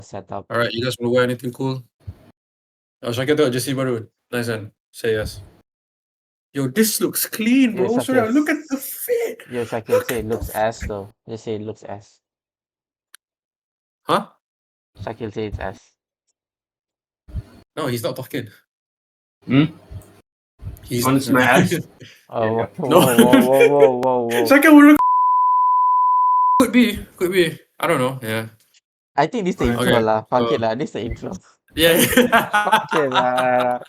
setup. Alright, you guys want to wear anything cool? Syakir tengok jersey baru. Nice kan? Say yes. Yo, this looks clean, Yo, bro. Shakil, Look at the fit. yo, Shakil, Look say at it the looks ass though. Just say it looks ass. Huh? Shakil, say it's ass. No, he's not talking. He's Want to see my ass? Oh, whoa, No. whoa. Syakir will Could be. I don't know. Yeah. I think this the intro Okay, lah. Fuck so- it lah. This the intro. Yeah. Fuck it lah.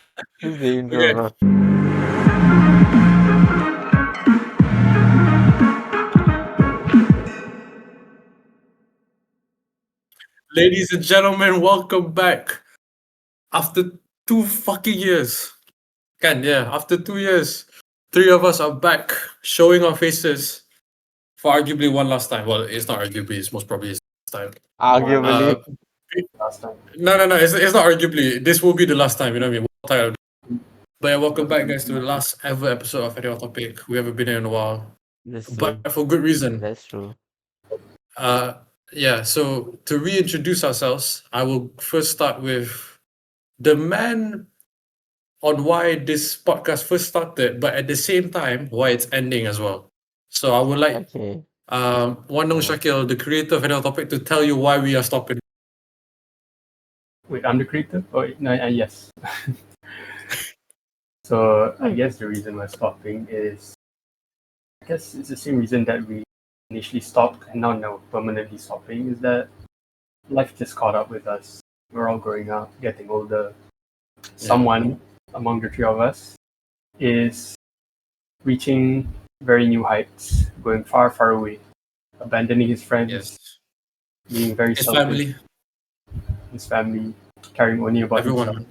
This the intro, Okay. bro. Ladies and gentlemen, welcome back. After 2 fucking years. After 2 years, 3 of us are back showing our faces for arguably one last time. Well, it's not arguably, it's most probably his last time. Arguably. Last time. No, it's not arguably. This will be the last time, you know what I mean? We're tired of it. But yeah, welcome back, guys, to the last ever episode of Any Off Topic. We haven't been here in a while, That's true. but for good reason. That's true. Yeah, so to reintroduce ourselves, I will first start with the man on why this podcast first started, but at the same time, why it's ending as well. So I would like Okay. Wandong Shakil, the creator of Any Off Topic, to tell you why we are stopping. Wait, I'm the creator? Oh, no, yes. So I guess the reason we're stopping is, I guess it's the same reason that we initially stopped and now permanently stopping, is that life just caught up with us. We're all growing up, getting older. Someone among the three of us is reaching very new heights, going far, far away, abandoning his friends, Yes. being very His selfish, family, his family, caring only about himself. everyone.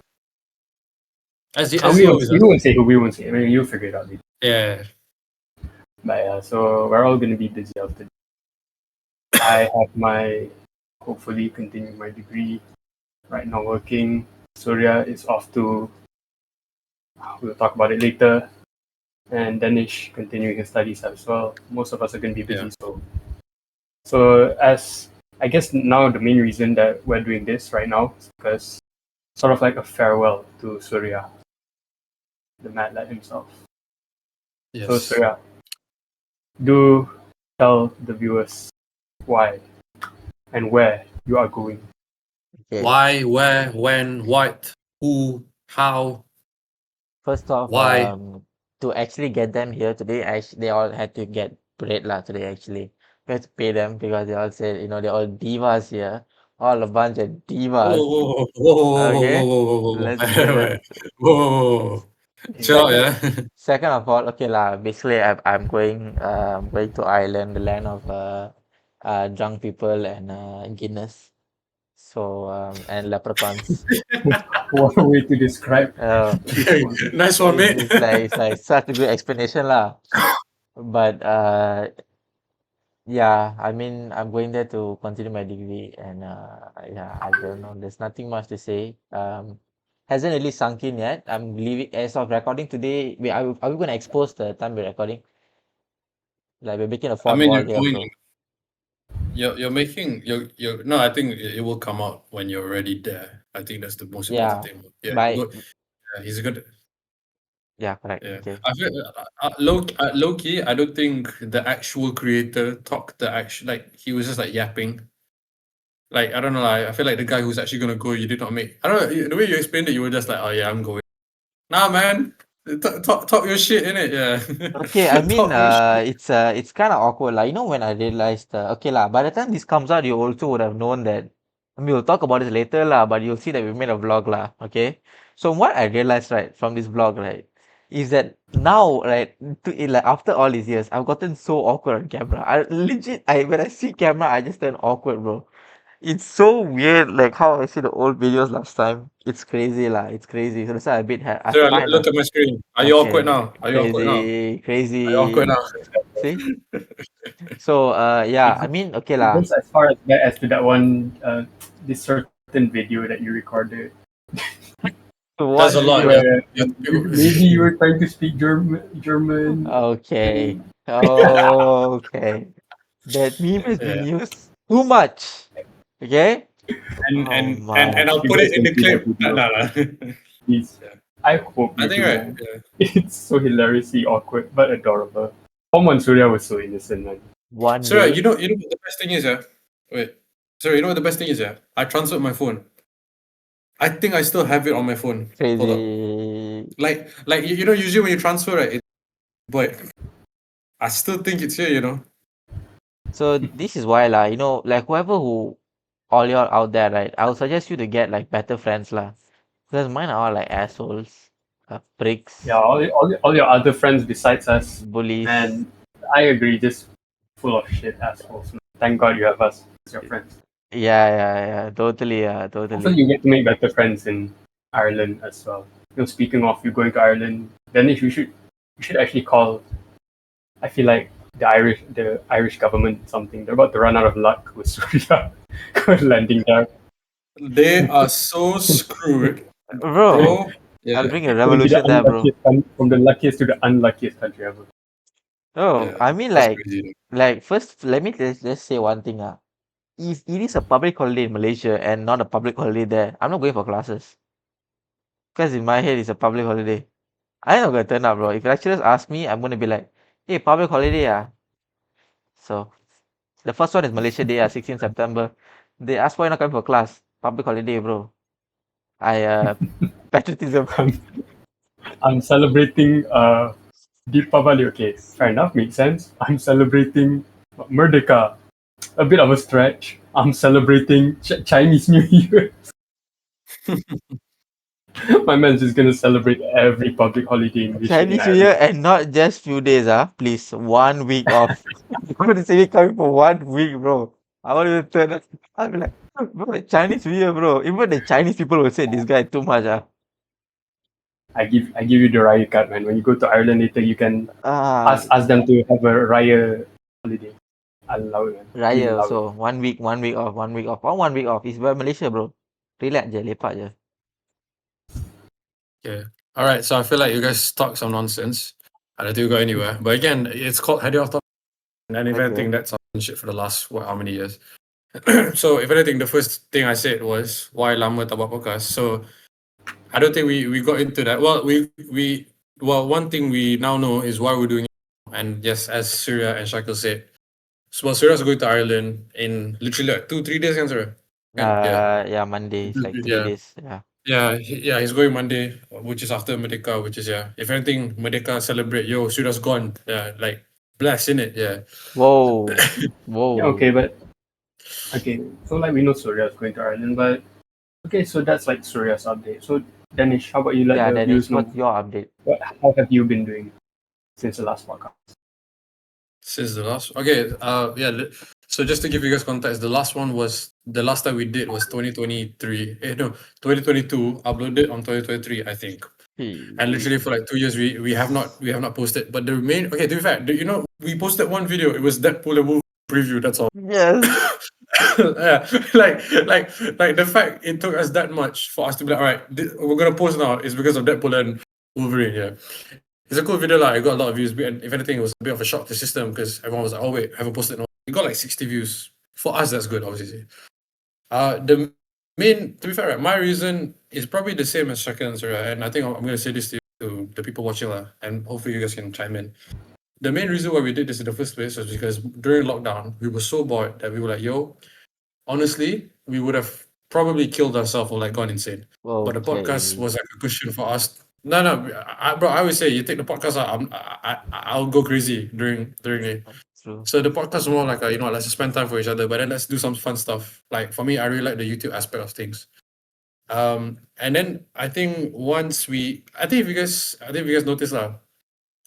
As he We always does. won't say who, we won't say. I mean, you'll figure it out later. Yeah. But yeah, so we're all gonna be busy after. I have hopefully continue my degree. Right now working. Surya is off to. We'll talk about it later. And Danish continuing his studies as well. Most of us are gonna be busy. So as I guess now the main reason that we're doing this right now is because sort of like a farewell to Surya, the mad lad himself. Yes. So Surya, do tell the viewers why and where you are going. Okay. Why, where, when, what, who, how. First off, Why? to actually get them here today, they all had to get bread lah today actually. We had to pay them because they all said, they're all divas here. All a bunch of divas. Okay. Let's get it. Whoa. Chill out, yeah. Second of all, okay lah. Basically, I'm going to Ireland, the land of drunk people and Guinness. So and leprechauns. What a way to describe. Nice one, mate. It's like such a good explanation lah. But yeah, I mean, I'm going there to continue my degree, and yeah, I don't know. There's nothing much to say. Hasn't really sunk in yet. I'm leaving as of recording today. Are we going to expose the time we're recording? Like we're making a fourth wall here, bro. You're making no. I think it will come out when you're already there. I think that's the most important thing. Yeah, he's good. Yeah, correct. Yeah. Okay. I feel low key. I don't think the actual creator talked the actual he was just yapping. I don't know. I feel like the guy who's actually gonna go, you did not make. I don't know the way you explained it. You were just like, oh yeah, I'm going. Nah, man. Talk your shit, innit? Yeah. Okay, I mean, it's kind of awkward, like when I realized, okay lah. By the time this comes out, you also would have known that. I mean, we'll talk about this later lah, but you'll see that we made a vlog lah. Okay, so what I realized right from this vlog right is that now right, after all these years, I've gotten so awkward on camera. When I see camera, I just turn awkward, bro. It's so weird, like how I see the old videos last time. It's crazy lah. It's crazy. So that's why Look at my screen. Are you awkward now? Are you awkward now? Crazy. Are you awkward now? See? So yeah, I mean, okay lah. It goes as far as to that one this certain video that you recorded. That's a lot. Maybe you were trying to speak German. Okay. Okay. That meme has been used too much. Okay? And Oh and my. And I'll you put guys it in can the see that clip. video. Nah, nah. Please. Yeah. I hope I you think do, right. man. Yeah. It's so hilariously awkward but adorable. Tom and Surya was so innocent, man. One So day. you know what the best thing is, yeah? Wait. Sorry, you know what the best thing is, yeah? I transferred my phone. I think I still have it on my phone. Hold up. Crazy. Like you know, usually when you transfer, right? But I still think it's here, you know. So this is why lah, like whoever who all y'all out there, right? I would suggest you to get like better friends lah. Because mine are all like assholes, pricks, Yeah, all your other friends besides us, bullies. and I agree, just full of shit assholes. Man. Thank God you have us as your friends. Yeah, totally, Hopefully totally. you get to make better friends in Ireland as well. Speaking of you going to Ireland, Danish, we should actually call. I feel like the Irish government something. They're about to run out of luck with Surya landing there. They are so screwed, Bro, bro. I'll Yeah, bring a It'll be the revolution there, bro. unluckiest from the luckiest to the unluckiest country ever. No, yeah. I mean That's like, crazy. first, let me just say one thing, If it is a public holiday in Malaysia and not a public holiday there, I'm not going for classes. Because in my head, it's a public holiday. I'm not gonna turn up, bro. If lecturers ask me, I'm gonna be like, hey, public holiday, So, the first one is Malaysia Day, 16 September. They ask why you're not coming for class. Public holiday, bro. Patriotism. I'm celebrating Deepavali. Okay, fair enough, makes sense. I'm celebrating Merdeka. A bit of a stretch. I'm celebrating Chinese New Year. My man's just gonna celebrate every public holiday in Chinese New Ireland. Year and not just few days, please. 1 week off. I'm gonna say me coming for 1 week, bro. I want you to turn up. I'll be like, bro, Chinese New Year, bro. Even the Chinese people will say this guy too much, I give you the Raya card, man. When you go to Ireland later, you can Ah, ask them to have a Raya holiday. I'll allow it, man. Please Raya allow it. also. 1 week, 1 week off, 1 week off. Or 1 week off. It's where Malaysia, bro. Relax je, lepak je. Yeah. All right. So I feel like you guys talk some nonsense. I don't think we go anywhere. But again, it's called Heading Off Topic. And if Okay. anything, that's shit for the last how many years? So if anything, the first thing I said was why lama tak buat podcast. So I don't think we got into that. Well, one thing we now know is why we're doing it. And yes, as Surya and Shakil said, so Surya's going to Ireland in literally like 2-3 days, kan, Surya? Yeah. Yeah, Monday. It's like 3 Yeah. days. Yeah. Yeah, he's going Monday, which is after Merdeka, which is, yeah. If anything, Merdeka celebrate, yo, Surya's gone. Yeah, like, bless, innit? Yeah. Whoa. Yeah, Whoa. okay, so like we know Surya's going to Ireland, but okay, so that's like Surya's update. So Danish, how about you let Yeah, the Dennis, viewers know what's your update? how have you been doing since the last podcast? Since the last, okay, yeah. So just to give you guys context, the last time we did was 2023. No, 2022. Uploaded on 2023, I think. And literally for like 2 years, we have not posted. But the main, okay, to be fair, we posted one video. It was Deadpool and movie preview. That's all. Yes. Yeah, like the fact it took us that much for us to be like, all right, we're gonna post now is because of Deadpool and Wolverine. Yeah. It's a cool video, like it got a lot of views. And if anything, it was a bit of a shock to the system because everyone was like, "Oh wait, I haven't posted." No, it got like 60 views. For us, that's good, obviously. The main, to be fair, right, my reason is probably the same as Shakan's, right? And I think I'm gonna say this to the people watching, and hopefully you guys can chime in. The main reason why we did this in the first place was because during lockdown we were so bored that we were like, "Yo, honestly, we would have probably killed ourselves or like gone insane." But the podcast Okay. was like a cushion for us. No, bro. I always say you take the podcast out, I'll go crazy during it. True. So the podcast is more like let's spend time for each other, but then let's do some fun stuff. Like for me, I really like the YouTube aspect of things. And then I think if you guys noticed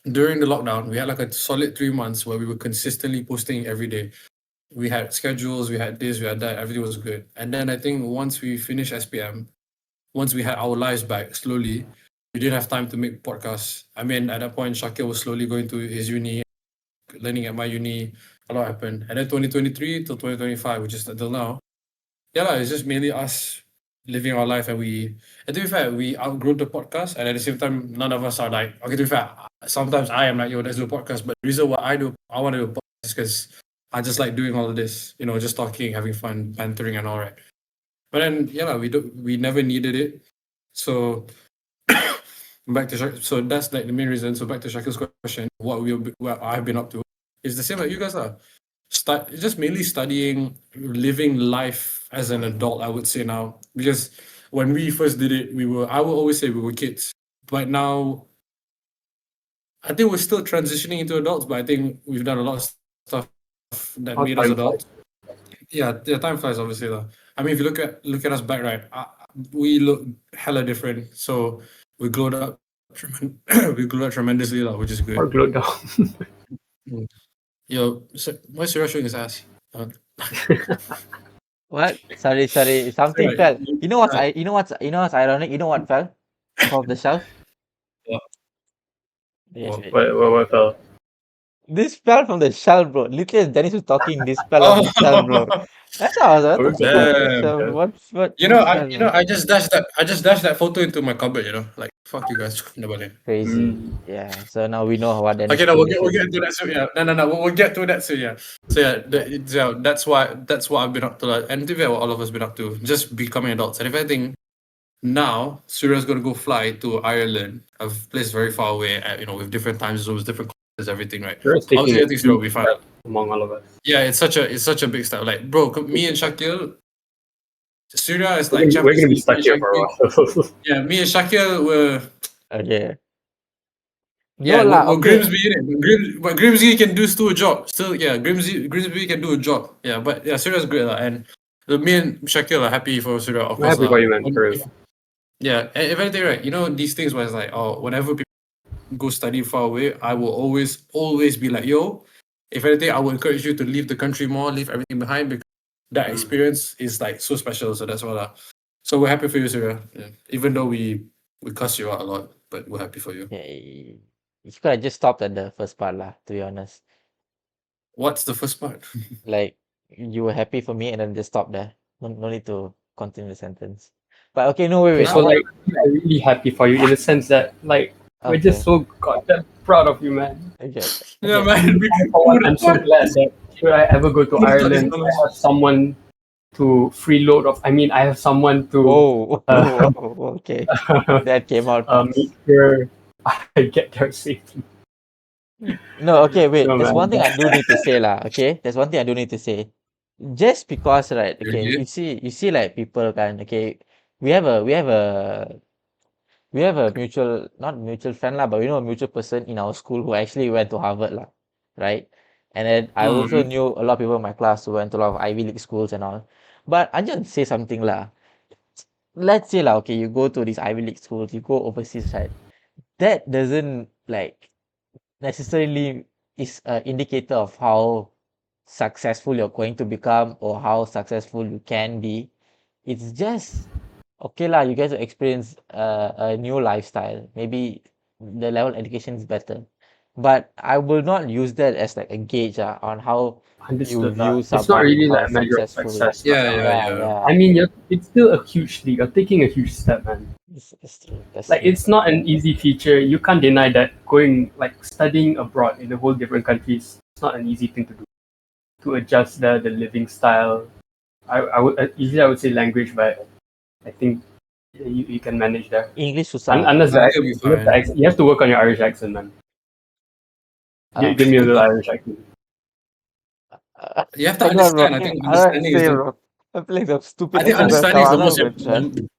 during the lockdown, we had like a solid 3 months where we were consistently posting every day. We had schedules, we had this, we had that, everything was good. And then I think once we finished SPM, once we had our lives back slowly, we didn't have time to make podcasts. I mean, at that point, Shakir was slowly going to his uni, learning at my uni. A lot happened. And then 2023 to 2025, which is until now, it's just mainly us living our life. And to be fair, we outgrew the podcast. And at the same time, none of us are like, okay, to be fair, sometimes I am like, yo, let's do a podcast. But the reason why I want to do a podcast is because I just like doing all of this, just talking, having fun, bantering and all, right? But then, yeah, lah, we never needed it. So back to so that's like the main reason. So back to Shakil's question, what I've been up to is the same like you guys are. Just mainly studying, living life as an adult, I would say now. Because when we first did it, I would always say we were kids. But now I think we're still transitioning into adults, but I think we've done a lot of stuff that How made us time adults. Yeah, time flies, obviously. Though. I mean, if you look at us back, right, we look hella different. So we glowed up, we glowed up tremendously, lah, which is good. Or glowed down. Yo, why Surya showing his ass? What? Sorry. Something Right. fell. You know what's ironic? You know what fell off the shelf? What? Yes, What? wait. What fell? This fell from the shelf, bro. Literally, Dennis was talking. This fell off the shelf, bro. That's how I was Oh, thinking. What the damn. shelf? What? You know, what I just dashed that photo into my cupboard. You know, like fuck you guys. Crazy. Mm. Yeah. So now we know what Dennis. Okay, no, we'll get to that soon. Yeah, no, we'll get to that soon. Yeah. So yeah, that's what I've been up to. Like, and to be fair, what all of us been up to, just becoming adults. And if anything, now Surya's gonna go fly to Ireland, a place very far away. With different time zones, different classes, everything, right? Sure, it's taking Obviously, I a think Surya will be huge fine. step among all of us. Yeah, it's such a big step. Like, bro, me and Shakil, Surya is like We're gonna be Champions stuck League, here for a while. Yeah, me and Shakil were. Okay. Yeah, No lah. well, Okay. Grimsby in it. But Grimsby can do still a job. Still, yeah, Grimsby can do a job. Yeah, but yeah, Surya's great lah. And me and Shakil are happy for Surya, of I'm course. happy lah. for you, man. For real. Yeah, and if anything, right, these things where it's like, oh, whenever people go study far away, I will always be like, yo, if anything, I will encourage you to leave the country more, leave everything behind, because that experience is like so special. So that's why. So we're happy for you, Surya. Yeah. Even though we cuss you out a lot, but we're happy for you. Okay. You could have just stopped at the first part lah. To be honest, What's the first part? like you were happy for me and then just stop there. No need to continue the sentence. But okay, no, wait. So like, I'm really happy for you in the sense that like we're just so goddamn proud of you, man. Okay. Yeah, Okay. man. For one, I'm so glad that should I ever go to Ireland, I have someone to freeload of. I mean, I have someone to Oh, okay. That came out. make sure I get there safely. No, okay, wait. No, There's man. one thing I do need to say lah. Okay, there's one thing I do need to say. Just because, right? Okay, Really? you see, like people can. Okay, we have a mutual, not mutual friend lah, but we know a mutual person in our school who actually went to Harvard lah, right? And then I also knew a lot of people in my class who went to a lot of Ivy League schools and all. But I just say something lah. Let's say lah, okay, you go to these Ivy League schools, you go overseas, right? That doesn't like necessarily is an indicator of how successful you're going to become or how successful you can be. It's just okay lah, you guys will experience a new lifestyle. Maybe the level of education is better. But I will not use that as like a gauge on how you Understood. view It's not someone really how like a measure of successful. success. Yeah. I mean, it's still a huge leap. You're taking a huge step, man. It's true. That's Like true. it's not an easy feature. You can't deny that going like studying abroad in a whole different countries. It's not an easy thing to do. To adjust the living style. I would usually I would say language, but I think you can manage that. English susah. Unless You'll be fine. you have to work on your Irish accent, man. Give me a little Irish accent. You have to I don't know. understand. I think I don't understanding is say, the, bro. I'm playing the stupid. I think accent understanding is the I'm most not gonna try. important.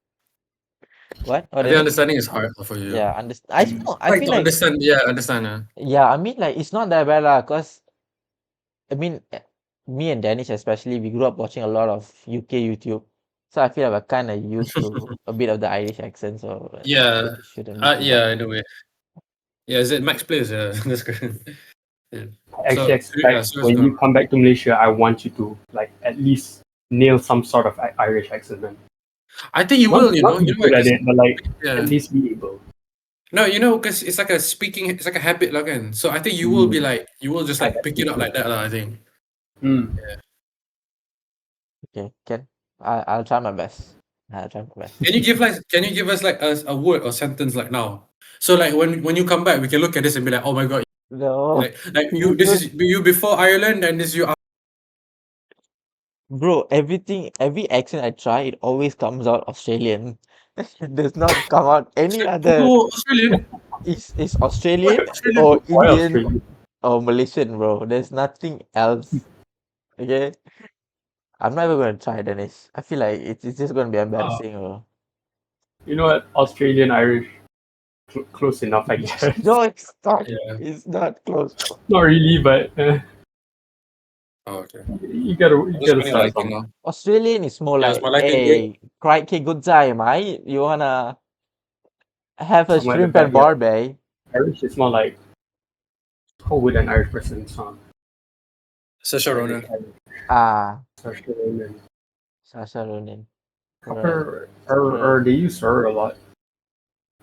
What? I think understanding is hard for you. Yeah, I know. I Like feel to like understand. Yeah, understand. yeah. I mean, like it's not that bad lah. Cause I mean, me and Danish especially, we grew up watching a lot of UK YouTube, so I feel like we're kind of used to a bit of the Irish accent. So Yeah. it shouldn't be too Yeah, in a way. Yeah, is it Max Plays? Yeah, that's good. Yeah. I actually expect so when you come back to Malaysia, I want you to like at least nail some sort of Irish accent, man. I think you will. Not be good at it, but like Yeah. at least be able. No, because it's like it's like a habit, like, and so I think you will be like, you will just like pick it up like that, I think. Okay, I'll try my best. I'll try my best. Can you give us like a word or sentence like now? So like when you come back, we can look at this and be like, oh my god, No. like you, this is you before Ireland and this is you. Bro, every accent I try, it always comes out Australian. It does not come out any other. Oh, Australian. It's Australian Australian. or Why Indian Australia? or Malaysian, bro. There's nothing else. Okay? I'm not even gonna try, Dennis. I feel like it's just gonna be Uh, embarrassing, bro. you know what? Australian, Irish, close enough, I guess. No, it's not. Yeah. It's not close. Not really, but Oh, okay. you I'm just gotta finding start liking somewhere. now. Australian is more Yeah, is like, my liking going? hey, crikey, good day, mate. You wanna have a Somewhere at the shrimp back, and yeah. barbie? Irish is more like, how would an Irish person sound? Saoirse Ronan. Ah, Saoirse Ronan. Saoirse Ronan. Right. Her, or they use her a lot.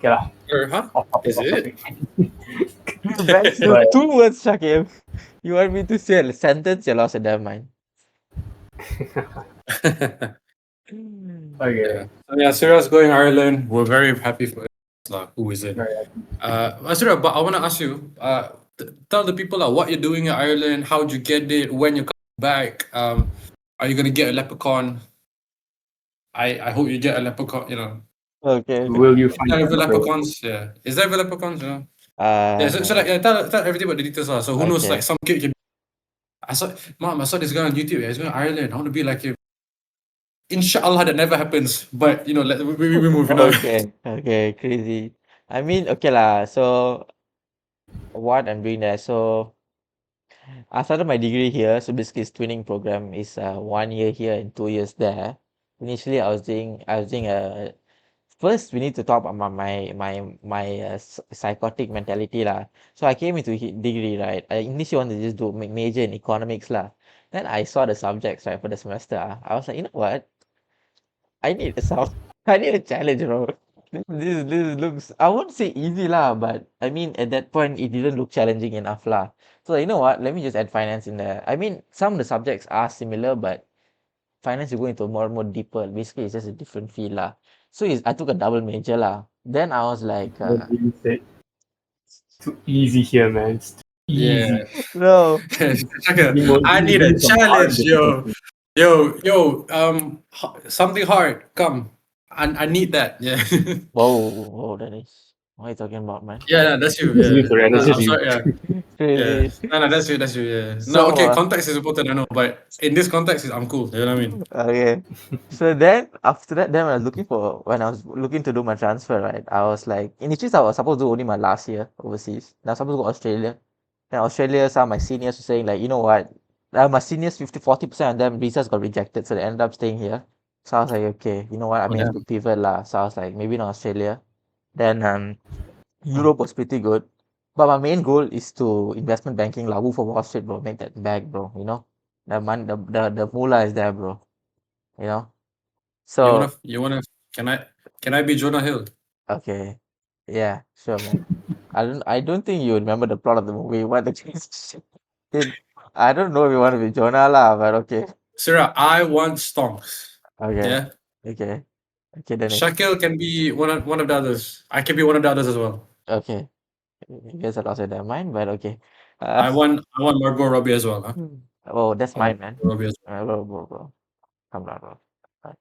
Yeah, Huh? off topic, Is off it? topic. That's Right. 2 words, Shakib. You want me to say a sentence? You lost a damn mind. Okay, Yeah. So yeah, Sarah's going Ireland. We're very happy for lah. Who is it? very Sarah, but I want to ask you. Tell the people what you're doing in Ireland. How'd you get it? When you're coming back? Are you gonna get a leprechaun? I hope you get a leprechaun. You know, Okay. Will you find tell the out? leprechauns. Yeah, is there leprechauns? You know. Yeah. So like, yeah, tell everybody about the details. So who knows? Okay. Like some kid can. I saw this guy on YouTube. Yeah, he's going to Ireland. I want to be like him. Inshallah, that never happens. But you know, we moving on. Okay. Okay. Crazy. I mean, okay lah. So what I'm doing there. So I started my degree here. So basically, it's twinning program is 1 year here and 2 years there. Initially, I was doing a first we need to talk about my psychotic mentality lah. So I came into degree, right. I initially wanted to just do major in economics lah. Then I saw the subjects, right, for the semester. I was like, you know what? I need a sound. I need a challenge, bro. This looks, I won't say easy lah, but I mean at that point it didn't look challenging enough lah. So you know what? Let me just add finance in there. I mean some of the subjects are similar, but finance you go into more and more deeper. Basically, it's just a different field lah. So I took a double major lah. Then I was like, What do you say? Too easy here, man. It's too easy. Yeah. no, Shaka, You want- I you need a need some hard challenge, yo. difficulty. Yo, something hard. Come. I need that. Yeah. whoa, Dennis, what are you talking about, man? Yeah, that's you. That's Yeah. you, Surya, that's I'm just you. sorry, yeah. Yeah. Crazy. No, that's you, yeah. So, No, okay, context is important, I know, but in this context, I'm cool. You know what I mean? okay. So then after that, then when I was looking to do my transfer, right? I was like, initially I was supposed to do only my last year overseas. Now I was supposed to go Australia. Then Australia, some of my seniors were saying like, you know what? My seniors 40% of them visas got rejected, so they ended up staying here. So I was like, okay, you know what? I may have to pivot lah. So I was like, maybe not Australia. Then Europe was pretty good. But my main goal is to investment banking lah. Wolf of Wall Street, bro. Make that bag, bro. You know? The money, the moolah is there, bro. You know? So You wanna can I be Jonah Hill? okay. Yeah, sure, man. I don't think you remember the plot of the movie. What the Dude, I don't know if you want to be Jonah lah, but okay. Sarah, I want stonks. Okay. Yeah. Okay. Okay, Dennis. Shakil can be one of the others. I can be one of the others as well. Okay. I guess I lost their mind, but okay. I want Margot Robbie as well. Huh? Oh, that's I mine, want man. Margot Robbie as well. Bro. Come down, bro. Right.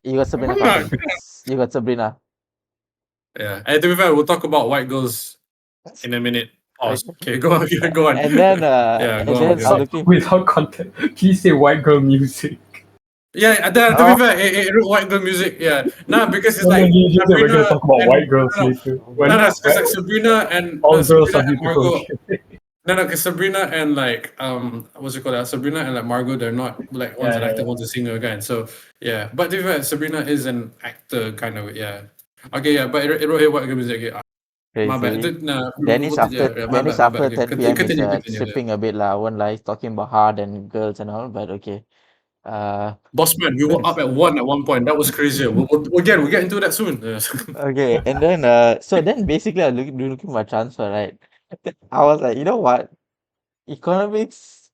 You got Sabrina Come on. Carpenter. You got Sabrina. Yeah. And to be fair, we'll talk about white girls in a minute. Pause. Okay, go on. Go on. And then Yeah, and go on, then go I on. was looking Without content, please say white girl music. Yeah, to be fair, white girl music. Yeah, nah, because it's And like then you just said we're gonna Sabrina talk about and- white girls no, later. When No, it's like Sabrina and all girls Sabrina are and beautiful. Margot. No, because Sabrina and like what's it called? Sabrina and like Margot, they're not like one's an Yeah, actor, yeah. one's a singer again. So yeah, but to be fair, Sabrina is an actor kind of. Yeah. Okay, yeah, but it wrote here white girl music. Yeah. My bad. crazy. Nah, Dennis after my Dennis bad, after okay. 10 p.m. is Continue. stripping a bit lah. I won't lie, talking about hard and girls and all, but okay. Bossman, we were up at one point. That was crazy. We'll get into that soon. Okay, and then so then basically I was looking for my transfer, right? I was like, you know what? Economics,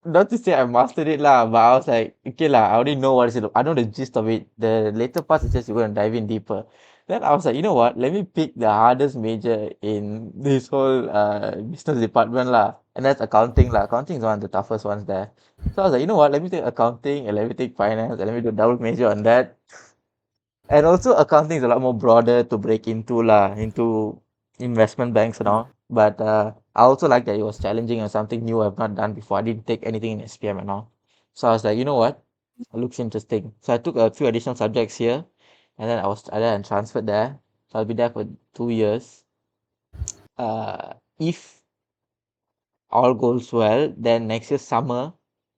not to say I mastered it lah, but I was like, okay lah, I already know what is it. I know the gist of it. The later parts is just you're gonna dive in deeper. Then I was like, you know what? Let me pick the hardest major in this whole business department lah. And that's accounting lah. Accounting is one of the toughest ones there. So I was like, you know what? Let me take accounting and let me take finance and let me do double major on that. And also accounting is a lot more broader to break into lah, into investment banks and all. But I also like that it was challenging and something new I've not done before. I didn't take anything in SPM and all. So I was like, you know what? It looks interesting. So I took a few additional subjects here and then I then transferred there. So I'll be there for 2 years. If all goes well, then next year summer,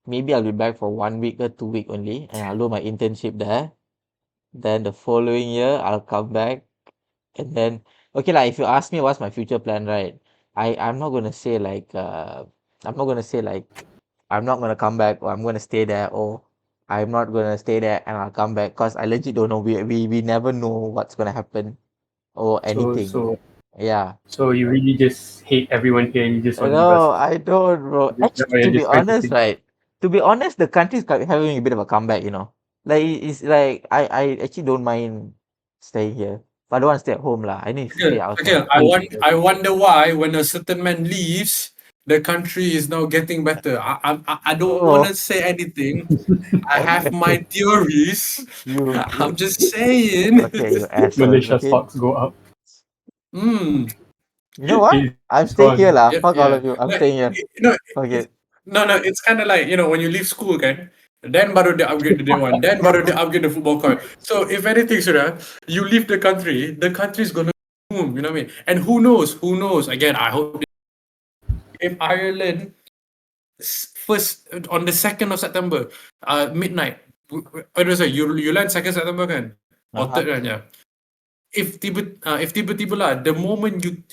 maybe I'll be back for 1 week or 2 week only, and I'll do my internship there. Then the following year, I'll come back, and then okay lah. If you ask me what's my future plan, right? I'm not gonna say like I'm not gonna say like I'm not gonna come back or I'm gonna stay there or I'm not gonna stay there and I'll come back because I legit don't know. We never know what's gonna happen or So anything. so Yeah. so you really just hate everyone here and you just want to No, us. I don't, bro. Actually, to be honest, right? To be honest, the country's having a bit of a comeback, you know. Like it's like I actually don't mind staying here, but I don't want to stay at home lah. I need to stay Okay, outside. I wonder why when a certain man leaves, the country is now getting better. I don't want Oh, to say anything. I have my theories. you I'm just saying. okay, you asshole. Malaysia Okay, stocks go up. Hmm. you know what? It's I'm staying here gone. lah. Yeah, Fuck all yeah. of you. I'm Like, staying here. you know, Fuck it's, it. no, it's kind of like, when you leave school, okay? Then baru they upgrade the day one. Then baru they upgrade the football court. So if anything, Surya, you leave the country's gonna boom. You know what I mean? And who knows? Who knows? Again, I hope if Ireland first on the 2nd of September, midnight. Sorry, you land 2nd September kan? Or Uh-huh. 3rd kan? Yeah. If tiba-tiba lah, the moment you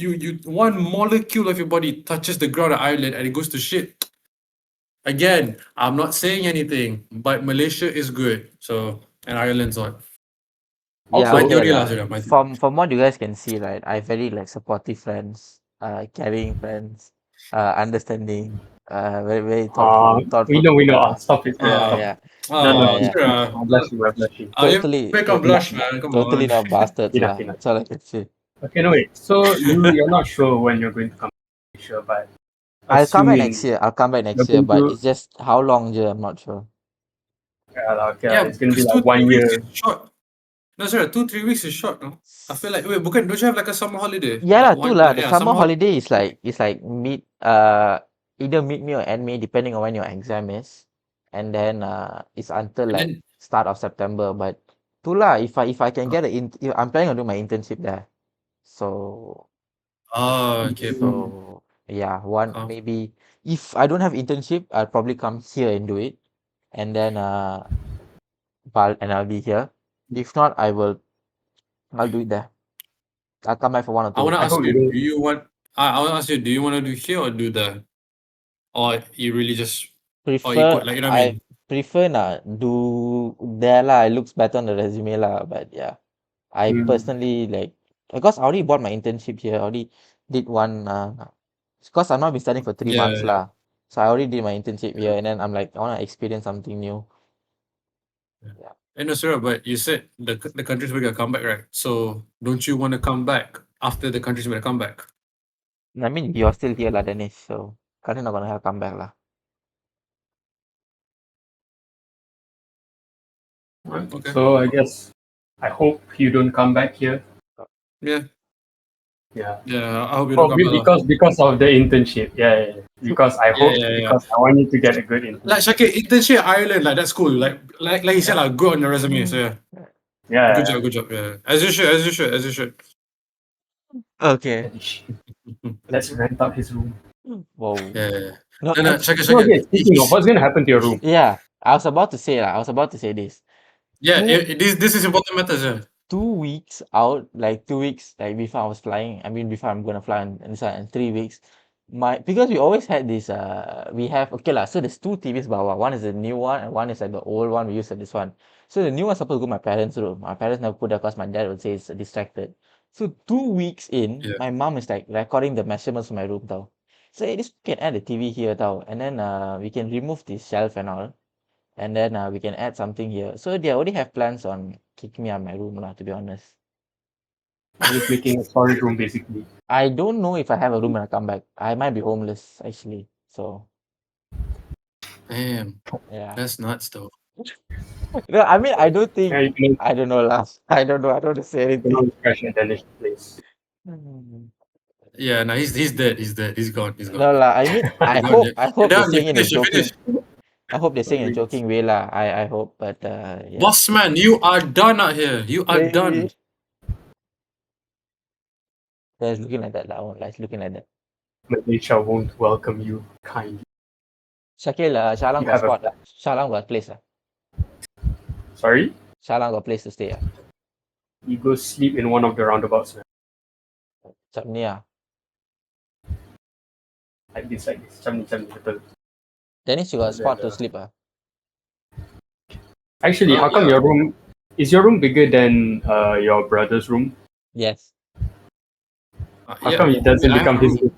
one molecule of your body touches the ground of Ireland and it goes to shit. Again, I'm not saying anything, but Malaysia is good. So and Ireland's not. Yeah, My Also, theory okay lah, lah. Surya, my theory. From what you guys can see, right? I very like supportive friends, caring friends, understanding, very we thoughtful know. people. Stop it. Yeah, Uh, yeah, No. yeah, yeah. Surya. I'm blushing. We're blushing. You Totally, make a blush, man. Come totally on. not bastards Enough, lah. enough. That's all I can say. Okay, no wait. So you're not sure when you're going to come to Malaysia, but I'll come back next assuming year. I'll come back next you're year, going but to, it's just how long, I'm not sure. Yeah, it's gonna be because like 2-3 1 weeks year. is short. No, sorry, 2-3 weeks is short. No, I feel like don't you have like a summer holiday? Yeah lah, Like tu one, lah. The yeah, summer summer holiday. holiday is like mid either mid May or end May, depending on when your exam is, and then it's until And like then start of September. But tu lah, if I can get if I'm planning on doing my internship there, so okay. so yeah, one Uh, maybe if I don't have internship, I'll probably come here and do it, and then I'll be here. If not, I'll do it there. I'll come back for 1 or I 2 want to I weeks. ask hope you, you do don't. you want? I want to ask you, do you want to do here or do the, or you really just, or you Prefer could like, you know what I I mean? prefer nak do there lah. It looks better on the resume lah. But yeah, I Mm, personally like because I already bought my internship here. I already did one. Because I've not been studying for 3 months Yeah. lah. So I already did my internship here, and then I'm like I want to experience something new. Yeah. And no, sir, but you said the country's going to come back, right? So don't you want to come back after the country's going to come back? I mean, you're still here lah, Danish. So currently not gonna have come back lah. Okay. So I guess I hope you don't come back here. Yeah. Yeah. Yeah. I hope you don't come Probably back. Lah. because of the internship. Yeah. Because I hope Yeah. because I want you to get a good Like internship. Shakir, internship Ireland, like that's cool. Like you said, like good on your resume. So yeah. Yeah. Good job. Yeah. As you should. Okay. Let's rent out his room. Whoa. Yeah. No, No, actually, So Shakir. okay, speaking of what's gonna happen to your room? yeah. I was about to say lah. I was about to say this. Yeah, Two this is important matters. Yeah. 2 weeks out, like 2 weeks, like before I was flying. I mean, before I'm gonna fly and this one, in 3 weeks. Because we always had this. We have okay lah. So there's two TVs bawah. One is the new one, and one is like the old one. We use at this one. So the new one's supposed to go to my parents' room. My parents never put there because my dad would say it's distracted. So 2 weeks in, Yeah. my mom is like recording the measurements of my room tau. So hey, this can add a TV here tau, and then we can remove this shelf and all, and then we can add something here. So they already have plans on kicking me out of my room lah, to be honest. I'm just making a storage room basically. I don't know if I have a room when I come back. I might be homeless actually. So Damn, yeah. that's nuts though. No, I mean I don't think Yeah, you I don't know lah. I don't know. I don't want to say can anything. always crash at Danish place. Hmm. Yeah, no, he's dead. He's dead. He's gone. He's No gone. lah. I mean He's gone. Yeah. I You're hope they're done. You saying in a finished. You joking. finished. I hope they're saying in a Agreed. joking way lah. I hope, but yeah. Boss man, you are done out here. You are done. Maybe. Yeah, it's looking like that lah. I won't lie, it's looking like that. Malaysia won't welcome you kindly. Shakil, Shalang You got have a spot. flat. Shalang got place. Sorry? Shalang got place to stay. You go sleep in one of the roundabouts, man. Macam ni ah. Like this. Macam ni, betul. Dennis, you got Then, spot to sleep. Actually, how come Yeah. your room is your room bigger than your brother's room? Yes. How come it doesn't I have become a his room. room?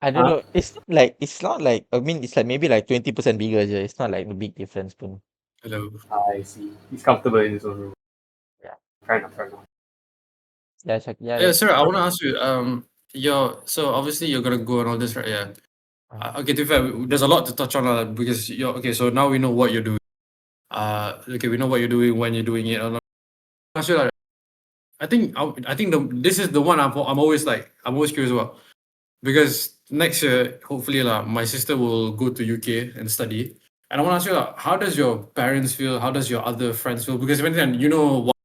I don't Huh? know. It's not like I mean it's like maybe like 20% bigger je. It's not like a big difference pun. Hello. I see. He's comfortable in his own room. Yeah. Fair enough. Yeah, Yeah, sir. I want to ask you. So obviously you're gonna go and all this, right? Yeah. Okay. To be fair, there's a lot to touch on because you're okay. So now we know what you're doing. Okay, we know what you're doing when you're doing it. I feel like I think this is the one I'm always curious about because next year hopefully my sister will go to UK and study, and I want to ask you how does your parents feel? How does your other friends feel? Because when then you know what,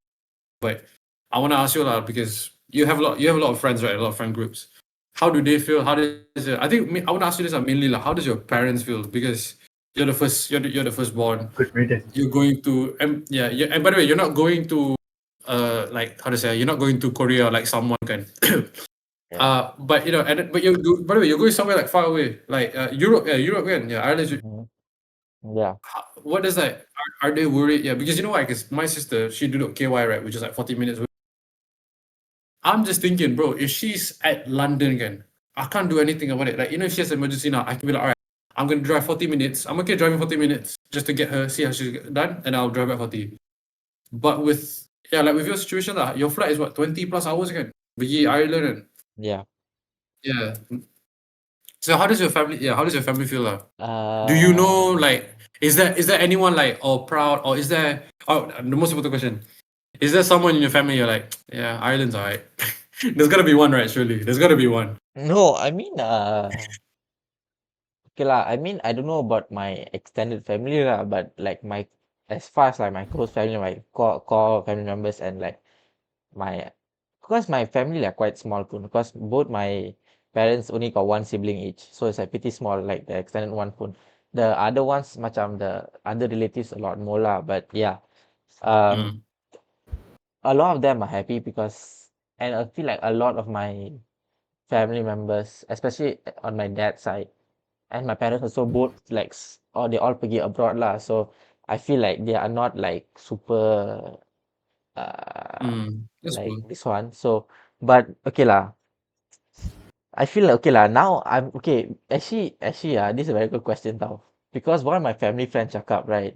but I want to ask you because you have a lot of friends, right? A lot of friend groups. How do they feel? How does it, I think I want to ask you this mainly how does your parents feel? Because you're the first you're the firstborn. Good riddance. You're going to and by the way you're not going to like how to say you're not going to Korea like someone can but but by the way you're going somewhere like far away like Europe can Ireland. Mhm. Yeah. What does that are they worried? Yeah, because you know why? Because my sister she did KY, right, which is like 40 minutes away. I'm just thinking, bro, if she's at London again, I can't do anything about it. Like, if she has an emergency now, I can be like, all right, I'm gonna drive 40 minutes. I'm okay driving 40 minutes just to get her, see how she's done, and I'll drive back 40. But with with your situation, your flight is what, 20 plus hours again? Pergi Ireland and Yeah. yeah. So how does your family feel Do you know like is there anyone like proud or is there the most important question? Is there someone in your family you're like, yeah, Ireland's alright? There's gotta be one, right? Surely. There's gotta be one. No, I mean okay lah. I mean I don't know about my extended family lah, but like my as far as like my close family, my core family members and like my because my family like quite small pun because both my parents only got one sibling each, so it's like pretty small like the extended one pun. The other ones macam the other relatives a lot more lah, but yeah. Mm. A lot of them are happy because and I feel like a lot of my family members, especially on my dad's side, and my parents also both like or they all pergi abroad lah. So I feel like they are not like super That's like cool. this one. So but okay lah. I feel like okay lah. Now I'm okay. Actually, this is a very good question tau. Because one of my family friends cakap, right,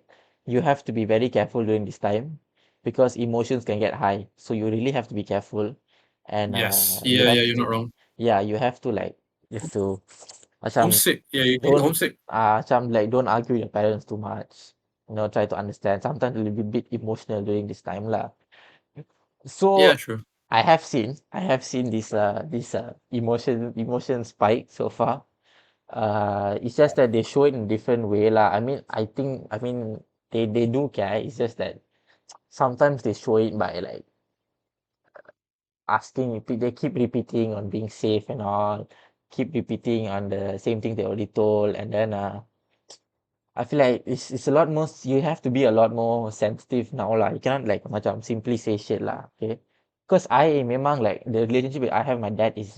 you have to be very careful during this time because emotions can get high. So you really have to be careful, and Yes. you Yeah, have you're not to, wrong. yeah, you have to like, you have to, macam Homesick. Yeah, you get don't, homesick. macam like don't argue with your parents too much. Try to understand. Sometimes it will be a bit emotional during this time lah. Yeah, So true. I have seen this emotion spike so far. It's just that they show it in different way lah. I mean they do care. It's just that sometimes they show it by like they keep repeating on being safe and all, keep repeating on the same thing they already told, and then I feel like it's a lot more. You have to be a lot more sensitive now lah. You cannot like macam simply say shit lah. Okay, because I memang like the relationship I have with my dad is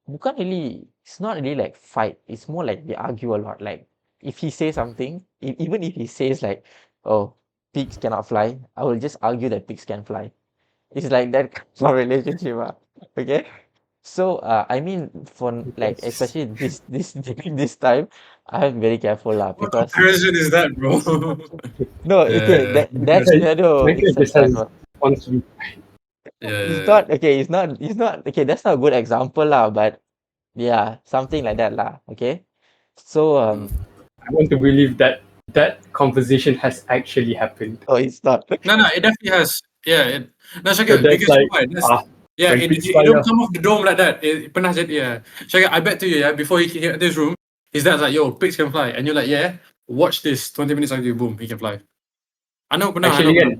bukan really. It's not really like fight. It's more like we argue a lot. Like if he says something, even if he says like, "Oh, pigs cannot fly," I will just argue that pigs can fly. It's like that kind of relationship, okay? So, I mean, for like Yes. especially during this time, I have to be very careful lah What because comparison is that, bro? no, okay, Yeah. that scenario Michael itself just has lah. wants to be It's Yeah. not okay. It's not okay. That's not a good example lah. But yeah, something like that lah. Okay. So I want to believe that that conversation has actually happened. oh, it's not. No, it definitely has. Yeah. No, So Syakir, that's because you like, know what? Yeah, when it, pigs it, fly it don't off. come off the dome like that. Pernah jadi, yeah. Syakir, I bet to you, yeah, before he hit this room, his dad's like, yo, pigs can fly. And you're like, yeah, watch this. 20 minutes after you, boom, he can fly. I know, Actually, pernah.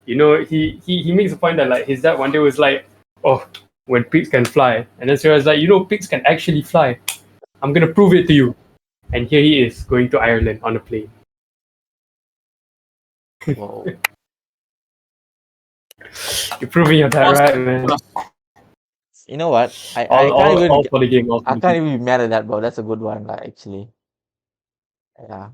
he makes a point that like his dad one day was like, oh, when pigs can fly, and then Sarah's like, pigs can actually fly. I'm gonna prove it to you. And here he is going to Ireland on a plane. Whoa. You're proving your dad right, man. You know what? I All can't for the game. All for I the can't game. even be mad at that, bro. That's a good one, like actually. Yeah.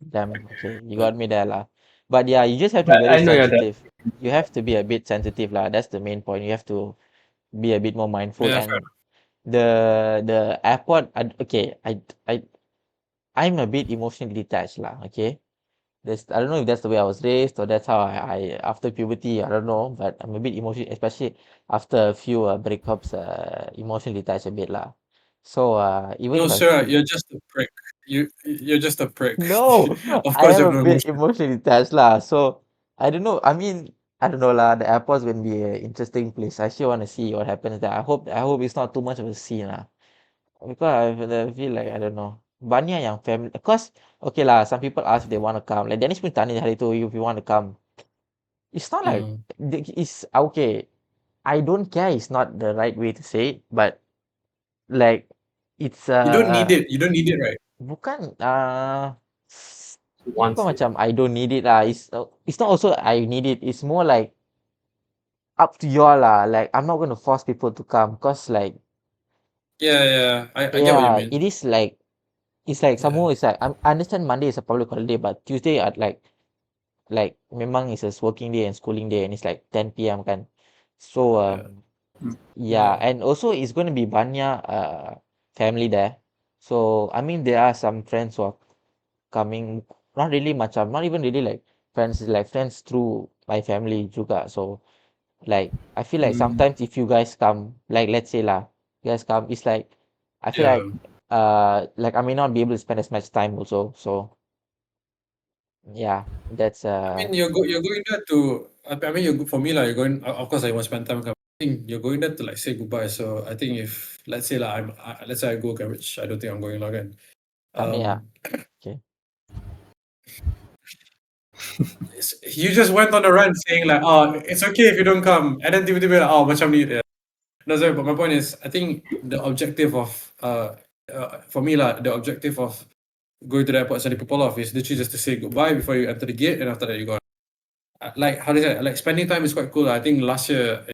Damn. Okay, you got me there, lah. But yeah, you just have to be But very I know your dad. sensitive. You have to be a bit sensitive, lah. That's the main point. You have to be a bit more mindful. Yeah, And the airport, okay, I'm a bit emotionally detached, lah. Okay. I don't know if that's the way I was raised or that's how I after puberty, I don't know, but I'm a bit emotional, especially after a few breakups, emotionally detached a bit lah. So even No, if I Sarah, feel you're just a prick. You're just a prick. no, Of I course, am you a have no bit emotion. emotionally detached lah. So I don't know. I mean, I don't know lah. The airport's gonna be an interesting place. I still want to see what happens there. I hope it's not too much of a scene lah. Because I feel like I don't know. Banyak yang family. Because okay lah. Some people ask if they want to come. Like Danish pun tanya hari tu if you want to come. It's not like Mm. it's okay. I don't care. It's not the right way to say it, but like it's You don't need it. You don't need it, right? bukan Once. bukan macam I don't need it lah. It's not also I need it. It's more like up to y'all lah. Like I'm not gonna force people to come because like Yeah. I get what you yeah, mean. it is like it's like Yeah. somehow it's like I understand Monday is a public holiday, but Tuesday at like memang is a working day and schooling day and it's like 10 PM kan. So yeah, and also it's going to be banyak family there. So I mean there are some friends who are coming, not really macam, not even really like friends through my family juga. So like I feel like Mm. sometimes if you guys come, like let's say lah, you guys come, it's like I feel Yeah. like I may not be able to spend as much time also. So yeah, that's I mean, you're going there to. I mean, for me, like, you're going. Of course, I want to spend time. I think you're going there to like say goodbye. So I think if let's say like let's say I go Cambridge, I don't think I'm going again. yeah. Okay. You just went on a rant saying like, oh, it's okay if you don't come, and then tiba-tiba like, oh, macam ni. No, sorry, but my point is, I think the objective of for me lah, the objective of going to the airport sending people off is literally just to say goodbye before you enter the gate, and after that you go. Like how do you say? Like spending time is quite cool. I think last year I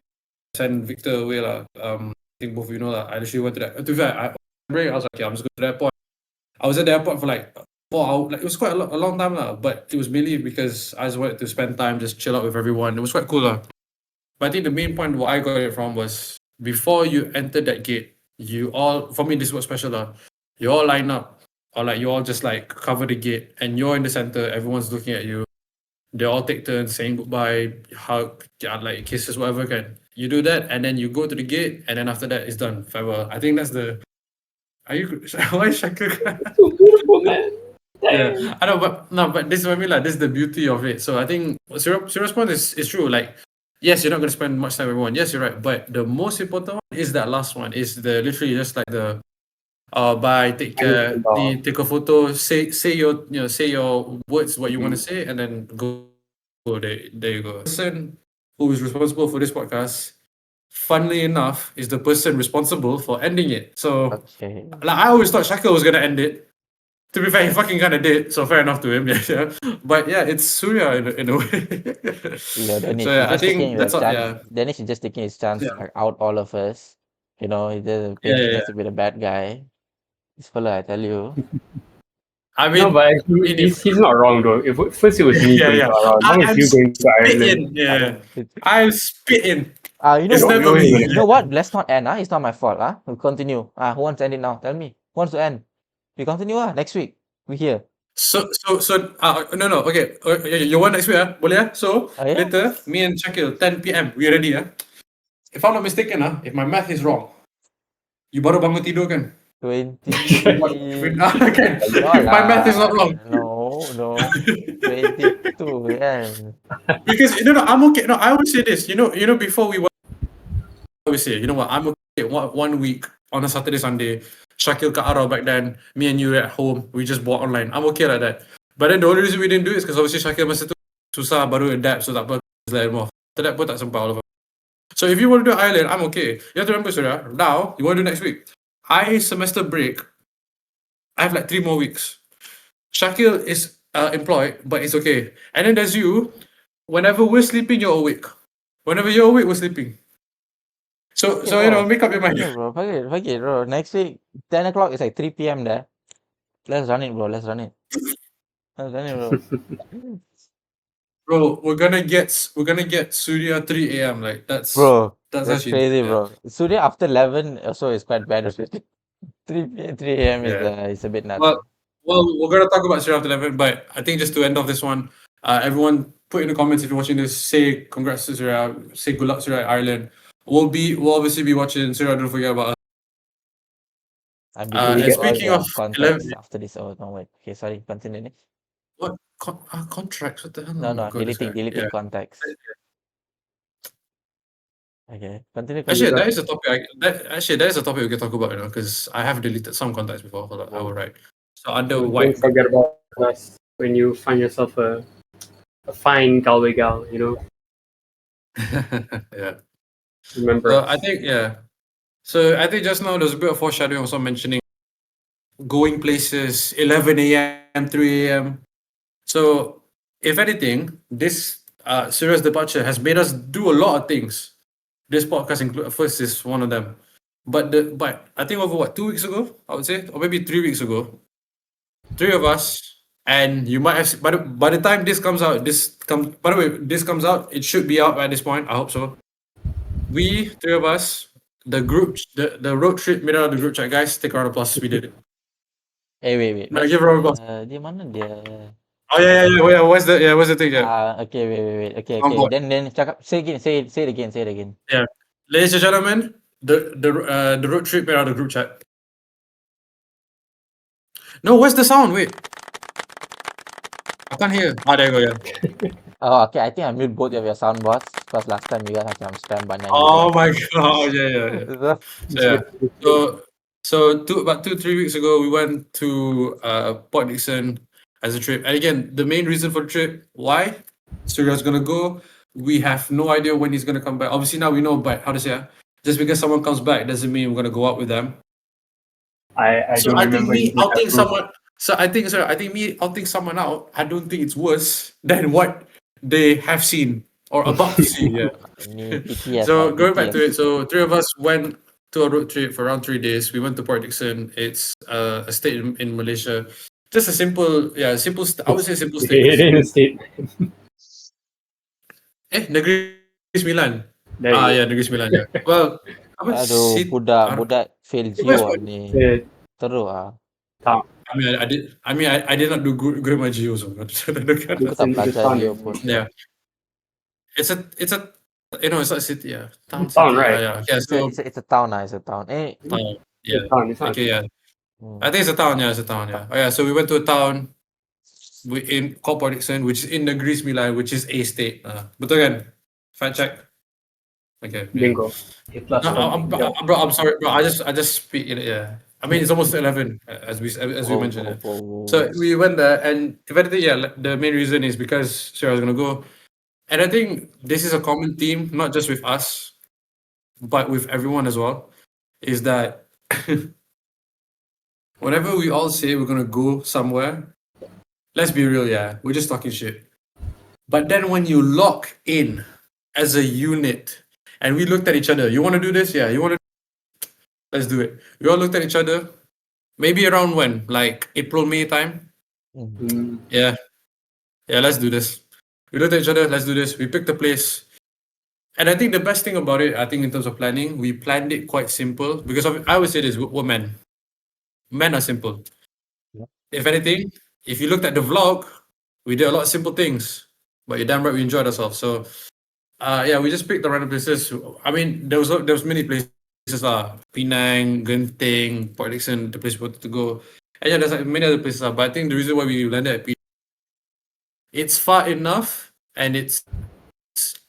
sent Victor away lah. I think both of you know that. I literally went to that. To be fair, I was like, okay, I'm just going to the airport. I was at the airport for like 4 hours. Like it was quite a long time lah. But it was mainly because I just wanted to spend time, just chill out with everyone. It was quite cool lah. But I think the main point where I got it from was before you enter that gate, you all, for me, this was special lah. You all line up, or like you all just like cover the gate, and you're in the center. Everyone's looking at you. They all take turns saying goodbye, hug, like kisses, whatever can. You do that, and then you go to the gate, and then after that, it's done. Farewell. I think that's the. Are you? Why Shaka? So beautiful, man. Yeah, I know, but no, but this is what I mean. Like, this is the beauty of it. So I think serious point is true. Like, yes, you're not gonna spend much time with everyone. Yes, you're right. But the most important one is that last one. Is the literally just like the bye, take care, take a photo, say your words, what you want to say, and then go. There you go. The person who is responsible for this podcast, funnily enough, is the person responsible for ending it. So, Okay. like, I always thought Shaka was gonna end it. To be fair, he fucking kind of did, so fair enough to him. Yeah. But yeah, it's Surya in a way. Yeah, Danish. So He's yeah, I just taking think the that's all. chance. Yeah. Danish is just taking his chance to Yeah. like out all of us. You know, he's just Yeah. painting us to be the bad guy. This fella, I tell you. I mean, No, but he's not wrong though. If first it was me going to Ireland, now it's you going to Ireland. Yeah. I'm spitting. You know It's what? never me. You know what? Let's not end. It's not my fault. We'll continue. Who wants to end it now? Tell me. Who wants to end? We continue. Next week. We here. No. Okay. You want next week? Boleh? So Oh, yeah? later, me and Shakil, 10 p.m. We ready? If I'm not mistaken, if my math is wrong, you baru bangun tidur kan? 20. Kan? No If my math is not lah. wrong. No. 22 kan. Because I'm okay. No, I always say this. Before we went, I always say, you know what? I'm okay. One week on a Saturday, Sunday, Shakil kat Arau back then, me and you at home, we just bought online. I'm okay like that. But then the only reason we didn't do it is because obviously Shakil masa tu susah baru adapt, so tak apa. Like more. After that pun tak sempat all of us. So if you want to do Ireland, I'm okay. You have to remember, Surya, now you want to do next week. Semester break. I have like 3 more weeks. Shakil is employed, but it's okay. And then there's you. Whenever we're sleeping, you're awake. Whenever you're awake, we're sleeping. So make up your mind. Yeah, bro. Fuck it, bro. Next week, 10 o'clock is like 3 p.m. there. Let's run it, bro. Let's run it. Let's run it, bro. Bro, we're gonna get Surya 3 a.m. Like that's Bro, that's that's actually crazy, yeah. bro. Surya after 11 also is quite bad. 3 a.m. is a bit nuts. Well, we're gonna talk about Surya after 11, but I think just to end off this one, everyone put in the comments if you're watching this, say congrats to Surya, say good luck Surya at Ireland. We'll obviously be watching Surya. Don't forget about us. I'm And deleting speaking all of the contacts 11, after this. Oh no, wait. Okay, sorry. Continue next. what contracts? What the hell? No, Oh my no, God, this guy. deleting Yeah. contacts. Okay, continue. Actually, continue. that is a topic. That is a topic we can talk about, because I have deleted some contacts before. Hold on, I will write. So under Don't white. forget about us when you find yourself a fine Galway gal, Yeah. Remember So us. I think So I think just now there's a bit of foreshadowing also mentioning going places 11 a.m., 3 a.m. So if anything, this serious departure has made us do a lot of things. This podcast first is one of them. But I think over 2 weeks ago, I would say, or maybe 3 weeks ago, 3 of us, and you might have by the time this comes out, by the way, this comes out, it should be out by this point. I hope so. We 3 of us, the road trip made out of the group chat, guys. Take a round of applause. We did it. Hey, wait. No, give a round of applause. Dia mana dia? Oh yeah. What's the thing? Yeah. Okay, wait. Okay. On board. Then cakap, say it again. Yeah. Ladies and gentlemen, the road trip made out of the group chat. No, where's the sound? Wait. I can't hear. There you go, yeah. Oh, okay. I think I mute both of your soundboards because last time you guys macam spam banyak. Oh my god, yeah. So about 2-3 weeks ago, we went to Port Dickson as a trip. And again, the main reason for the trip, why? Surya's gonna go. We have no idea when he's gonna come back. Obviously now we know, but how to say, just because someone comes back doesn't mean we're gonna go out with them. I So don't I think remember. me outing someone. So I think me outing someone out, I don't think it's worse than what they have seen or about to see. Yeah. Ni PTS So lah, going back to PTS. it, so 3 of us went to a road trip for around 3 days. We went to Port Dickson. It's a state in Malaysia. Just a simple, I would say simple state. It ain't a state. Negeri Sembilan. There you go. Yeah, Negeri Sembilan. Yeah. Well, Aduh, budak fail geo ni. Yeah. Teruk ah. I did not do good at my geo, so Aku tak belajar geo pun. yeah. It's a it's not a city, yeah. Town, city, right? Yeah. So It's a town it's a town. yeah. It's not. Okay, yeah. Hmm. I think it's a town. Yeah, it's a town. Yeah. Oh yeah. So we went to a town. Called Port Dickson, which is in Negeri Sembilan, which is a state. Betul kan? Fact check. Okay. Yeah. Bingo. A plus No, one. bro, I'm sorry, bro. I just speak it. Yeah. I mean, it's almost 11, as we mentioned. Yeah. So we went there, and if anything, the main reason is because Sarah was gonna go, and I think this is a common theme, not just with us, but with everyone as well, is that whenever we all say we're gonna go somewhere, let's be real, we're just talking shit. But then when you lock in as a unit, and we looked at each other, you want to do this? Yeah, you want to? Let's do it. We all looked at each other. Maybe around when, like April, May time. Yeah, let's do this. We looked at each other. Let's do this. We picked a place, and I think the best thing about it, I think in terms of planning, we planned it quite simple because I would say this: we're men. Men are simple. Yeah. If anything, if you looked at the vlog, we did a lot of simple things, but you're damn right we enjoyed ourselves. So, yeah, we just picked the random places. I mean, there was many places Penang, Genting, Port Dickson, the place we wanted to go. And yeah, there's like many other places. But I think the reason why we landed at Penang, it's far enough and it's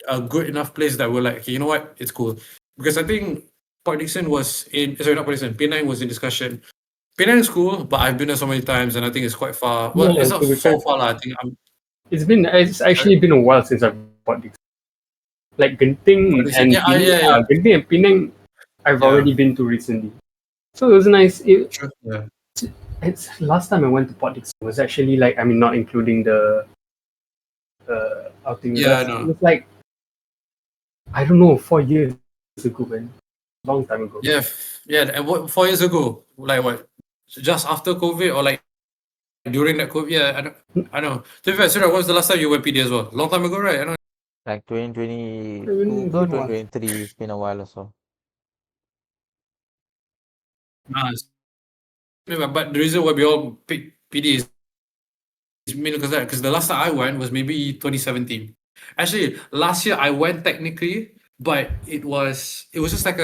a good enough place that we're like, okay, you know what, it's cool. Because I think Port Dickson was in, sorry, not Port Dickson, Penang was in discussion. Penang is cool, but I've been there so many times and I think it's quite far. Well, Yeah, it's not to be so fair. far, I think. It's actually been a while since I've bought this. Like Genting Port Dickson. and Yeah, yeah. Genting and Penang, I've Yeah. already been to recently. So it was nice. Sure. Yeah. It's last time I went to Port Dickson was actually like, I mean, not including the outing with Yeah, I us. know. It was like, I don't know, 4 years ago, man. Long time ago. Yeah, yeah. And what 4 years ago? Like what? Just after COVID or like during that COVID? Yeah, I know. To be fair, Surya, when was the last time you went PD as well? Long time ago, right? I know. Like 2022 It's or been a while. 2023. It's been a while or so. But the reason why we all pick PD is mainly because the last time I went was maybe 2017. Actually, last year I went technically, but it was just like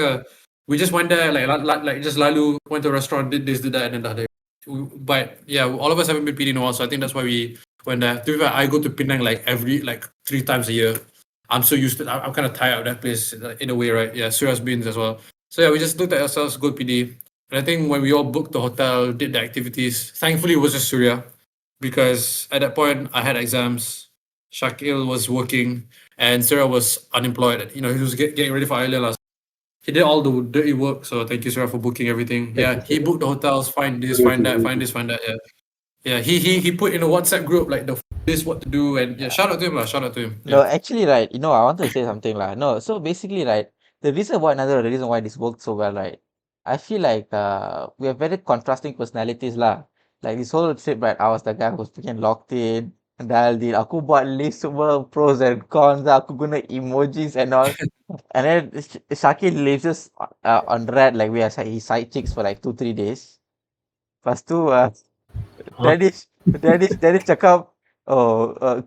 we just went there like just lalu went to a restaurant, did this, did that, and then that. But yeah, all of us haven't been PD in a while, so I think that's why we went there. To be fair, I go to Penang like every 3 times a year. I'm so used to. I'm kind of tired of that place in a way, right? Yeah, Surya's been as well. So yeah, we just looked at ourselves, go PD. And I think when we all booked the hotel, did the activities, thankfully it was just Surya because at that point I had exams, Shakil was working, and Surya was unemployed. You know, he was getting ready for IELTS. He did all the dirty work, so thank you, Surya, for booking everything. Yeah, he booked the hotels, find this, find that, find this, find that. Yeah, yeah. He put in a WhatsApp group like this what to do, and yeah, shout out to him, lah. Shout out to him. No, Yeah. actually, right, I wanted to say something lah. No, so basically, right, the reason why this worked so well, right, I feel like we have very contrasting personalities lah. Like this whole trip, right, I was the guy who was freaking locked in, dialed in. Aku buat list semua pros and cons lah. Aku guna emojis and all. And then Shakil lives just on red, like we are his side chicks for like 2-3 days. Lepas tu, Danish cakap, oh,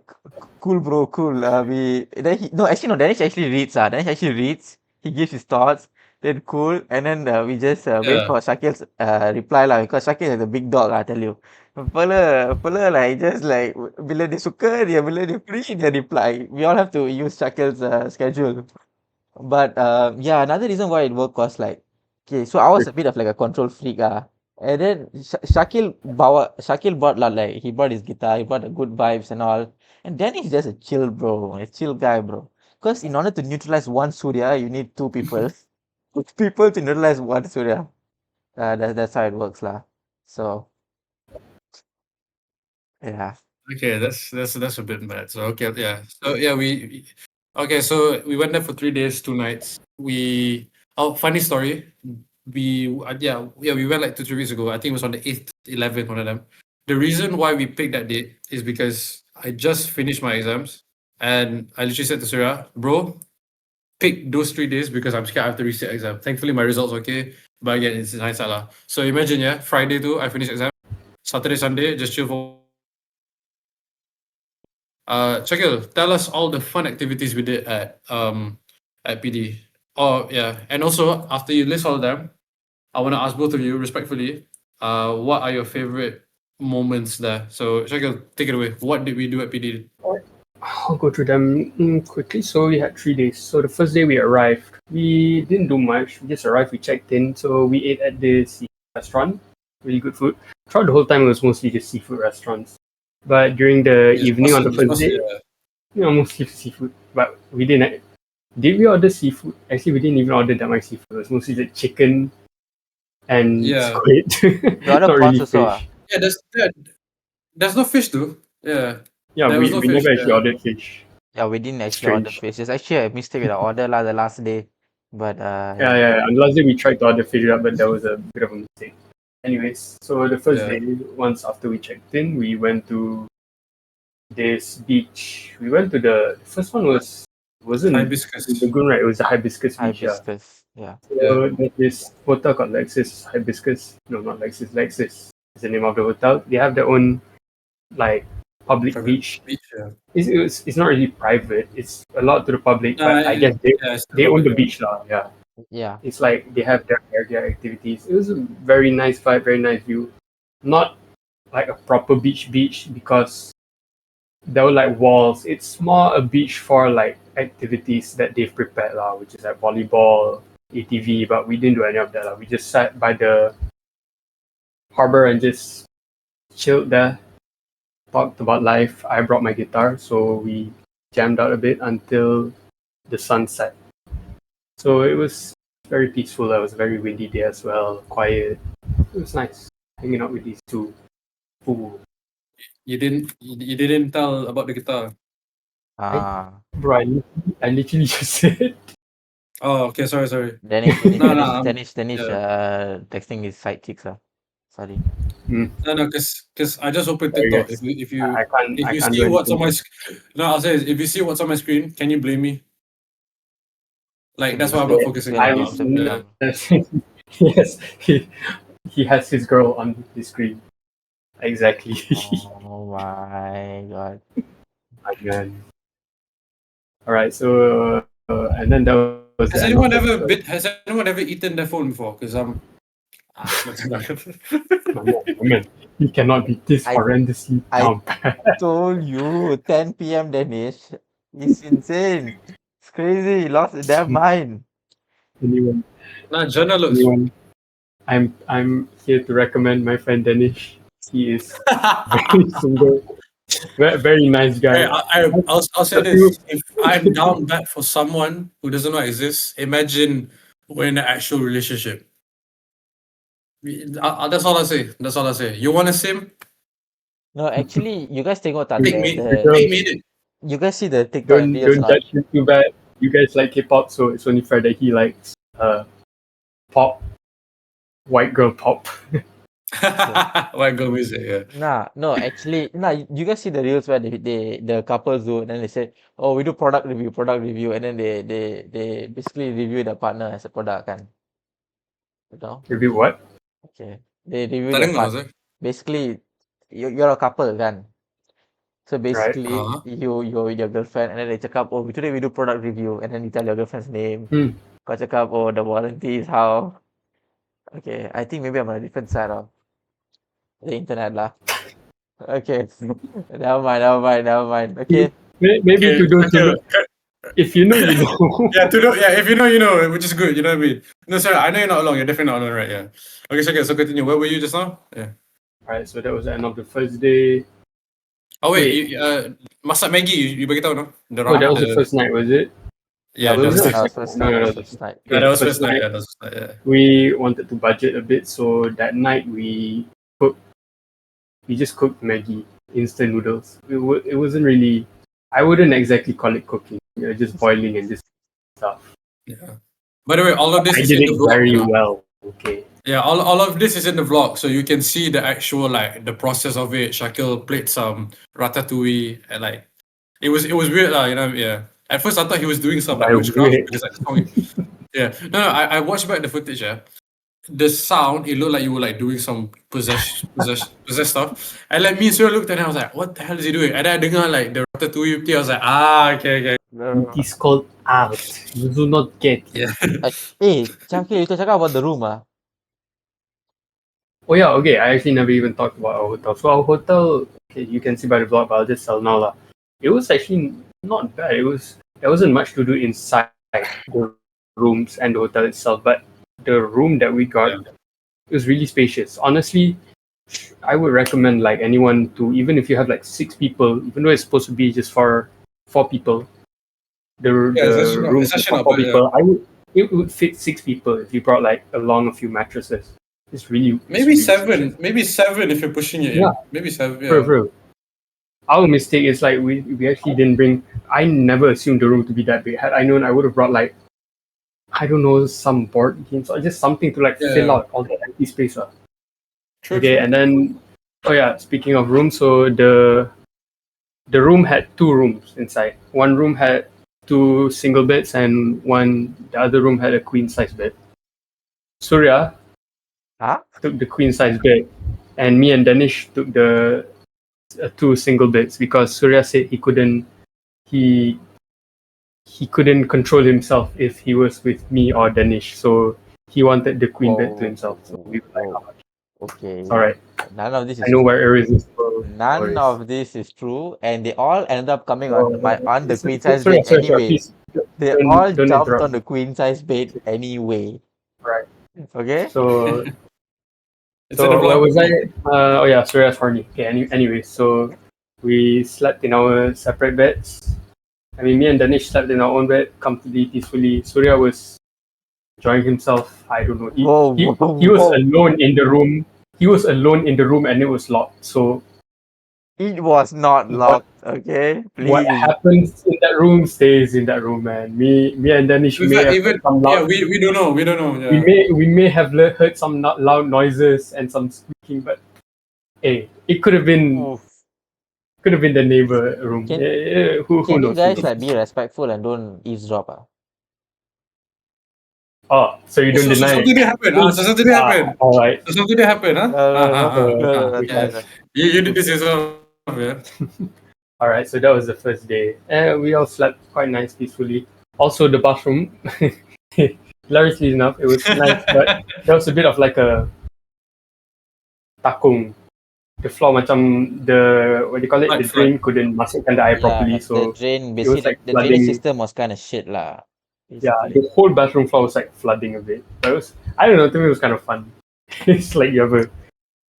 cool bro, cool. Danish actually reads. Danish actually reads. He gives his thoughts. Then cool, and then we just wait for Shakil's reply lah. Because Shakil is a big dog, I tell you. Fella like just like bila dia suka dia, bila dia free dia reply. We all have to use Shakil's schedule. But yeah, another reason why it worked was like, okay, so I was a bit of like a control freak. And then Shakil brought like he brought his guitar, he brought the good vibes and all. And then he's just a chill bro, a chill guy, bro. Because in order to neutralize one Surya, you need 2 people. 2 people to neutralize one Surya. That's how it works lah. So yeah. Okay, that's a bit bad. So okay, yeah. So yeah, okay. So we went there for 3 days, 2 nights. Funny story. We went like 2-3 weeks ago. I think it was on the 8th, 11th, one of them. The reason why we picked that date is because I just finished my exams, and I literally said to Surya, bro, pick those 3 days because I'm scared I have to resit exam. Thankfully, my results okay, but again, it's in hindsight lah. So imagine, yeah, Friday too, I finished exam. Saturday, Sunday, just chill for. Shakil, tell us all the fun activities we did at PD. Oh yeah, and also after you list all of them, I want to ask both of you respectfully, what are your favorite moments there? So Shakil, take it away. What did we do at PD? I'll go through them quickly. So we had 3 days. So the first day we arrived, we didn't do much. We just arrived, we checked in. So we ate at the seafood restaurant. Really good food. Throughout the whole time, it was mostly just seafood restaurants. But during the evening on the first day, mostly seafood. But we didn't. Did we order seafood? Actually, we didn't even order that much seafood. It was mostly the chicken and squid. You order Not prawns really also, fish. Yeah, there's no fish too. Yeah. Yeah, There we was no never fish, actually yeah. ordered fish. Yeah, we didn't actually order Strange. fish. It's actually a mistake with the order lah the last day. But Yeah. On the last day we tried to order fish, but that was a bit of a mistake. Anyways, so the first day, once after we checked in, we went to this beach. We went to the first one wasn't Hibiscus. Lagoon, right? It was the Hibiscus beach. hibiscus. Yeah. So there's this hotel called Lexus Hibiscus. No, not Lexus. Lexus is the name of the hotel. They have their own like public Private beach. beach, yeah. It's not really private. It's a lot to the public, No, but I guess it's they own the public, yeah. beach lah. Yeah, Yeah. it's like they have their activities. It was a very nice vibe, very nice view. Not like a proper beach because there were like walls. It's more a beach for like activities that they've prepared lah, which is like volleyball, ATV. But we didn't do any of that lah. We just sat by the harbor and just chilled there, talked about life. I brought my guitar, so we jammed out a bit until the sun set. So it was very peaceful. It was a very windy day as well, quiet. It was nice hanging out with these two fools. You didn't tell about the guitar. Bro, I literally just said. Oh, okay. Sorry. Dennis, No, Dennis, yeah. texting his side chicks. Sorry. No, because I just opened Sorry, TikTok. guys. If you I can't see do what's on anything. no, I'll say if you see what's on my screen, can you blame me? Like that's why I'm not focusing on I'm, it. yes, he has his girl on his screen. Exactly. Oh my god. Again. All right, so and then that was. Has the end anyone of ever the- has anyone ever eaten their phone before? Because I'm. Man, he cannot be this I- horrendously I- down. Told you, 10 p.m. Dennis. It's insane. It's crazy. He lost his damn mind. anyone, Nah, Jonah looks. anyone. I'm here to recommend my friend Danish. He is very single, very nice Hey, guy. I'll say this: if I'm down bad for someone who doesn't know I exist, imagine we're in an actual relationship. That's all I say. That's all I say. You want a sim? No, actually, you guys tengok tak Make me it. you guys see the TikTok Don't videos or not? judge him too bad. You guys like K-pop, so it's only fair that he likes pop, white girl pop. White girl music, yeah. No, actually, you guys see the reels where the couples do, and then they say, oh, we do product review, and then they basically review the partner as a product, kan? You know? Review what? Okay. They review Tak the dengar, part. Zai. Basically, you're a couple, kan? So basically, Uh-huh. you your girlfriend, and then they cakap, oh, today we do product review, and then you tell your girlfriend's name. Hmm. Kau cakap, oh, the warranty is how. Okay, I think maybe I'm on a different side of the internet lah. Okay, never mind. Okay, Maybe Okay, to those who okay. know, if you know, you know. If you know, you know, which is good, you know what I mean? No, sorry, I know you're not alone. You're definitely not alone, right? Yeah. Okay, so continue. Where were you just now? Yeah. Alright, so that was the end of the first day. Oh wait, Wait. you, masak Maggie, you bagi tahu, no? Oh, that was the first night, was it? Yeah, that that was was the the first No, night. no, First night. Yeah, that was first first night. Yeah, that was first night. Yeah. We wanted to budget a bit, so that night we just cooked Maggie, instant noodles. It wasn't really. I wouldn't exactly call it cooking. Just boiling and just stuff. Yeah. By the way, all of this I is did in the it vlog. very you know? well. Okay. Yeah, all of this is in the vlog, so you can see the actual like the process of it. Shakil played some ratatouille and like it was weird lah, you know. Yeah. At first I thought he was doing some like By witchcraft weird. because like song. Yeah. No, I watched back the footage, yeah. The sound, it looked like you were like doing some possess stuff. And like me and Surya looked at it, I was like, what the hell is he doing? And then I dengar like the ratatouille play, I was like, okay. It is called art. You do not get. Yeah. Chakil, you cakap about the room ah. Oh yeah, okay. I actually never even talked about our hotel. So our hotel, okay, you can see by the vlog, but I'll just tell now lah. It was actually not bad. There wasn't much to do inside the rooms and the hotel itself, but the room that we got, it was really spacious. Honestly, I would recommend like anyone to, even if you have like 6 people, even though it's supposed to be just for 4 people, the room it's actually for not 4 bad, people, it would fit 6 people if you brought like along a few mattresses. It's really Maybe it's really seven if you're pushing it. Yeah. Maybe 7. Yeah. Bro. Our mistake is like we actually didn't bring. I never assumed the room to be that big. Had I known, I would have brought like, I don't know, some board games or just something to like fill out all the empty space. True, Okay, true. and then speaking of rooms, so the room had 2 rooms inside. One room had 2 single beds and the other room had a queen size bed. Surya Huh? took the queen size bed, and me and Danish took the two single beds because Surya said he couldn't control himself if he was with me or Danish, so he wanted the queen bed to himself. So we were like, Okay. all right, None of this I is know true. where irresistible. None of this is true, and they all ended up coming on the queen size Sorry, bed anyway. please. They all Don't jumped interrupt on the me. queen size bed anyway. Right. Okay? So It's in the where vlog. was I? Oh yeah, Surya's horny. Okay, anyway, so we slept in our separate beds. I mean, me and Danish slept in our own bed comfortably, peacefully. Surya was enjoying himself. I don't know. He was Whoa. alone in the room. He was alone in the room and it was locked. So It was not locked, okay? what Please. happens in that room stays in that room, man. Me and Danish In may fact, have even heard some loud. we don't know. We don't know. We Yeah. may have heard some loud noises and some squeaking, but hey, it could have been Oof. the neighbor room. Can- Who Can you knows? guys like be respectful and don't eavesdrop? Oh, so you don't So deny something it? did happen. So something did happen. All right. So something did happen, huh? No, Yeah. You did this yourself, man. All right. So that was the first day, and we all slept quite nice, peacefully. Also, the bathroom, hilariously enough, it was nice, but there was a bit of like a takung. The floor macam the what do you call it? Like The drain couldn't masukkan the air properly, the so drain it was basically like the drainage flooding. system was kind of shit lah. Yeah, basically. the whole bathroom floor was like flooding a bit. But it was, I don't know, to me it was kind of fun. It's like you have a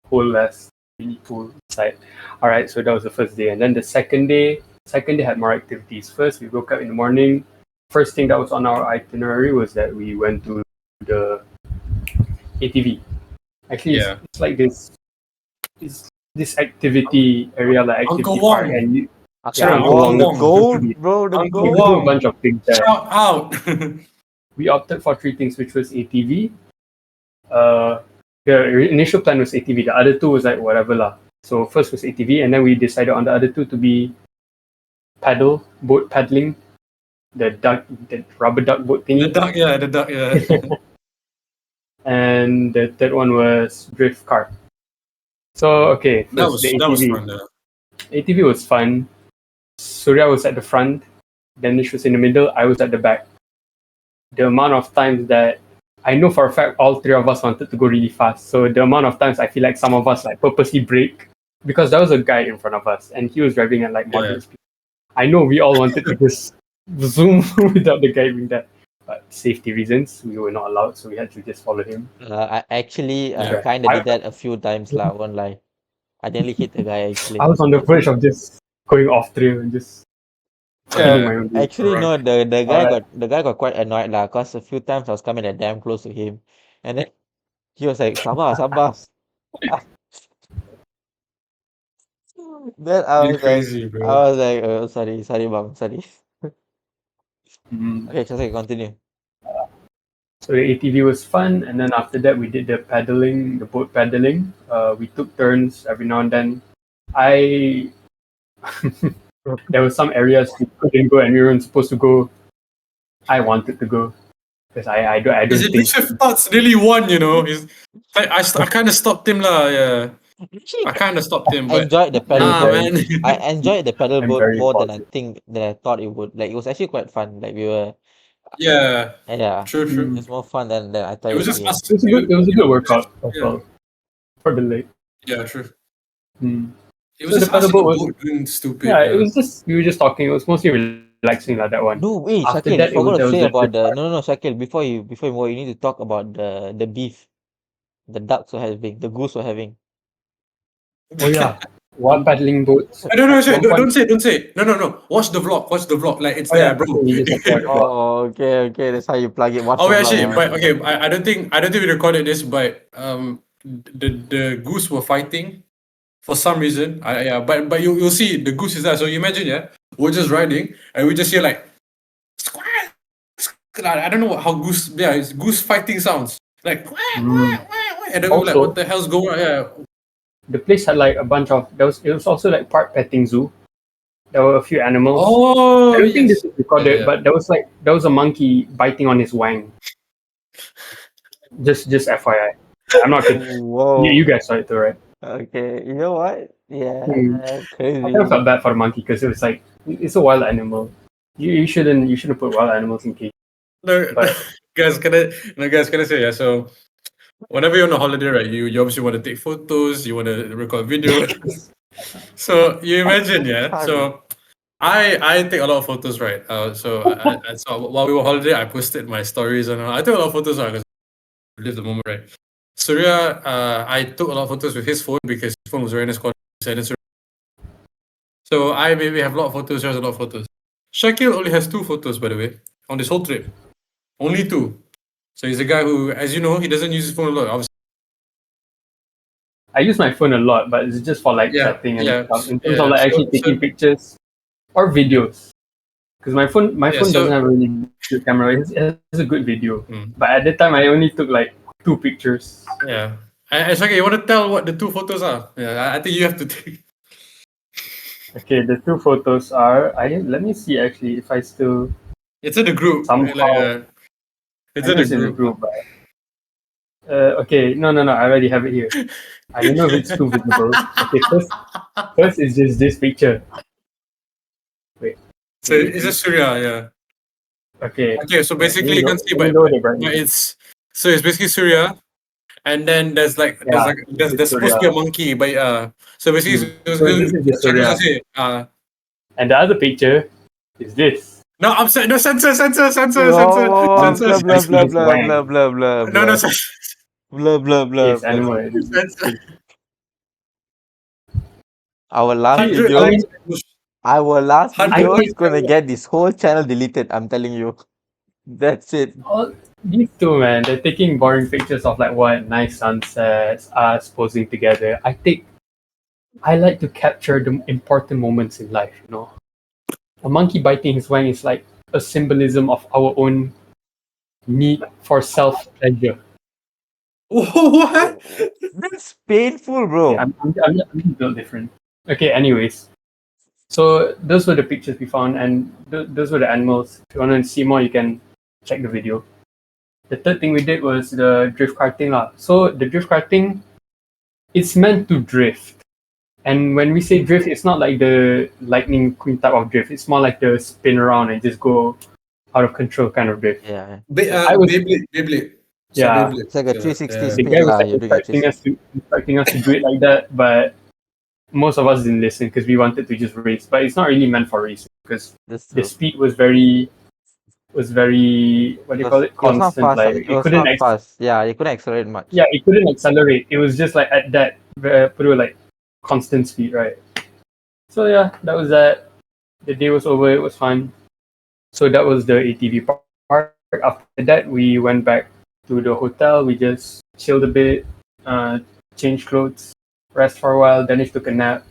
whole ass mini pool inside. All right, so that was the first day, and then the second day had more activities. First, we woke up in the morning. First thing that was on our itinerary was that we went to the ATV. Actually, Yeah. it's like this activity area, like Uncle activity park, Wong. and you Yeah, Uncle Wong, the Wong. goat, bro, the Uncle you goat. do a Wong. bunch of things there. Shout out. We opted for three things, which was ATV. The initial plan was ATV. The other two was like whatever lah. So first was ATV, and then we decided on the other two to be boat paddling, the rubber duck boat The thingy, duck, yeah. and the third one was drift car. So okay, That first the was ATV. fun though. ATV was fun. Surya was at the front, Danish was in the middle, I was at the back. The amount of times that I know for a fact all three of us wanted to go really fast. So the amount of times I feel like some of us like purposely brake because there was a guy in front of us and he was driving at like moderate speed. I know we all wanted to just zoom without the guy doing that. But safety reasons, we were not allowed, so we had to just follow him. I actually Yeah. kind of did that a few times lah. Won't lie. I nearly hit the guy actually. I was on the verge of just going off trail and just finding my own way. Actually, no, the Alright. guy got quite annoyed lah, cause a few times I was coming at damn close to him, and then he was like, "Sabar, sabar." Then I You're was like, crazy, bro. sorry, bang, sorry. Mm. Okay, just continue. So the ATV was fun, and then after that we did the boat paddling. We took turns every now and then. There were some areas we couldn't go and we weren't supposed to go. I wanted to go because I don't Is it think. Bishop Thoughts really won, you know? He's like I kind of stopped him lah. Yeah, I kind of stopped him, I but enjoyed the paddle nah, boat. man. I enjoyed the paddle I'm boat very more than I positive. thought it would. Like it was actually quite fun. Like we were, Yeah, yeah, true. it's more fun than I thought It was would just be. us. It was a good workout as Yeah. well for the lake. Yeah, true. Mm. It was So just the us on the paddle boat boat doing stupid. Yeah, it was just we were just talking. It was mostly relaxing like that one. No, wait, After Shakil, that, you forgot there to was say the about drift the no, Shakil, before you go, you need to talk about the beef, the ducks were having, the goose were having. Oh yeah, one paddling boats. I don't know. At one point- Don't say. No. Watch the vlog. Like it's Oh yeah, there, bro. we just have to watch. Oh, okay, that's how you plug it. Watch Oh, the wait, vlog, actually, ah. but okay, I don't think we recorded this, but the goose were fighting for some reason. But you'll see the goose is there. So you imagine, yeah, we're just riding and we just hear like, squawk, squawk. I don't know how it's goose fighting sounds like, quack, quack, quack, quack. And then we're like, Also- what the hell's going on? Yeah, The place had like a bunch of. It was also like part petting zoo. There were a few animals. oh, I don't think yes. this is recorded, Yeah. but there was a monkey biting on his wang. Just FYI. I'm not kidding. Whoa. You guys saw it too, right? Okay, you know what? Yeah, I crazy. kind of felt bad for the monkey because it was like it's a wild animal. You shouldn't put wild animals in cages. No, But guys, can I say, yeah? So whenever you're on a holiday, right, you obviously want to take photos, you want to record video. So you imagine, yeah. So I take a lot of photos, right? So while we were on holiday, I posted my stories and I took a lot of photos, because I live the moment, right? Surya, I took a lot of photos with his phone because his phone was very nice quality. So I maybe have a lot of photos. He has a lot of photos. Shakil only has 2 photos, by the way, on this whole trip. Only 2. So he's a guy who, as you know, he doesn't use his phone a lot. Obviously. I use my phone a lot, but it's just for like Yeah, chatting and yeah, stuff. In terms yeah. of like actually So taking pictures or videos, because my phone Yeah, doesn't so have a really good camera. It has a good video, Mm. but at that time I only took like 2 pictures. yeah. Shakil, you want to tell what the 2 photos are? Yeah, I think you have to take. Okay, the 2 photos are. Let me see actually if I still It's in the group. somehow. It's I in know the it's in the group. group, but okay, no, I already have it here. I don't know if it's too visible. Okay, first is just this picture. Wait. So it's just Surya, yeah. Okay. Okay, so basically you can see, Let me but lower the brightness. it's basically Surya, and then there's Yeah, this is there's supposed to be a Surya. monkey, but so basically So this is the Shakil Surya. just say, And the other picture is this. no, I'm saying no, censor, Oh, censor. blah Monkey blah blah biting his blah blah wang. blah blah No, no, blah blah blah blah Yes, blah. animal. censor. Our last Hundred, I video, mean, our last hundred. video is think gonna get this whole channel deleted. I'm telling you. That's it. all these two, man, they're taking boring pictures of like what nice sunsets, us posing together. I like to capture the important moments in life. You know, a monkey biting his wang is like a symbolism of our own need for self pleasure. What? That's painful, bro. Okay, I'm built different. Okay, anyways. So those were the pictures we found, and those were the animals. If you want to see more, you can check the video. The third thing we did was the drift karting lah. So the drift karting, it's meant to drift. And when we say drift, it's not like the Lightning Queen type of drift. It's more like the spin around and just go out of control kind of drift. Yeah. I was Beyblade. Yeah. Beyblade. It's like a 360 the spin guy was lah. like You're doing a expecting us to do it like that, but most of us didn't listen because we wanted to just race. But it's not really meant for racing because That's the true. speed was very what do you call it? It was not Constant. fast. Like It was not fast. Yeah, you couldn't accelerate much. yeah, it couldn't accelerate. It was just like at that pretty like constant speed, right? So yeah, that was that. The day was over. It was fun. So that was the ATV part. After that, we went back to the hotel. We just chilled a bit, changed clothes, rest for a while. Danish took a nap.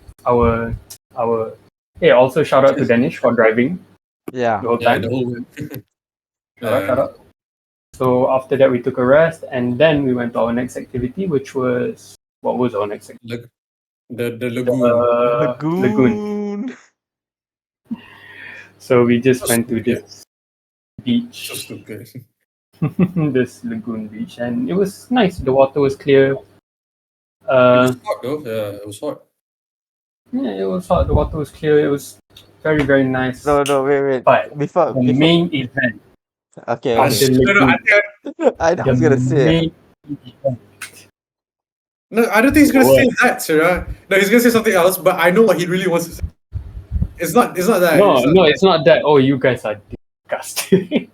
Hey, also shout out to Danish for driving Yeah. the whole Yeah, time. the whole. Shout out. So after that, we took a rest, and then we went to our next activity, which was what was our next activity? The lagoon. Lagoon. So we just So went to stupid. this beach, So stupid. this lagoon beach, and it was nice. The water was clear. It was hot though. Yeah, it was hot. Yeah, it was hot. The water was clear. It was very, very nice. No, wait. But Before the main event Okay, of okay. the No, lagoon, I the was gonna say. main event. No, I don't think he's gonna What? say that, Sarah. No, he's gonna say something else. But I know what he really wants to say. It's not that. No, it's not that. Oh, you guys are disgusting.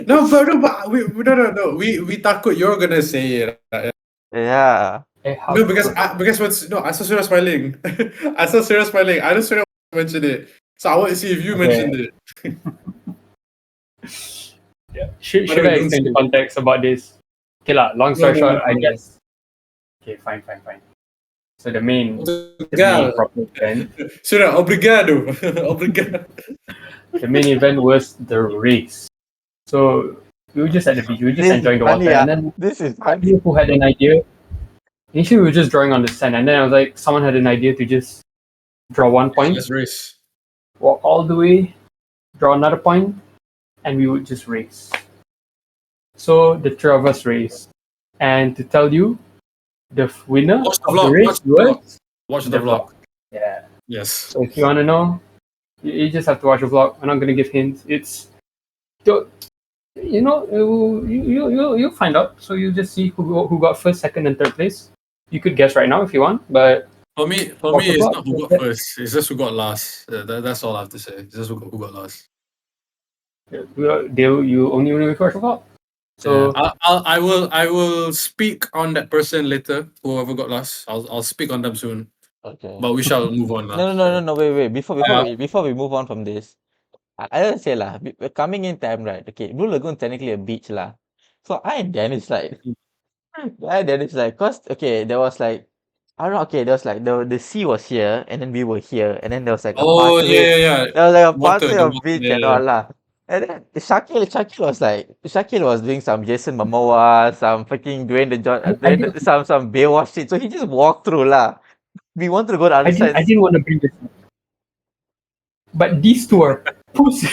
No, but we takut you're gonna say it. Yeah. How No, because I saw Sarah smiling. I saw Sarah smiling. I know Sarah mentioned it, so I want to see if you Okay. mentioned it. Yeah. Should But I don't explain the say- context about this? Okay lah. Long story No, short, I no. guess. Okay, fine. So the main Obrigado. proper event, Sarah, obrigado. Obrigado. the main event was the race. So we were just at the beach. We were just This is enjoying the funny, water, ah. and then This is I funny. knew who had an idea. Initially, we were just drawing on the sand, and then I was like, someone had an idea to just draw 1 point, Let's race. walk all the way, draw another point, and we would just race. So the three of us raced, and to tell you, the winner Watch the of the vlog, race watch the vlog. was Watch the vlog. Yeah. Yes. So if you want to know, you just have to watch the vlog. I'm not gonna give hints. It's, you'll find out. So you just see who got first, second, and third place. You could guess right now if you want, but For me, Watch the it's vlog. not who got first. It's just who got last. That's all I have to say. It's just who got last. you only know if you watch the vlog. So Yeah. I will speak on that person later. Whoever got last, I'll speak on them soon. Okay. But we shall move on now. No. Wait. Before Uh, we move on from this, I don't say lah. We're coming in time, right? Okay, Blue Lagoon technically a beach lah. So I and Dennis cause okay, there was like, I don't know. Okay, there was like the sea was here, and then we were here, and then there was like a Oh pathway. yeah. There was like a Water, pathway the of water, beach yeah, and all lah. And then Shakil was doing some Jason Momoa, some freaking some Baywatch shit. So he just walked through lah. We wanted to go to other I side. didn't want to bring this up. But these two are pussy.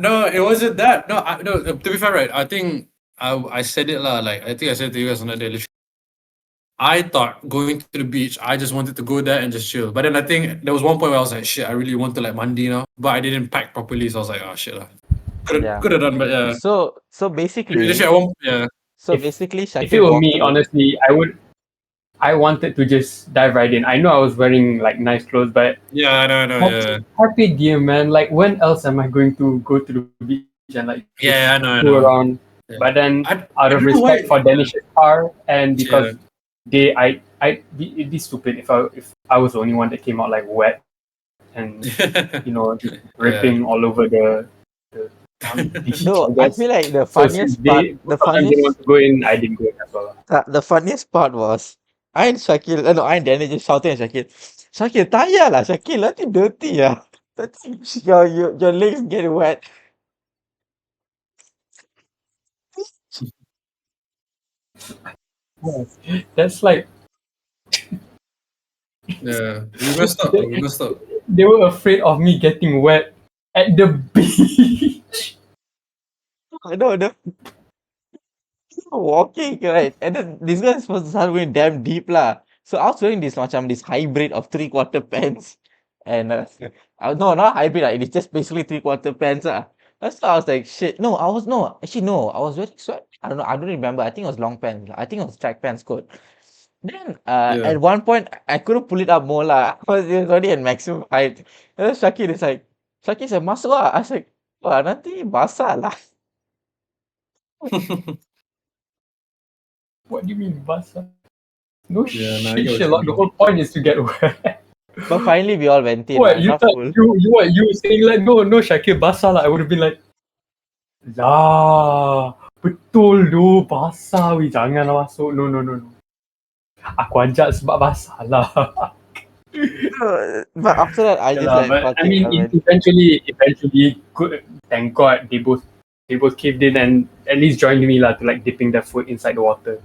No, it wasn't that. No. To be fair, right? I think I said it lah. Like I think I said to you guys on that day. I thought going to the beach, I just wanted to go there and just chill. But then I think there was one point where I was like, shit, I really want to like mandi now. But I didn't pack properly, so I was like, oh shit lah. Yeah. Could have done, but yeah. So basically, Yeah. basically, If Shakil it were walked me, through. honestly, I wanted to just dive right in. I know I was wearing like nice clothes, but Yeah, I know. Yeah. happy diem, man. Like when else am I going to go to the beach and like Yeah, I know. go around? Yeah. But then I out of don't know respect why- for Danish's car and because it'd be stupid if I was the only one that came out like wet and just dripping all over the beach. No, I feel like the So funniest part, both of them didn't want to go in. I didn't go in as well. the funniest part was I and Danny just shouting at Shakil, tayar lah Shakil, nanti dirty lah. Nanti your legs get wet. That's like Yeah, we messed up. they were afraid of me getting wet at the beach. No, walking, right? And then this guy is supposed to start going damn deep lah. So I was wearing this hybrid of 3/4 pants. And no, not hybrid lah. It is just basically 3/4 pants lah. That's why I was like, shit. No, I was wearing sweat. I don't know. I don't remember. I think it was long pants. I think it was track pants code. Then Yeah. at one point I couldn't pull it up more lah because it was already at maximum height. And then Shakil said, masuk lah. I was like, wah, nanti basah lah. What do you mean, basah? No Yeah, nah, I shit, get what you Sherlock. The mean. whole point is to get wet. But finally we all went in. What lah, you not thought? full. You saying like no Shakil basah lah? I would have been like, lah betul doh basah we jangan lah masuk. No. Aku ajak sebab basah lah. But after that, I just Yeah, like, but fuck I it, mean, I went. eventually, good. Thank God they both caved in and at least joined me lah to like dipping their foot inside the water.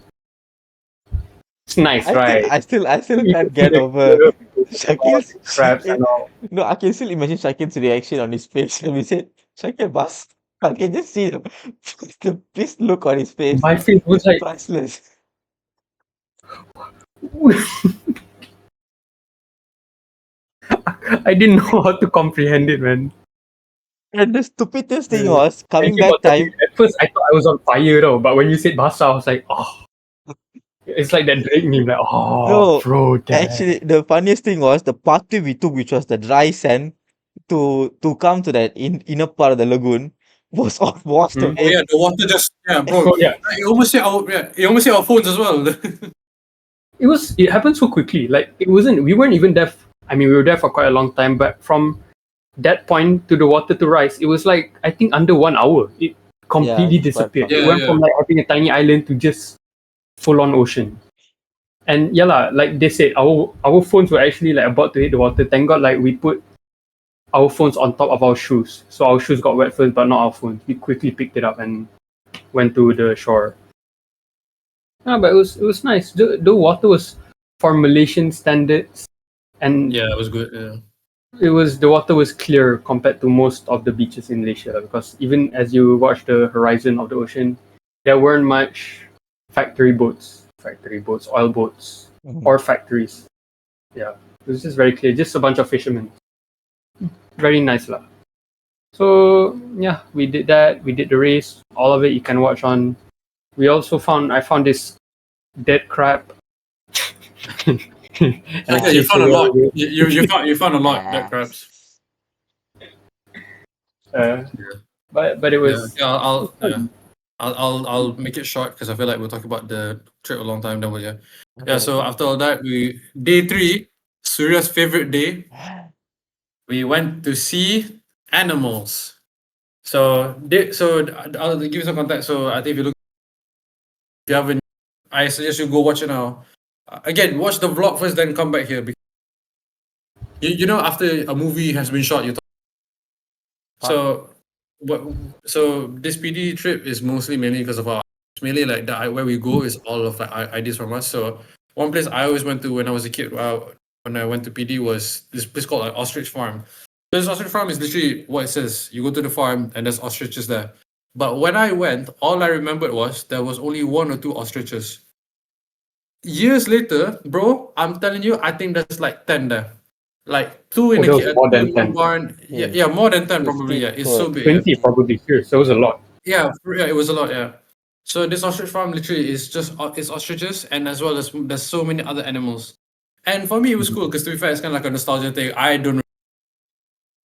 It's nice, right? I still can't get over Shakil's crabs and all. No, I can still imagine Shakil's reaction on his face when we said, Shakil bus. I can just see the please look on his face. My face was like, Priceless. I didn't know how to comprehend it, man. And the stupidest thing Yeah. was coming Thinking back about time. At first, I thought I was on fire though, but when you said basah, I was like, oh. It's like that Drake meme, like, oh, No, bro, damn. Actually, the funniest thing was the pathway we took, which was the dry sand, to come to that inner part of the lagoon, was all washed Mm. Oh away. yeah, the water just bro. So, yeah, It almost hit our phones as well. it happened so quickly. Like we weren't even there. I mean, we were there for quite a long time, but from that point to the water to rise, it was like I think under 1 hour. It completely but- disappeared. Yeah, It went yeah. from like having a tiny island to just full on ocean. And yeah, lah, like they said, our phones were actually like about to hit the water. Thank God, like we put our phones on top of our shoes, so our shoes got wet first, but not our phones. We quickly picked it up and went to the shore. Yeah, but it was nice. The water was for Malaysian standards, and Yeah, it was good. Yeah. the water was clear compared to most of the beaches in Malaysia. Because even as you watch the horizon of the ocean, there weren't much factory boats, oil boats, Mhm. or factories. Yeah, it was just very clear. Just a bunch of fishermen. Very nice lah. So yeah, we did that. We did the race. All of it you can watch on. We also I found this dead crab. And I Yeah, you chased found a away lot. all of it. You found a lot that Yes. crabs. But it was I'll make it short because I feel like we'll talk about the trip a long time. Then yeah. So after all that, day 3, Surya's favorite day. We went to see animals. So I'll give you some context. So I think if you haven't, I suggest you go watch it now. Again, watch the vlog first, then come back here. You know, after a movie has been shot, so this PD trip is mainly because of it's mainly like where we go is all of like ideas from us. So one place I always went to when I was a kid, when I went to PD, was this place called like Ostrich Farm. So this Ostrich Farm is literally what it says. You go to the farm and there's ostriches there. But when I went, all I remembered was there was only 1 or 2 ostriches. Years later, bro, I'm telling you, I think there's like 10 there. Like 2 in there was more two than in one 10. barn. Yeah. Yeah, more than 10 It's probably. Yeah, it's still so big. Yeah. 20 probably here. So it was a lot. Yeah, it was a lot. Yeah. So this ostrich farm literally is just it's ostriches, and as well as there's so many other animals. And for me, it was cool because to be fair, it's kind of like a nostalgia thing. I don't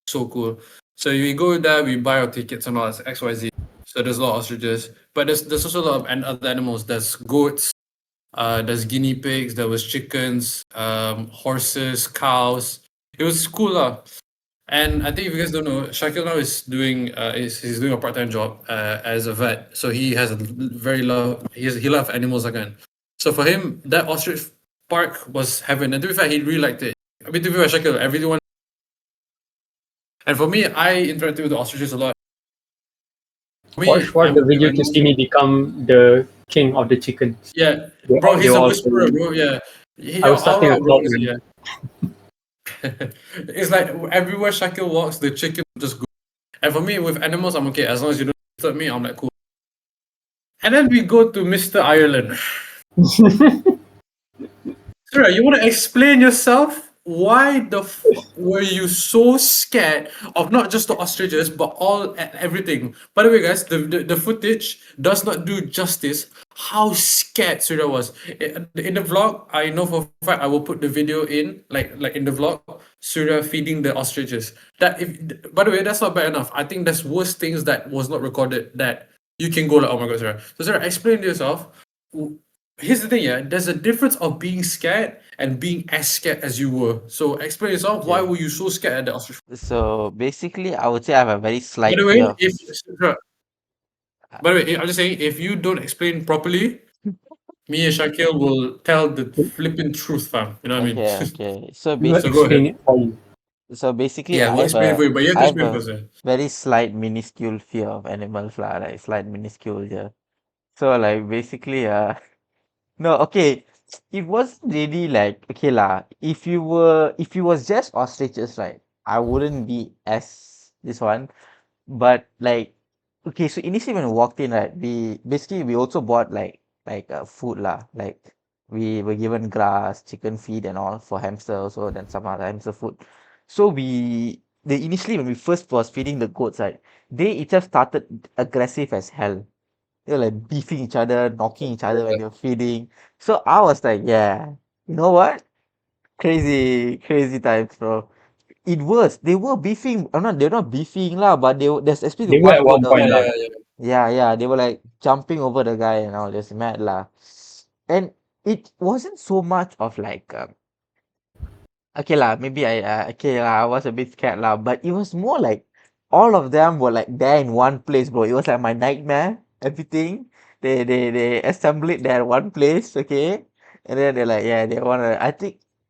so cool. So we go there, we buy our tickets and all that XYZ. So there's a lot of ostriches, but there's also a lot of other animals. There's goats, there's guinea pigs, there was chickens, horses, cows. It was cool lah. And I think if you guys don't know, Shakil now is doing he's doing a part-time job as a vet. So he has a very he loves animals again. So for him, that ostrich park was heaven. And to be fair, he really liked it. I mean, to be fair, Shakil, everyone. And for me, I interacted with the ostriches a lot. Watch the video to see me become the king of the chickens. Yeah, They bro, all- he's they a all- whisperer, bro. Yeah, I was starting a bro, cult, man. yeah. It's like everywhere Shakil walks, the chicken just go. And for me, with animals, I'm okay. As long as you don't disturb me, I'm like cool. And then we go to Mr. Ireland. Sarah, you want to explain yourself? Why the were you so scared of not just the ostriches but everything? By the way, guys, the footage does not do justice how scared Surya was. In the vlog, I know for a fact I will put the video in, like in the vlog, Surya feeding the ostriches. By the way, that's not bad enough. I think there's worse things that was not recorded that you can go like, oh my god, Surya. So Surya, explain to yourself. Here's the thing, yeah. There's a difference of being scared and being as scared as you were. So explain yourself. Why were you so scared at the ostrich? So basically, I would say I have a very slight By the way, fear. by the way, I'm just saying, if you don't explain properly, me and Shakil will tell the flipping truth, fam. You know what I mean? Okay. So We will So go explain ahead. it for you. basically, Yeah, I we'll have explain it for a you, but you have I to have explain a first. Yeah. very slight minuscule fear of animals, lah. Like slight minuscule, yeah. So like basically, no, okay. It wasn't really like okay lah. If you was just ostriches, right, I wouldn't be as this one. But like okay, so initially when we walked in, right, we also bought like food lah. Like we were given grass, chicken feed and all for hamster also, then some other hamster food. So they initially when we first was feeding the goats, right, they itself started aggressive as hell. They were like beefing each other, knocking each other when they were feeding. So I was like, yeah, you know what? Crazy times, bro. It was. They were beefing. They're not beefing lah, but there's especially They were at one goat that was point, like, lah. yeah. They were like jumping over the guy and all. Just mad lah. And it wasn't so much of like, okay lah, maybe I was a bit scared lah, but it was more like all of them were like there in one place, bro. It was like my nightmare. Everything they assembled it there in one place, okay, and then they're like, yeah, they wanna.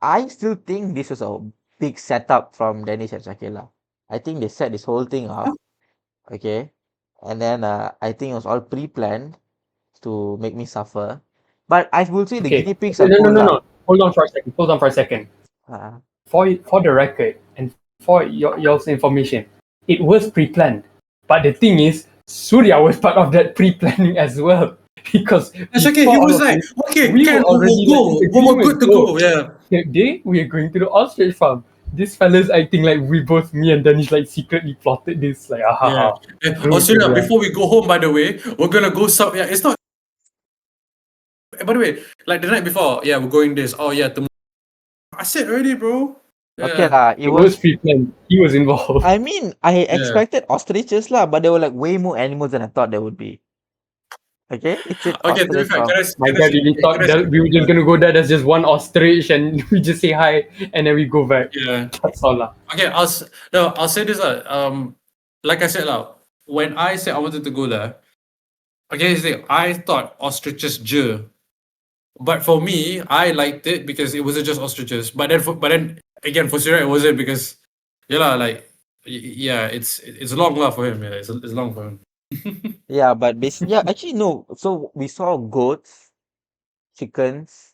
I still think this was a big setup from Danish and Shakila. I think they set this whole thing up, okay, and then I think it was all pre-planned to make me suffer. But I will say the Okay. guinea pigs are No. cool lah. Hold on for a second. For the record and for your information, it was pre-planned. But the thing is, Surya was part of that pre-planning as well. Because It's okay. He before was all of like, this, okay, we Ken, were already we'll go. like, We're good to go. Yeah. third day, we are going to the ostrich farm. This fella's acting like me and Danish like secretly plotted this. Like, Yeah. No, Australia, yeah. before we go home, by the way, we're gonna go some. Yeah, it's not. By the way, like the night before, yeah, we're going this. Oh yeah, tomorrow. I said already, bro. Okay Yeah. lah, It was pre-planned. He was involved. I mean, I Yeah. expected ostriches lah, but there were like way more animals than I thought there would be. Okay, it's an Okay, to be ostrich fair, farm. My dad really thought that we were just gonna go there. There's just one ostrich, and we just say hi, and then we go back. Yeah. That's all lah. Okay, I'll say this like I said when I said I wanted to go there, okay, I thought ostriches je. But for me, I liked it because it wasn't just ostriches. But then again for Surya it wasn't because it's long lah for him. Yeah, it's long for him. Yeah, but basically, yeah, actually no. So we saw goats, chickens,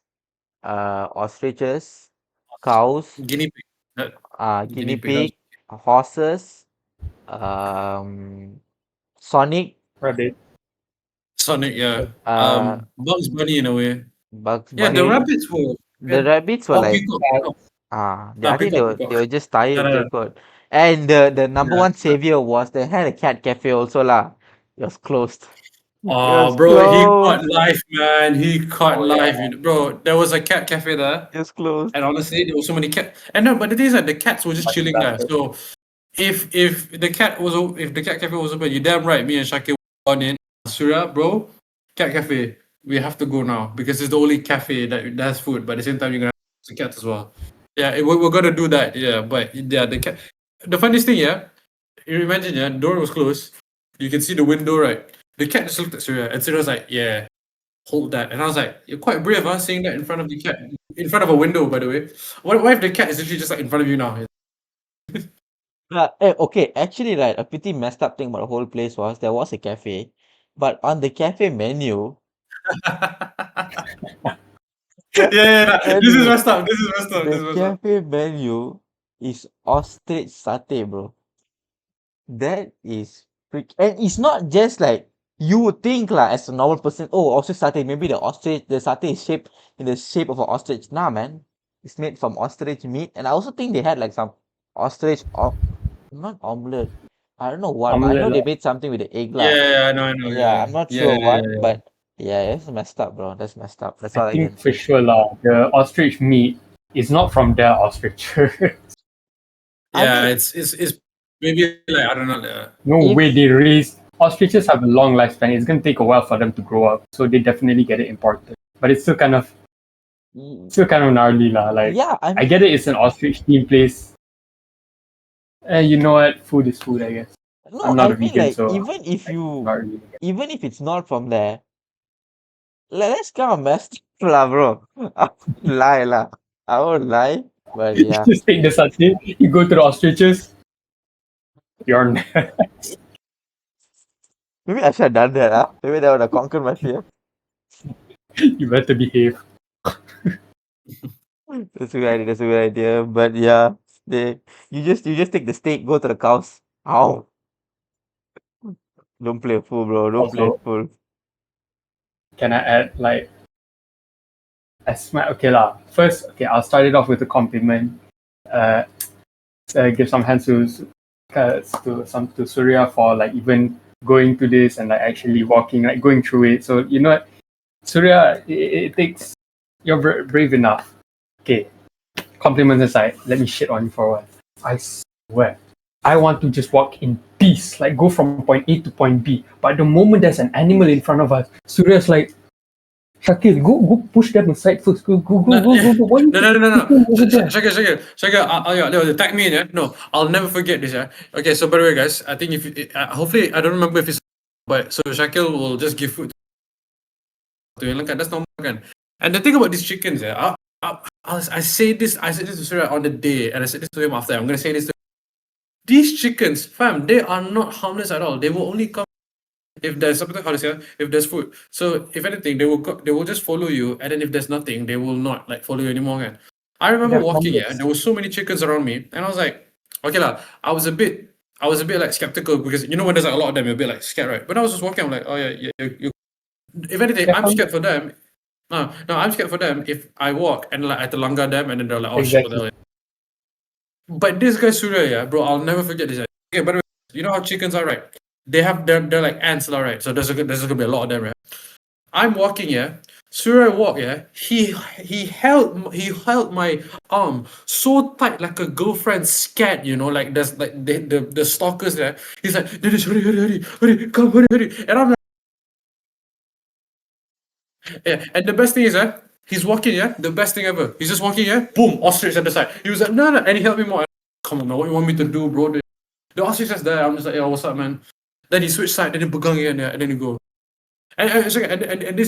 ostriches, cows, Guinea pig. guinea Guinea pig, pig, horses, um, Sonic, Rabbit. Sonic, yeah. uh, Bugs Bunny in a way. Bugs Yeah, the Bunny. rabbits were. The rabbits were Oh, like, peacock. I think Peacock. they were just tired, No. just got. And the number Yeah. one savior was they had a cat cafe also lah. It was closed. Oh, was bro, he caught closed. life, man. He caught Oh, life, yeah. bro. There was a cat cafe there, It was closed. and honestly, there were so many cat. And no, but the thing is that the cats were just Fucking chilling there. bastard. So if the cat cafe was open, you damn right. Me and Shakir on in Surya, bro. Cat cafe. We have to go now because it's the only cafe that has food. But at the same time, you're gonna have the cats as well. Yeah, we're gonna do that. Yeah, but yeah, the cat. The funniest thing, yeah, you imagine, yeah, the door was closed. You can see the window, right? The cat just looked at Surya, and Surya was like, "Yeah, hold that." And I was like, "You're quite brave, huh? Saying that in front of the cat, in front of a window, by the way. What if the cat is literally just like in front of you now?" Okay, actually, right, a pretty messed up thing about the whole place was there was a cafe, but on the cafe menu, Yeah. This is menu, messed up. This is messed up. This is the messed up. cafe menu is ostrich satay, bro. That is and it's not just like you would think lah as a normal person, oh, ostrich satay, maybe the satay is shaped in the shape of an ostrich. Nah, man, it's made from ostrich meat, and I also think they had like some ostrich not omelette. I don't know what, but I know Omelette they lah. made something with the egg lah. Yeah, I know. Yeah, I'm not sure what, but yeah, it's messed up, bro. That's messed up. That's all I I can think for say. sure lah. The ostrich meat is not from their ostrich. I Yeah, mean, it's maybe like I don't know. No If- way they raise. Ostriches have a long lifespan. It's gonna take a while for them to grow up, so they definitely get it imported. But it's still kind of gnarly lah. Like yeah, I I mean, get it. It's an ostrich themed place. You know what? Food is food, I guess. no, I'm not I a mean vegan, like so even if not really. even if it's not from there, that's kind of messed up lah, bro. I won't lie lah. I won't lie, but yeah. Just take the satay. You go to the ostriches. You're next. Maybe I should have done that, huh? Maybe that would have conquered my fear. You better behave. That's a good idea. That's a good idea. But yeah, you just take the steak, go to the cows. Ow! Don't play a fool, bro. Don't play a Also- fool. Can I add like? Okay lah. First, okay, I'll start it off with a compliment. Give some hands to Surya for like even going to this and like actually walking, like going through it. So you know what, Surya, it takes you're brave enough. Okay, compliments aside, let me shit on you for a while. I swear, I want to just walk in peace, like go from point A to point B. But the moment there's an animal in front of us, Surya's like, Shakir, go push them aside first. Go. Why you No. over there? Shaka, tag me in, yeah? No, I'll never forget this, yeah? Okay, so by the way, guys, I think hopefully, I don't remember if it's, but so Shakil will just give food to him. That's normal, kan? And the thing about these chickens, yeah, I say this to Surya on the day, and I said this to him after. I'm gonna say this to him. These chickens, fam, they are not harmless at all. They will only come if there's something, how to say, if there's food. So if anything, they will just follow you, and then if there's nothing, they will not like follow you anymore. Kan? I remember They're walking, yeah, harmless. there were so many chickens around me, and I was like, okay lah, I was a bit like skeptical because you know when there's like a lot of them, you're a bit like scared, right? But I was just walking, I'm like, oh yeah, you if anything, They're I'm scared for them. No, I'm scared for them if I walk and like I telanggar them and then they're like, oh shit, what the hell. But this guy Surya, yeah, bro, I'll never forget this. Okay, by the way, you know how chickens are, right? They're like ants, lah, right? So there's gonna be a lot of them, right? I'm walking, yeah. Surya walk, yeah. He held my arm so tight, like a girlfriend scat, you know, like there's like the stalkers there. He's like, Dennis, hurry, come, hurry. And I'm like, yeah. And the best thing is, he's walking, yeah. The best thing ever. He's just walking, yeah. Boom, ostrich at the side. He was like, no, and he helped me more. Come on, man, what you want me to do, bro? The ostrich is there. I'm just like, yo, what's up, man? Then he switched side, then he pegang again, yeah, and then he go. And this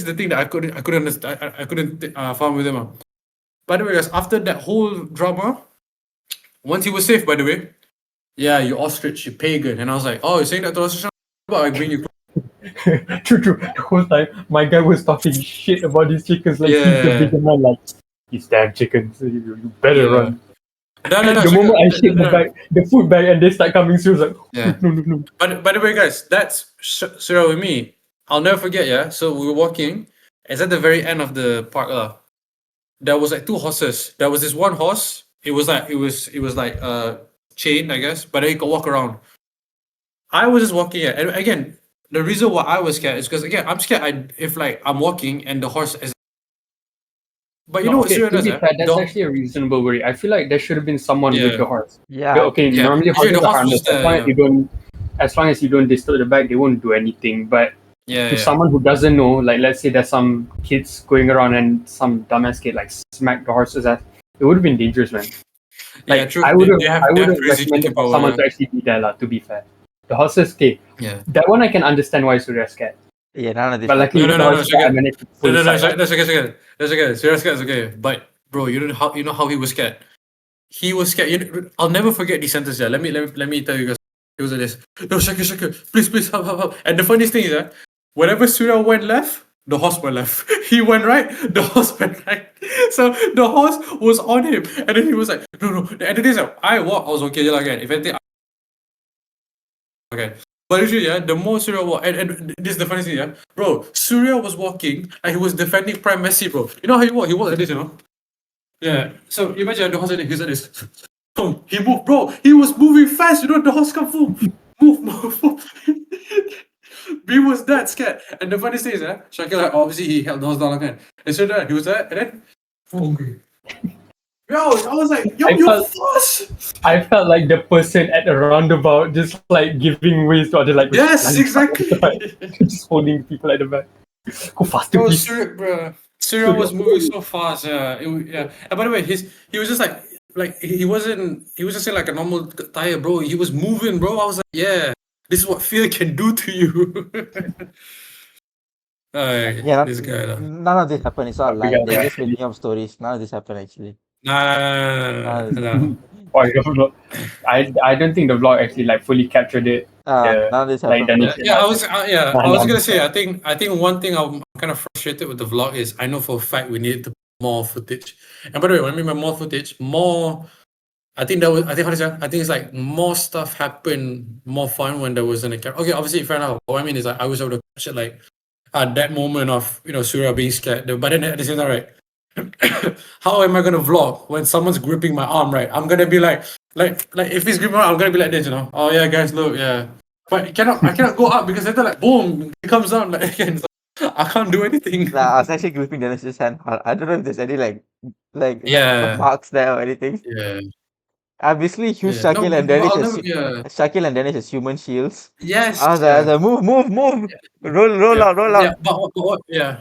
is the thing that I couldn't understand. I couldn't farm with him. By the way, guys, after that whole drama, once he was safe, by the way, yeah, you ostrich, you pagan, and I was like, oh, you're saying that to ostrich? But I bring you. True. The whole time, my guy was talking shit about these chickens. Like, he's the Yeah. bigger man. Like, these damn chickens. You better Yeah. run. No, The moment I shake the food bag, and they start coming through, I was like, Yeah. no. But by the way, guys, that's Surya with me. I'll never forget. Yeah, so we were walking. It's at the very end of the park. There was like two horses. There was this one horse. It was like chained, I guess, but then he could walk around. I was just walking, yeah, and again, the reason why I was scared is because again, I'm scared. If like I'm walking and the horse is. But you know what Okay, Surya to does? be fair, that's actually a reasonable worry. I feel like there should have been someone Yeah. with the horse. Yeah. Okay, Yeah. normally Actually, horses the are horse was harmless. there, As long as you don't disturb the bag, they won't do anything. But Yeah, to yeah. someone who doesn't know, like let's say there's some kids going around and some dumbass kid like smack the horse's ass, it would have been dangerous, man. Yeah, Like true. I would They have have crazy recommended kicking for power, someone yeah. to actually be there, lah. To be fair, the horses, okay, Yeah. that one I can understand why Surya's scared. Yeah, none of this. But luckily, No, the no, horse guy Shakir. managed to pull No, aside, right? that's okay. That's okay. Surya scared is okay. But bro, you know how he was scared. He was scared. I'll never forget this sentence. Yeah, let me tell you guys. It was like this. No, Shakir, please, help. And the funniest thing is that whenever Surya went left, the horse went left. He went right, the horse went right. So the horse was on him, and then he was like, no. And the thing is, I walked. I was okay. Again, if anything, okay. But usually, yeah, the more Surya walked, and this is the funny thing, yeah, bro. Surya was walking and he was defending Prime Messi, bro. You know how he walked? He walked like this, you know. Yeah. So imagine the horse like this, he's like this. Boom. He moved, bro. He was moving fast. You know, the horse come full. Move. B was that scared. And the funniest thing is, Shakir, like, obviously he held the horse down again. And so he was there, and then boom. Yo, I was like, yo, I you're felt- fast. I felt like the person at the roundabout just like giving way to other like Yes, exactly. just holding people at the back. Go faster, Bro, please. Surya was moving so fast. Yeah. And by the way, he was just like he wasn't. He was just in like a normal tire, bro. He was moving, bro. I was like, yeah, this is what fear can do to you. Yeah, This guy. none of this happened. It's all We like got they're that. just making up stories. None of this happened actually. Nah. Oh, the vlog. I don't think the vlog actually like fully captured it. Yeah, None of this like happened. Dennis- I was gonna say. I think one thing I'm kind of frustrated with the vlog is I know for a fact we needed more footage. And by the way, when I mean by more footage, I think how to say? I think it's like more stuff happened, more fun when there wasn't a camera. Okay, obviously fair enough. What I mean is like I was able to capture like that moment of Surya being scared. But then at the same time, right? How am I gonna vlog when someone's gripping my arm, right? I'm gonna be like if he's gripping my arm, I'm gonna be like this, you know. Oh yeah, guys, look, yeah. But I cannot go up because later like boom, it comes down like again. So I can't do anything. I was actually gripping Dennis's hand. I don't know if there's any like Yeah. marks there or anything. Yeah. Obviously, huge Yeah. Shakil No, and but Dennis I'll as never- yeah. Shakil and Dennis as human shields. Yes. I was like, move, roll out. Yeah,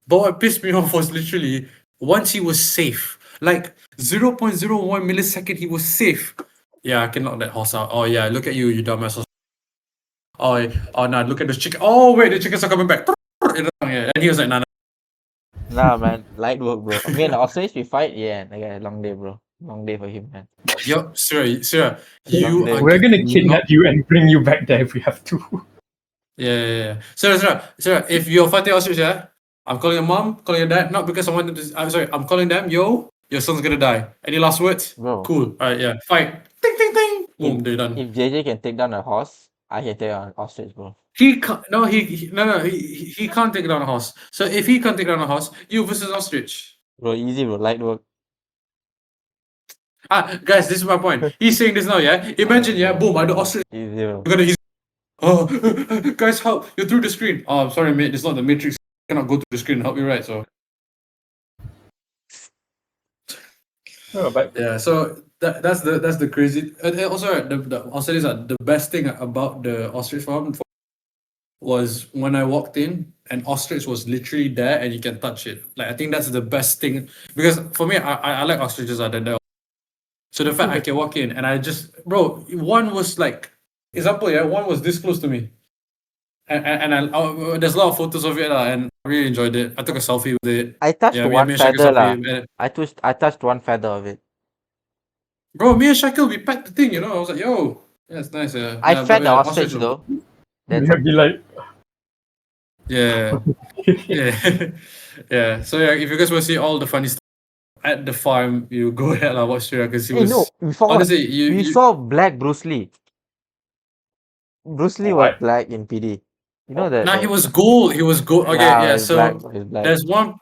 but what pissed me off was literally once he was safe, like 0.01 millisecond, he was safe. Yeah, I can knock that horse out. Oh yeah, look at you, you dumbass. Oh no, look at the chicken. Oh wait, the chickens are coming back. Yeah, and he was like, nah. Nah, man, light work, bro. Me and Ostrich, we fight. Yeah, okay, long day, bro. Long day for him, man. Yo, Sarah, you Someday. are. We're gonna kidnap you and bring you back there if we have to. Yeah. Sarah, if you're fighting ostrich, yeah, I'm calling your mom, calling your dad, not because I wanted to. I'm sorry, I'm calling them. Yo, your son's gonna die. Any last words? Bro. Cool. Alright, yeah. Fight. Ting ting ting. Boom, they're done. If JJ can take down a horse, I can take on ostrich, bro. He can't. No, he can't take down a horse. So if he can't take down a horse, you versus ostrich. Bro, easy, bro. Light work. Guys, this is my point. He's saying this now, yeah. Imagine, yeah, boom, I do ostrich. Easy, bro. He's oh, guys, help! You're through the screen. Oh, I'm sorry, mate. It's not the Matrix. I cannot go to the screen and help you, right? So Oh, but yeah, so that's the crazy. And also, I'll say this: the best thing about the ostrich farm was when I walked in and ostrich was literally there and you can touch it. Like I think that's the best thing because for me, I like ostriches other than that. So the fact I can walk in and I just one was like example, yeah, one was this close to me. And there's a lot of photos of it and I really enjoyed it. I took a selfie with it. I touched Yeah, one me and Shakil feather, lah. selfie. I touched one feather of it. Bro, me and Shakil, we packed the thing, you know. I was like, yo, yeah, it's nice. I yeah, fed but, the ostrich though. That's you'd be like, Yeah. Yeah. Yeah. So yeah, if you guys want to see all the funny stuff at the farm, you go ahead and watch Surya because he Hey, was no, we forgot. honestly We saw black Bruce Lee. Bruce Lee was What? black in PD. You know that? Nah, he was gold. He was gold. Okay, Nah, yeah. he's So black, bro, he's black.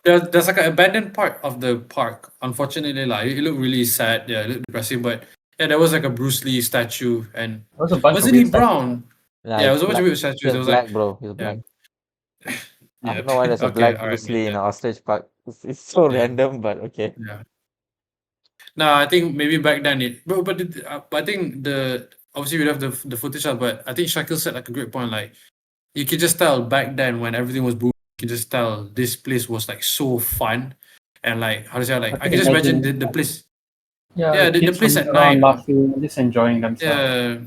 there's like an abandoned part of the park. Unfortunately, like it looked really sad. Yeah, it looked depressing. But yeah, there was like a Bruce Lee statue, and there was a bunch wasn't of he weird stuff. brown? Nah, Yeah, it it's was a bunch of black. weird statues. He's It was black, like bro. He's yeah. black. I Yeah. don't know why there's a Okay, black alright, Bruce Lee in yeah. an ostrich park. It's so Yeah. random, but okay. Yeah. No, I think maybe back then I think obviously we have the footage out, but I think Shakil said like a great point. Like you could just tell back then when everything was booming, you could just tell this place was like so fun, and like how to say like I can just imagine the place. Yeah, the kids place running at around night. laughing, just enjoying themselves. Yeah,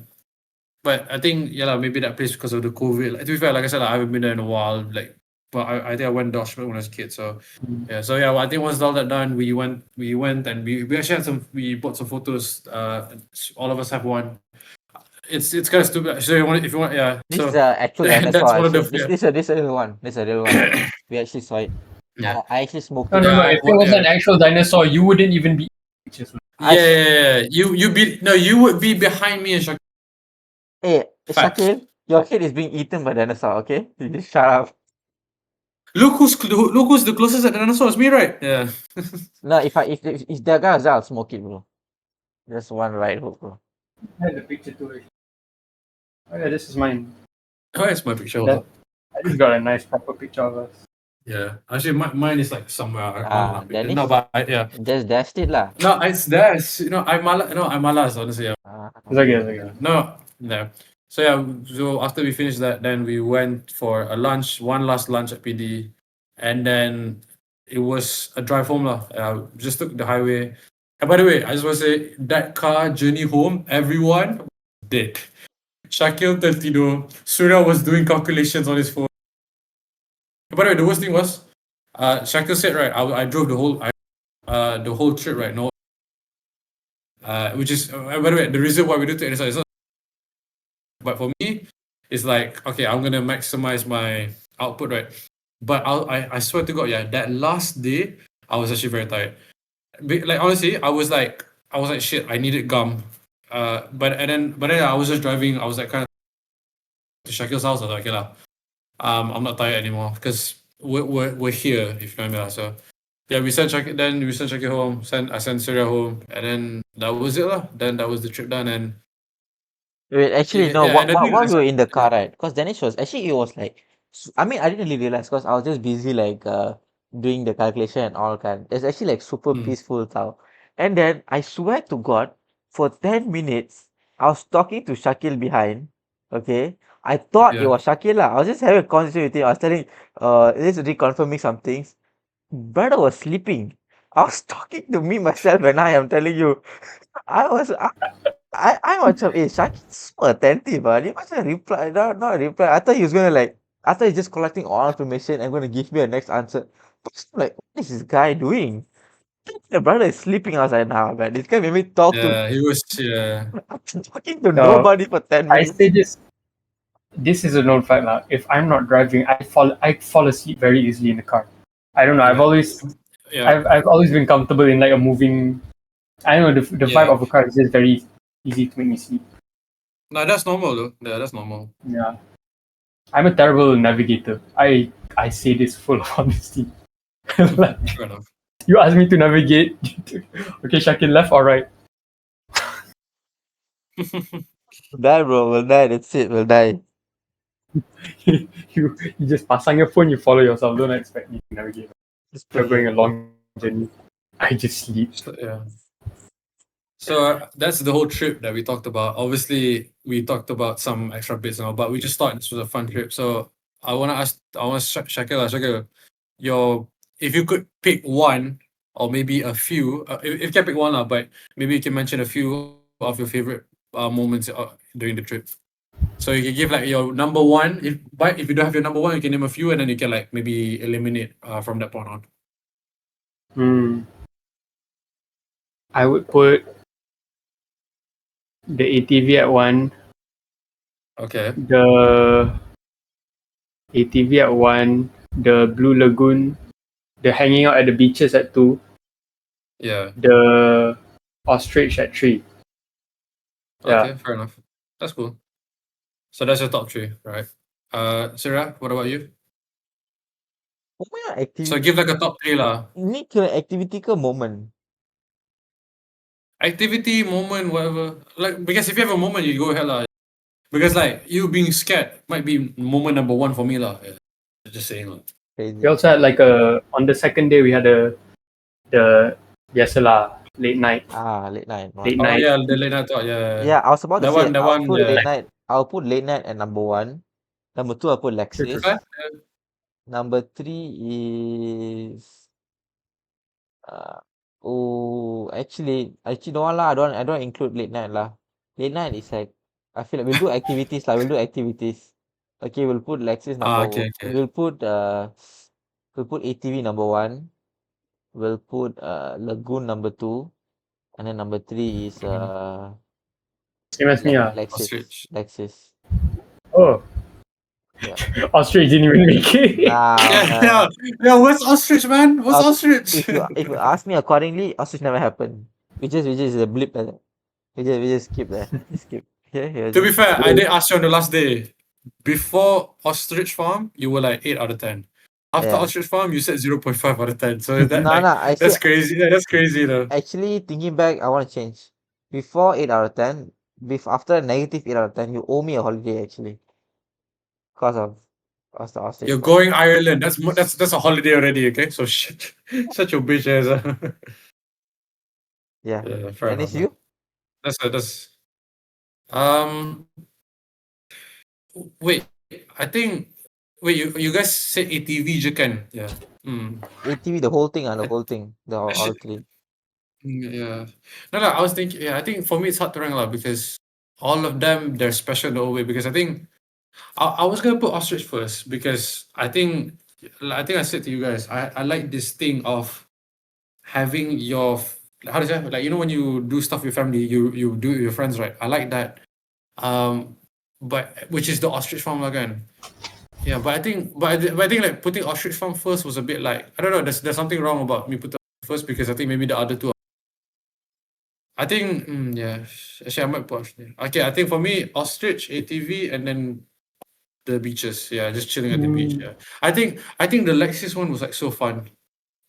but I think maybe that place because of the COVID. Like, to be fair, like I said, like, I haven't been there in a while. Like, but I think I went Dutchman when I was a kid. So yeah, well, I think once all that done, we went and we actually had we bought some photos. All of us have one. It's kind of stupid. So if you want, yeah. This So is a actual that's dinosaur. one of the Actually. This is a real one. This is a real one. We actually saw it. Yeah. I actually smoked No, it. no, no. Yeah, If it was an actual dinosaur, you wouldn't even be pictures. Yeah. You would be behind me and Shakil. Hey, Facts. Shakil, your kid is being eaten by dinosaur. Okay, you just shut up. Look who's the closest at the dinosaur is me, right? Yeah. No, if that guy was there, I'll smoke it, bro. Just one right hook, bro. I had the picture too. Oh yeah, this is mine. Oh, it's my picture. That- I just got a nice proper picture of us. Yeah, actually, mine is like somewhere. Then No, but yeah, Just dashed it, lah. no, it's there. I'm malas. Honestly, yeah. It's okay, it's okay. No, yeah. So yeah, so after we finished that, then we went for a lunch, one last lunch at PD, and then it was a drive home lah. Just took the highway. And by the way, I just want to say that car journey home, everyone dead. Shakil tertidur. Surya was doing calculations on his phone. By the way, the worst thing was, Shakil said right, I drove the whole trip right. No, which is by the way, the reason why we do take this is not. But for me, it's like okay, I'm gonna maximize my output right. But I swear to God, yeah, that last day I was actually very tired. Like honestly, I was like shit. I needed gum. But then I was just driving. I was like kind of to Shakil's house. I was like, okay lah. I'm not tired anymore because we're here. If you know what I mean. So yeah, we sent Shakil home. I sent Surya home, and then that was it lah. Then that was the trip done. And Wait, actually, no. yeah, and I think While we that's- were in the car, right? Because Danish was actually it was like, I mean, I didn't really realize because I was just busy like doing the calculation and all kind. It's actually like super peaceful now. And then I swear to God, for 10 minutes, I was talking to Shakil behind. Okay, I thought it Yeah. was Shakil lah. I was just having a conversation with him. I was telling, just reconfirming some things. Brother was sleeping. I was talking to me myself, and I am telling you, I was macam, Shakil so attentive, Dia macam reply, not reply. I thought he was gonna like, I thought he's just collecting all information and gonna give me a next answer. But I'm like, what is this guy doing? The brother is sleeping. I was like, nah, man, this guy made me talk to. Yeah, he was. Yeah. I'm talking to No, nobody for 10 I minutes. say this is a known fact now. If I'm not driving, I fall asleep very easily in the car. I don't know. I've Yeah. always been comfortable in like a moving. I don't know the vibe Yeah. of a car is just very easy to make me sleep. No, that's normal though. Yeah, that's normal. Yeah. I'm a terrible navigator. I say this full of honesty. Like, Fair enough. you ask me to navigate. Okay, Shakil, left or right? Die, bro. We'll die. That's it. We'll die. you just pasang your phone, you follow yourself. Don't expect me to navigate. Just We're play going a it. long journey. I just sleep. So, yeah. So that's the whole trip that we talked about. Obviously, we talked about some extra bits now, but we just thought this was a fun trip. So I want to ask, Shakil, if you could pick one or maybe a few, if you can pick one, but maybe you can mention a few of your favorite moments during the trip. So you can give like your number one. If you don't have your number one, you can name a few, and then you can like maybe eliminate from that point on. I would put the ATV at 1, Okay. the ATV at 1, the Blue Lagoon, the hanging out at the beaches at 2, Yeah. the ostrich at 3. Yeah. Okay. Fair enough. That's cool. So that's your top three, right? Sarah, what about you? Oh my So activity. give like a top three lah. Ni kira activity ke moment? Activity, moment, whatever. Like because if you have a moment, you go ahead lah. Because like you being scared might be moment number one for me lah. Yeah. Just saying lah. Crazy. We also had like on the second day we had the biasalah late night. Late night. Late Oh night. yeah, the late night talk. Yeah. Yeah, I was about to That say one. That I'll one. put Yeah. late night. I'll put late night at number 1. Number 2, I'll put Lexis. Okay. Number 3 is actually no lah. I don't include late night lah. Late night is like I feel like we'll do activities lah. We'll do activities. Okay, we'll put Lexis number Okay. We'll put ATV number 1. We'll put Lagoon number 2, and then number 3 is Same as me. Ostrich. Lexis. Oh. Yeah. Ostrich didn't even make it. Yeah. What's ostrich, man? What's ostrich? If you ask me accordingly, ostrich never happened. We just a blip like that. We just skip that. Just skip. Yeah. To be fair, I did ask you on the last day. Before ostrich farm, you were like 8 out of 10. After Yeah. ostrich farm, you said 0.5 out of 10. So that that's Actually, crazy. Yeah, that's crazy though. actually thinking back, I want to change. Before 8 out of 10, after negative 8 out of 10, you owe me a holiday actually. Because of the ostrich. You're farm. going Ireland. That's a holiday already. Okay, so shut your bitch ass. Yeah. Yeah, fair And enough. it's you? That's wait. I think you guys said ATV je kan? Yeah. ATV, the whole thing, the whole thing. All three. Yeah. No, I was thinking. Yeah, I think for me it's hard to rank lah because all of them they're special in their own way. Because I think I was gonna put ostrich first because I think I said to you guys I like this thing of having your how to say, like, you know, when you do stuff with your family, you do it with your friends, right? I like that. But which is the ostrich farm again. Yeah, but I think like putting ostrich farm first was a bit like, I don't know. There's something wrong about me putting first because I think maybe the other two. I think yeah. Actually, I might put ostrich. Okay, I think for me ostrich, ATV, and then the beaches. Yeah, just chilling at the beach. Yeah, I think the Lexus one was like so fun.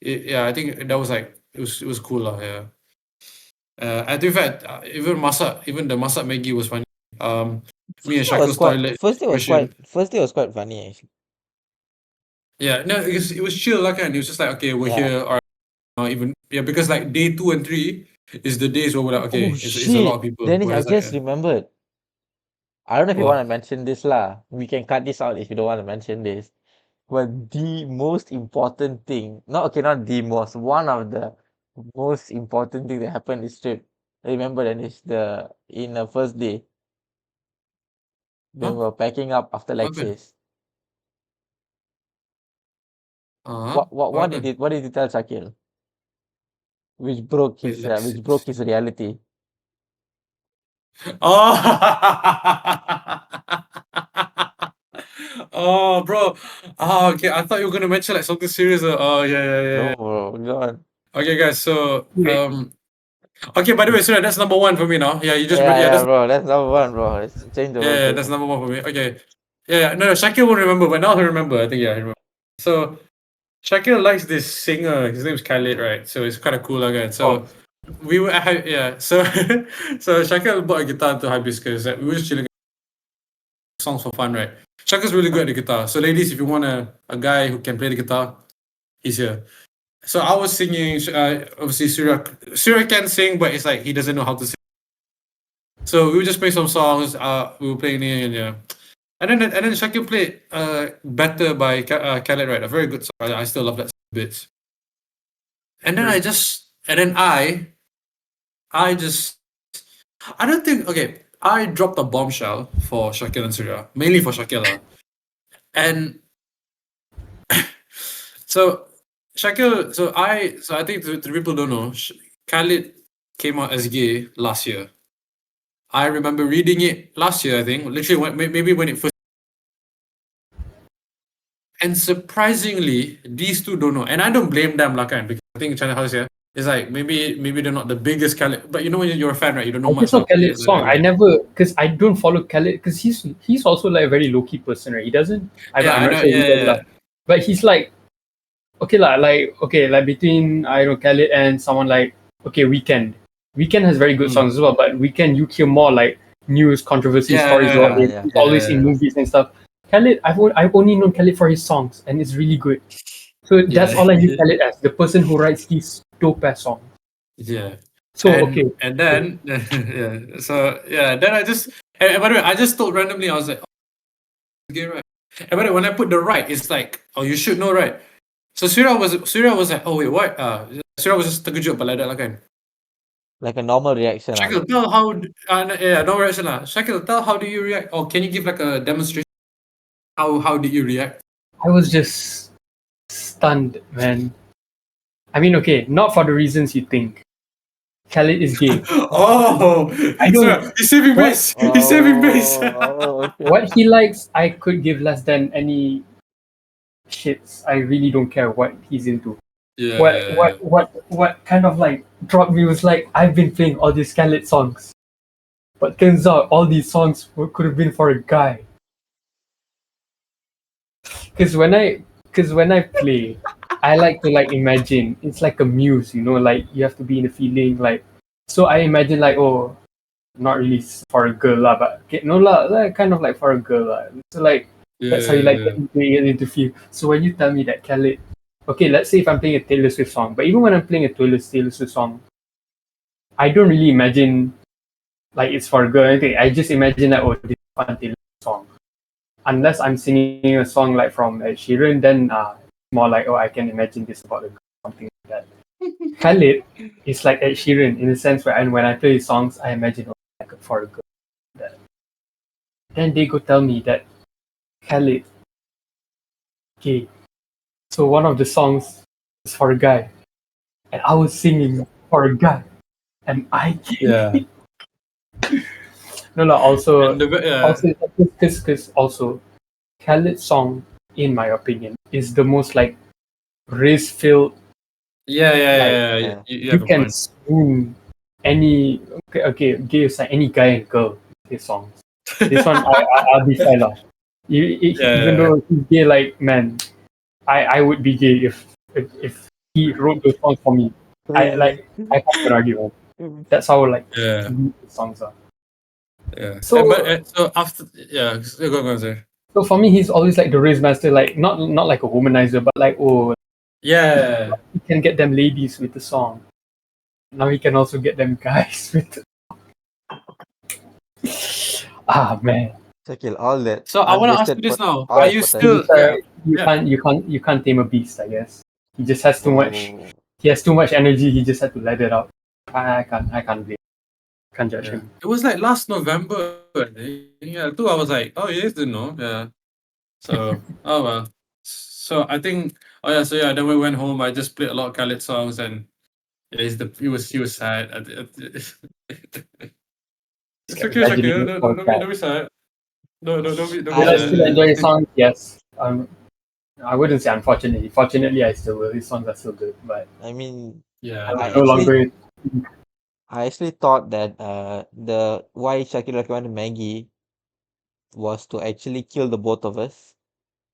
I think that was like it was cool lah. Yeah. And in fact, even the masak Maggie was funny. Me and Shakil's toilet. First day was quite funny actually. Yeah, no, it was chill like, and it was just like, okay, we're here, or because like day 2 and 3 is the days where we're like, okay, it's a lot of people. Dennis, I Whereas, just remembered. I don't know if you What? want to mention this lah. We can cut this out if you don't want to mention this. But the most important thing, not the most, one of the most important thing that happened this trip. Remember, Dennis, in the first day, when we were packing up after What happened? Lexis. What happened? did you tell Shakil? Which broke Wait, his reality. Oh, oh, bro. Oh, okay. I thought you were gonna mention like something serious. Oh, yeah. No, bro, go on. Okay, guys. So, Wait. Okay, by the way, sorry, that's number one for me now. Yeah, you just Yeah, that's bro. That's number one, bro. Let's change the whole yeah, thing. that's number one for me. Okay. Yeah, no, Shakil won't remember, but now he'll remember. I think I remember. So Shakil likes this singer. His name's Khalid, right? So it's kind of cool again. So we were yeah. So so Shakil bought a guitar to Hibiscus. We were just chilling songs for fun, right? Shakil's really good at the guitar. So ladies, if you want a guy who can play the guitar, he's here. So I was singing. Obviously, Surya can sing, but it's like he doesn't know how to sing. So we would just play some songs. We were playing it, and yeah. And then Shakil played "Better" by Khaled, right? A very good song. I still love that bit. And then I don't think, okay, I dropped a bombshell for Shakil and Surya, mainly for Shakil. And so Shakil, so I think the people don't know, Khalid came out as gay last year. I remember reading it last year, I think, literally maybe when it first. And surprisingly, these two don't know. And I don't blame them, like, because I think China House here is like maybe they're not the biggest Khaled, but you know when you're a fan, right? You don't know I much just know about Khaled's song. I never, because I don't follow Khaled, because he's also like a very low key person, right? He doesn't. I'm I not know, sure he does, yeah. but he's like, okay like between I don't know Khaled and someone like Weekend. Weekend has very good songs as well, but Weekend you hear more like news, controversy stories about it. He's always in movies and stuff. Khaled, I've only known Khaled for his songs, and it's really good. So that's all I knew Khaled as, the person who writes these dope ass songs. Yeah. So and then yeah. So yeah, then I just and by the way, I just told randomly, I was like, oh, gay, right? And by the way, when I put the right, it's like, oh, you should know, right? So Surya was like, oh wait, what? Surya was just terkejut, but like that, like. Like a normal reaction. Shakil, tell how. No reaction, lah. Shakil, tell how do you react, or can you give like a demonstration? How did you react? I was just stunned, man. I mean, okay, not for the reasons you think. Khaled is gay. Oh, I don't. He's saving base. He's saving base. What he likes, I could give less than any shits. I really don't care what he's into. Yeah. What kind of like dropped me was like, I've been playing all these Khaled songs, but turns out all these songs could have been for a guy. Because when I play, I like to like imagine it's like a muse, you know, like you have to be in the feeling, like. So I imagine like, oh, not really for a girl lah, but no lah, like kind of like for a girl lah. So like that's how you like get into feel. So when you tell me that Khaled, okay, let's say if I'm playing a Taylor Swift song, but even when I'm playing a Taylor Swift song, I don't really imagine like it's for a girl or anything. I just imagine that, oh, this is a fun Taylor Swift song. Unless I'm singing a song like from Ed Sheeran, then more like, oh, I can imagine this about a girl, something like that. Khaled is like Ed Sheeran in the sense where, and when I play his songs, I imagine like for a girl. That. Then they go tell me that Khaled gay. So one of the songs is for a guy, and I was singing for a guy, and I gay. Yeah. No, also Yeah. because also Khaled's song, in my opinion, is the most like race-filled. Yeah. You can spoon any gay aside, any guy and girl with his songs. This one I'll be fair lah. Even though he's gay, like, man, I would be gay if he wrote those songs for me. I can't argue. That's how like the songs are. Yeah. So so after go sir. So for me, he's always like the race master, like not like a womanizer, but like, oh, yeah, he can get them ladies with the song. Now he can also get them guys with the man. Shakil, all that. So I want to ask you this now. Are you still? You can't tame a beast, I guess. He just has too much. He has too much energy. He just had to let it out. I can't blame. Can't judge him. It was like last November. Yeah, too. I was like, oh, you guys didn't know. Yeah. So oh well. So I think then we went home. I just played a lot of Khaled songs, and he was sad. It's okay, Shakil. Don't be sad. No, don't be. Will I still enjoy his songs? Yes. I wouldn't say unfortunately. Fortunately, I still will. His songs are still good, but I mean, yeah, I'm no longer. I actually thought that the why Shakil recommended Maggie was to actually kill the both of us.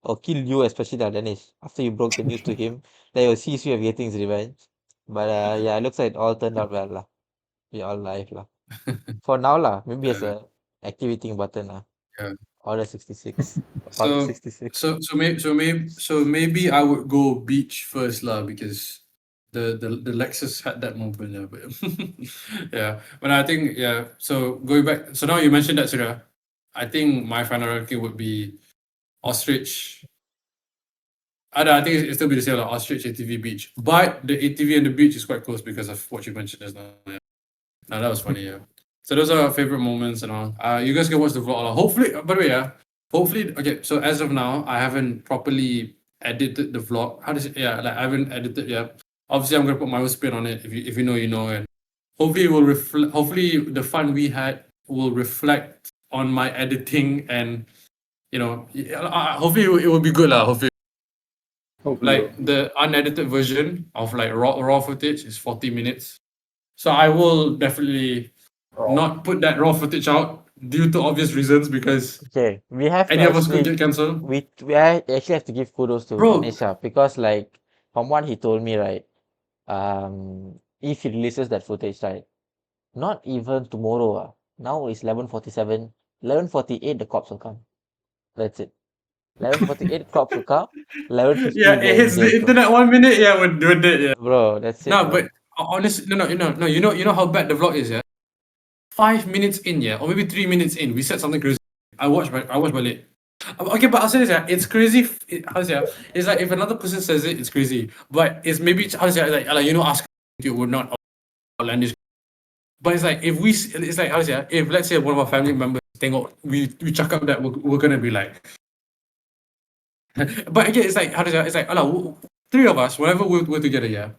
Or kill you, especially that Danish. After you broke the news to him, then he'll see you of getting his revenge. But yeah, it looks like it all turned out well lah. We all alive lah. For now lah, maybe as Yeah, a activating button lah. yeah. Order 66. Part So 66. maybe I would go beach first lah, because the Lexus had that moment, yeah. But yeah, but I think, yeah. So going back, so now you mentioned that, Surya. I think my final ranking would be ostrich. I think it's still be the same, like ostrich, ATV, beach. But the ATV and the beach is quite close because of what you mentioned just now. Yeah. No, that was funny. Yeah. So those are our favorite moments and all. You guys can watch the vlog. Hopefully, by the way, yeah. Hopefully, okay. So as of now, I haven't properly edited the vlog. How does it? Yeah, like I haven't edited yet. Obviously, I'm gonna put my own spin on it. If you know, you know, and hopefully it will reflect. Hopefully, the fun we had will reflect on my editing, and hopefully it will be good lah. Hopefully, Hopefully, like the unedited version of like raw footage is 40 minutes. So I will definitely not put that raw footage out due to obvious reasons, because Okay, we have to any of us could actually get cancelled. actually have to give kudos to Bro. Ganesha because like from what he told me, right, if he releases that footage, right, not even tomorrow, now it's 11:47, 11:48 the cops will come. That's it. 11:48 cops will come, 11:50 Yeah, we it are in hits the jail, bro. internet 1 minute. Yeah, we're doing it. Yeah. Bro, that's it, No, bro. but honestly, no. You know how bad the vlog is. Yeah, 5 minutes in, yeah, or maybe 3 minutes in, we said something crazy. I watched Balik. Okay, but I'll say this, yeah, it's crazy. How to say? It's like if another person says it, it's crazy. But it's maybe how to say, like ask you would not outlandish. But it's like it's like how to say, if let's say one of our family members tengok we chuck up that we're gonna be like. But again, it's like how to say, it's like three of us, whenever we're together, yeah,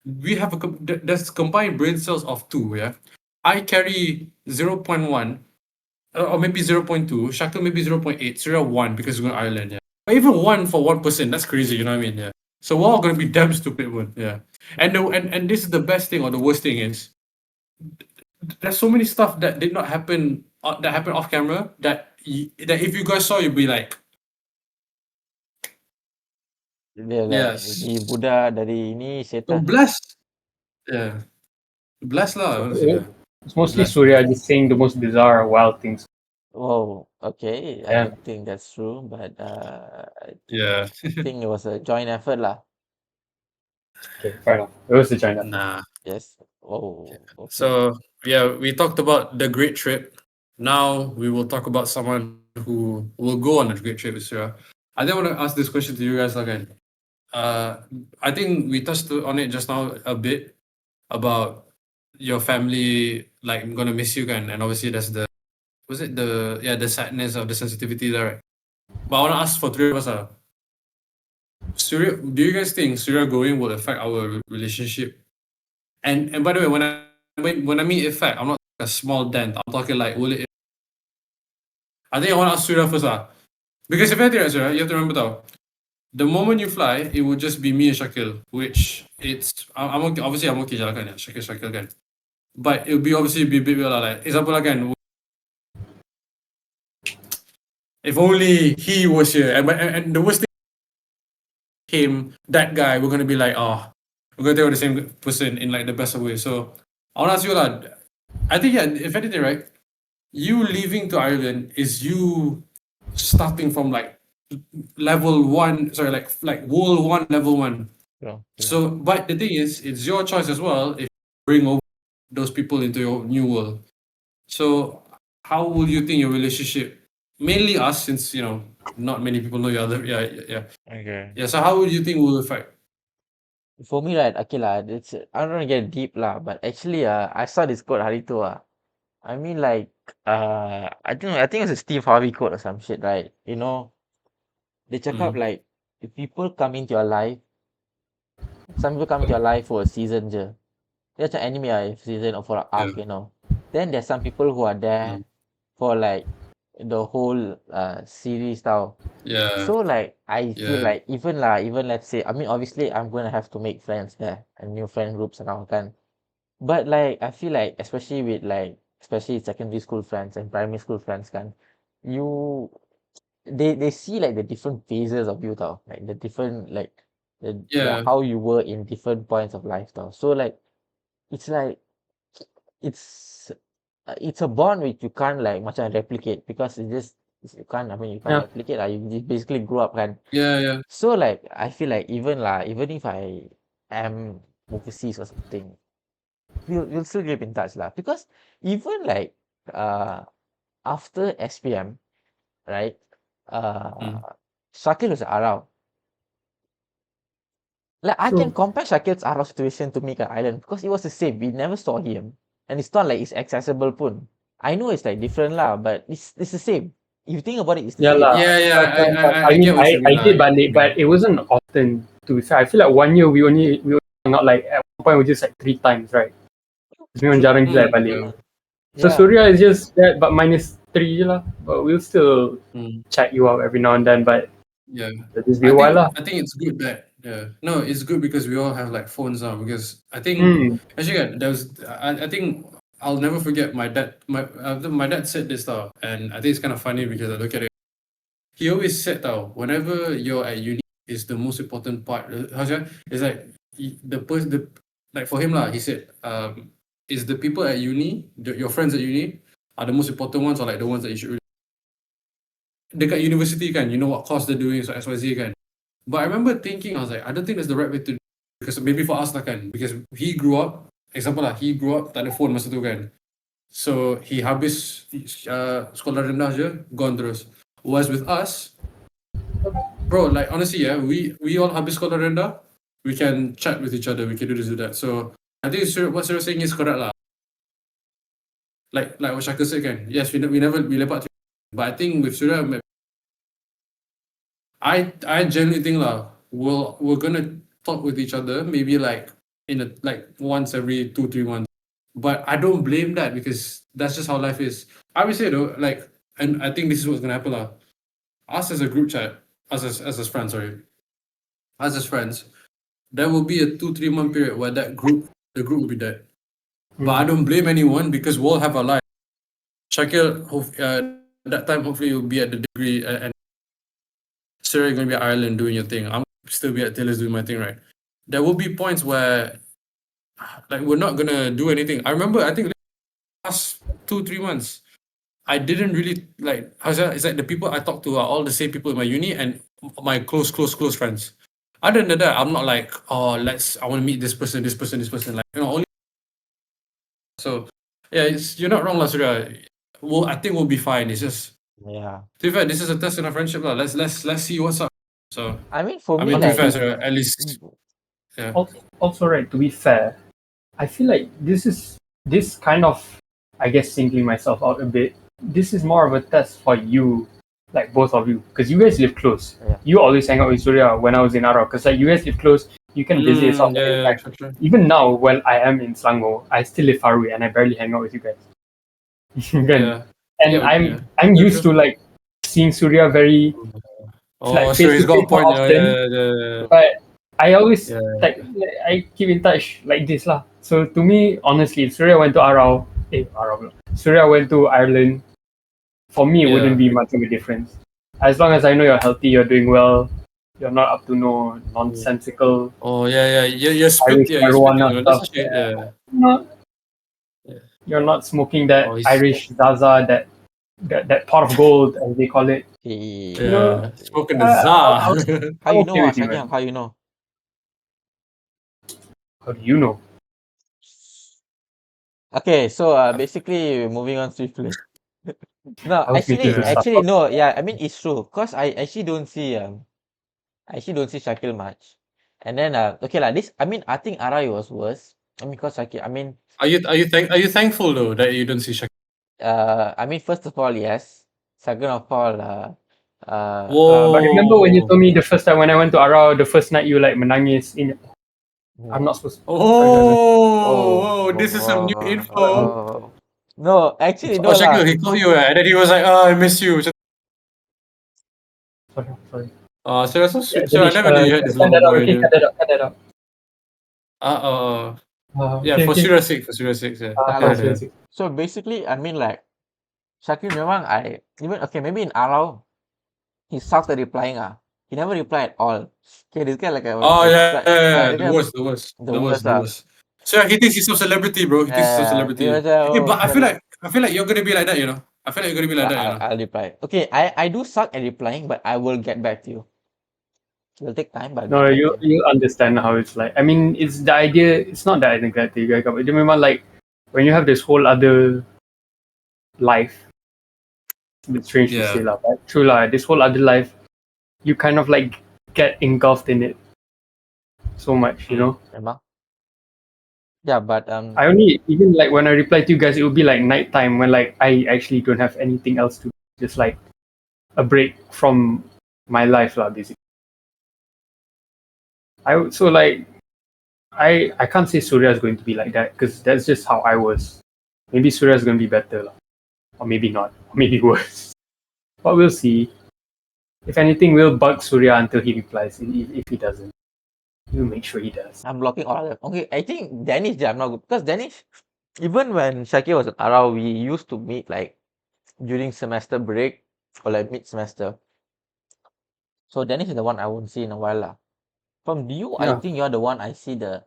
we have there's combined brain cells of 2, yeah. I carry 0.1, or maybe 0.2. Shakil maybe 0.8. Surya 1 because we're going to Ireland, yeah. But even 1 for one person, that's crazy, you know what I mean? Yeah. So we're all gonna be damn stupid one, yeah. And this is the best thing or the worst thing is there's so many stuff that did not happen that happened off camera that that if you guys saw, you'd be like, Dia yes, ni Buddha dari ini so setan. blessed, yeah, blessed lah. Honestly, yeah. it's mostly Blessed. Surya just saying the most bizarre, wild things. Oh, okay. I Yeah. don't think that's true, but Yeah. I think it was a joint effort lah. Okay, fair enough. It was the China. Nah. Yes. Oh, okay. So yeah, we talked about the great trip. Now we will talk about someone who will go on a great trip with Surya. I then want to ask this question to you guys again. I think we touched on it just now a bit about your family. Like, I'm gonna miss you, and obviously that's the the sadness of the sensitivity there. Right? But I want to ask for three of us. Surya, do you guys think Surya going will affect our relationship? And by the way, when I mean effect, I'm not a small dent. I'm talking like will it? I think I want to ask Surya first, because if I think Surya, you have to remember though, the moment you fly, it will just be me and Shakil, which I'm okay. Obviously, I'm okay, Shakil again. But it will be obviously be a bit like example again. If only he was here, and the worst thing, him, that guy, we're gonna be like, oh, we're gonna take the same person in like the best of ways. So I want to ask you I think, yeah, if anything, right, you leaving to Ireland is you starting from like level 1, sorry, like world 1, level 1. Yeah. So, but the thing is, it's your choice as well if you bring over those people into your new world. So, how will you think your relationship, mainly us, since not many people know your other, Okay. yeah. So, how would you think will affect? For me, right, okay lah, it's I don't want to get deep lah, but actually, I saw this quote hari tu I mean, like, I think it's a Steve Harvey quote or some shit, right? You know, they cakap like, if people come into your life, some people come into your life for a season je. Dia macam anime season or for an arc, you know. Then there's some people who are there for like the whole series tau. Yeah. So like I feel Yeah. like even let's say, I mean obviously I'm gonna have to make friends there and new friend groups and all kan. But like I feel like especially secondary school friends and primary school friends kan, you they see like the different phases of you tau, like the different the Yeah. how you were in different points of life tau. So it's like it's it's a bond which you can't like macam replicate because you can't, I mean you can't Yeah. replicate lah. You basically grew up kan. Yeah, yeah. So like I feel like even if I am overseas or something, we'll still keep in touch lah. Because even like after SPM, right? Mm. Shakil was around. Like I can True. compare Shakil's Arrow situation to Mika Island because it was the same. We never saw him, and it's not like it's accessible pun. I know it's like different lah, but it's the same. If you think about it, it's the Yeah same. lah. Yeah, yeah. I I mean, get what you I mean, did lah. balik, but it wasn't often. To be fair, I feel like 1 year we only hang out like at one point we just like 3 times, right? Memang jarang je Mm, balik. yeah. So Yeah. Surya is just that, but -3 je lah. But we'll still Mm, chat you out every now and then. But yeah. it'll just be a while lah. I think it's good that no, it's good because we all have like phones now. Because I think Hmm. actually there was I think I'll never forget my dad said this though, and I think it's kind of funny because I look at it. He always said though, whenever you're at uni is the most important part. How's that? It's like the like for him lah. He said is the people at uni, your friends at uni are the most important ones, or like the ones that you should dekat university kan, you know what course they're doing, so XYZ kan. But I remember thinking, I was like, I don't think that's the right way to do, because maybe for us lah kan, because he grew up, example lah, he grew up tak ada phone masa tu kan. So he habis sekolah rendah je, gone terus. Whereas with us, bro, like honestly yeah, we all habis sekolah rendah, we can chat with each other, we can do this, do that. So I think what Surya saying is correct lah. Like what Shaka said kan, yes, we never we lepak, but I think with Surya, I genuinely think lah, we're gonna talk with each other maybe like like once every 2-3 months. But I don't blame that because that's just how life is. I would say though, like, and I think this is what's gonna happen lah. Us as a group chat, as friends, sorry, us as friends, there will be a 2-3 month period where the group will be dead. But I don't blame anyone because we'll have our life. Shakil, that time hopefully you'll be at the degree and Sarah, you're gonna be at Ireland doing your thing. I'm still be at Taylor's doing my thing, right? There will be points where like we're not gonna do anything. I remember I think last 2-3 months, I didn't really like how's that? It's like the people I talk to are all the same people in my uni and my close friends. Other than that, I'm not like, oh I wanna meet this person, like only so yeah, you're not wrong, Surya. Well, I think we'll be fine. It's just Yeah. to be fair, this is a test in our friendship. Let's see what's up. So I mean for I me mean to be like fair, Surya, at least yeah. Also, right, to be fair, I feel like this kind of, I guess, singling myself out a bit. This is more of a test for you, like both of you, because you guys live close. Yeah. You always hang out with Surya when I was in Arau, because like you guys live close. You can visit yourself. Yeah, Like, even now, while I am in Selangor, I still live far away and I barely hang out with you guys. yeah. And Yeah, I'm True, used true. to like seeing Surya very Oh, like so face he's to got a face more point. often. Yeah. But I always Yeah. like I keep in touch like this lah. So to me, honestly, if Surya went to Surya went to Ireland. For me, it wouldn't be much of a difference. As long as I know you're healthy, you're doing well, you're not up to no nonsensical Oh, yeah. You're split. Irish Yeah, you're splitting. marijuana That's stuff. actually, yeah. Not, Yeah. you're not smoking that Oh, he's- Irish Zaza, that pot of gold as they call it. Yeah. Spoken to Uh, Za. I'll- How you I'm know, okay with you, Shakil? man. How you know? How do you know? Okay, so basically moving on swiftly. No, I was making this stuff up. no, yeah, I mean it's true. Cause I actually don't see Shakil much. And then okay lah, I think Arai was worse. I mean cause Shakil, Are you thankful though that you don't see Shakil? first of all, yes. Second of all, Whoa. But remember when you told me the first time when I went to Arau, the first night you like menangis in. I'm not supposed to. Oh, this is some new info. No, actually no Oh, lah. Shakil, he called you and then he was like, I miss you. Sorry. So that's so Yeah, sweet. So I never knew you had this cut long that out. boy. Okay, cut that out. Uh-oh. Yeah, okay, for okay. Surya's sake, yeah. Nah For lah. Yeah, yeah. sure. So basically, I mean like Shakir memang okay, maybe in Arau he sucks at replying ah. He never reply at all. Okay, this guy like Oh yeah, like yeah, yeah. this The guy worst, the worst, the the worst, worst the lah. worst. So yeah, he thinks he's some celebrity, bro. He thinks he's some Dia celebrity. macam Hey, but okay lah. I feel like you're gonna be like that, you know. I feel like you're gonna be like that, you know. I'll reply. Okay, I do suck at replying, but I will get back to you. It will take time, but I'll No, get back to you. you understand how it's like. I mean, it's the idea. It's not that I neglect you guys. But remember, like when you have this whole other life. It's a bit strange to Yeah. say, lah, but true, lah. This whole other life, you kind of like get engulfed in it so much, you know. Memang. Yeah, but I only even like when I reply to you guys, it would be like nighttime when like I actually don't have anything else to just like a break from my life, lah, basically. So like I can't say Surya is going to be like that because that's just how I was. Maybe Surya is going to be better, lah. Or maybe not, or maybe worse. But we'll see. If anything, we'll bug Surya until he replies. If he doesn't, we'll make sure he does. I'm blocking all of them. Okay, I think Danish, I'm not good because Danish, even when Shakir was at Arau, we used to meet like during semester break or like mid semester. So Danish is the one I won't see in a while lah. From you, I Yeah. think you're the one I see the.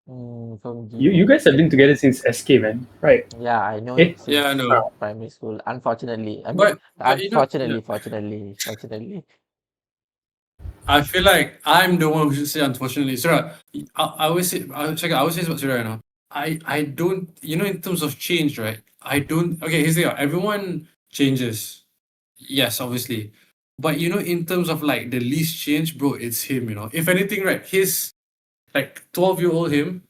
From You guys have been together since SK, man, right? Yeah, I know Eh? it since Yeah, I know. primary school. Unfortunately, I mean, But you know, fortunately. I feel like I'm the one who should say unfortunately. Surya, I always say, check it, I always say about Surya, you know. I don't, you know, in terms of change, right? I don't. Okay, here's the thing. Everyone changes. Yes, obviously. But you know, in terms of like the least change, bro, it's him, you know. If anything, right, his like 12-year-old him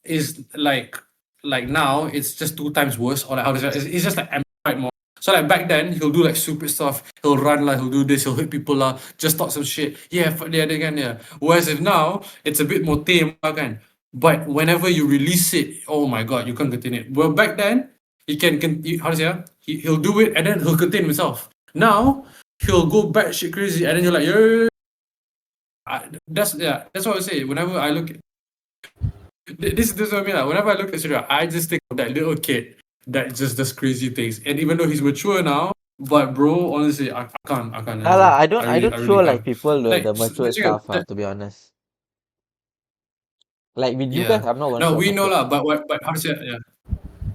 is like now it's just 2 times worse, or like how to say it's just like amplified more. So like back then he'll do like stupid stuff, he'll run like he'll do this, he'll hit people just talk some shit. Yeah, fuck the other again, yeah. Whereas if now it's a bit more tame again. But whenever you release it, oh my god, you can't contain it. Well, back then he can how to say he'll do it and then he'll contain himself. Now he'll go batshit crazy and then you're like, yeah. That's what I say. Whenever I look this is what I mean. Like, whenever I look at Surya, I just think of that little kid that just does crazy things. And even though he's mature now, but bro, honestly, I can't. Nah lah, I don't really show like can't. people Like, the mature stuff, to be honest. Like with you guys, yeah. I'm not gonna No, show we know mature. lah. But how to say? Yeah.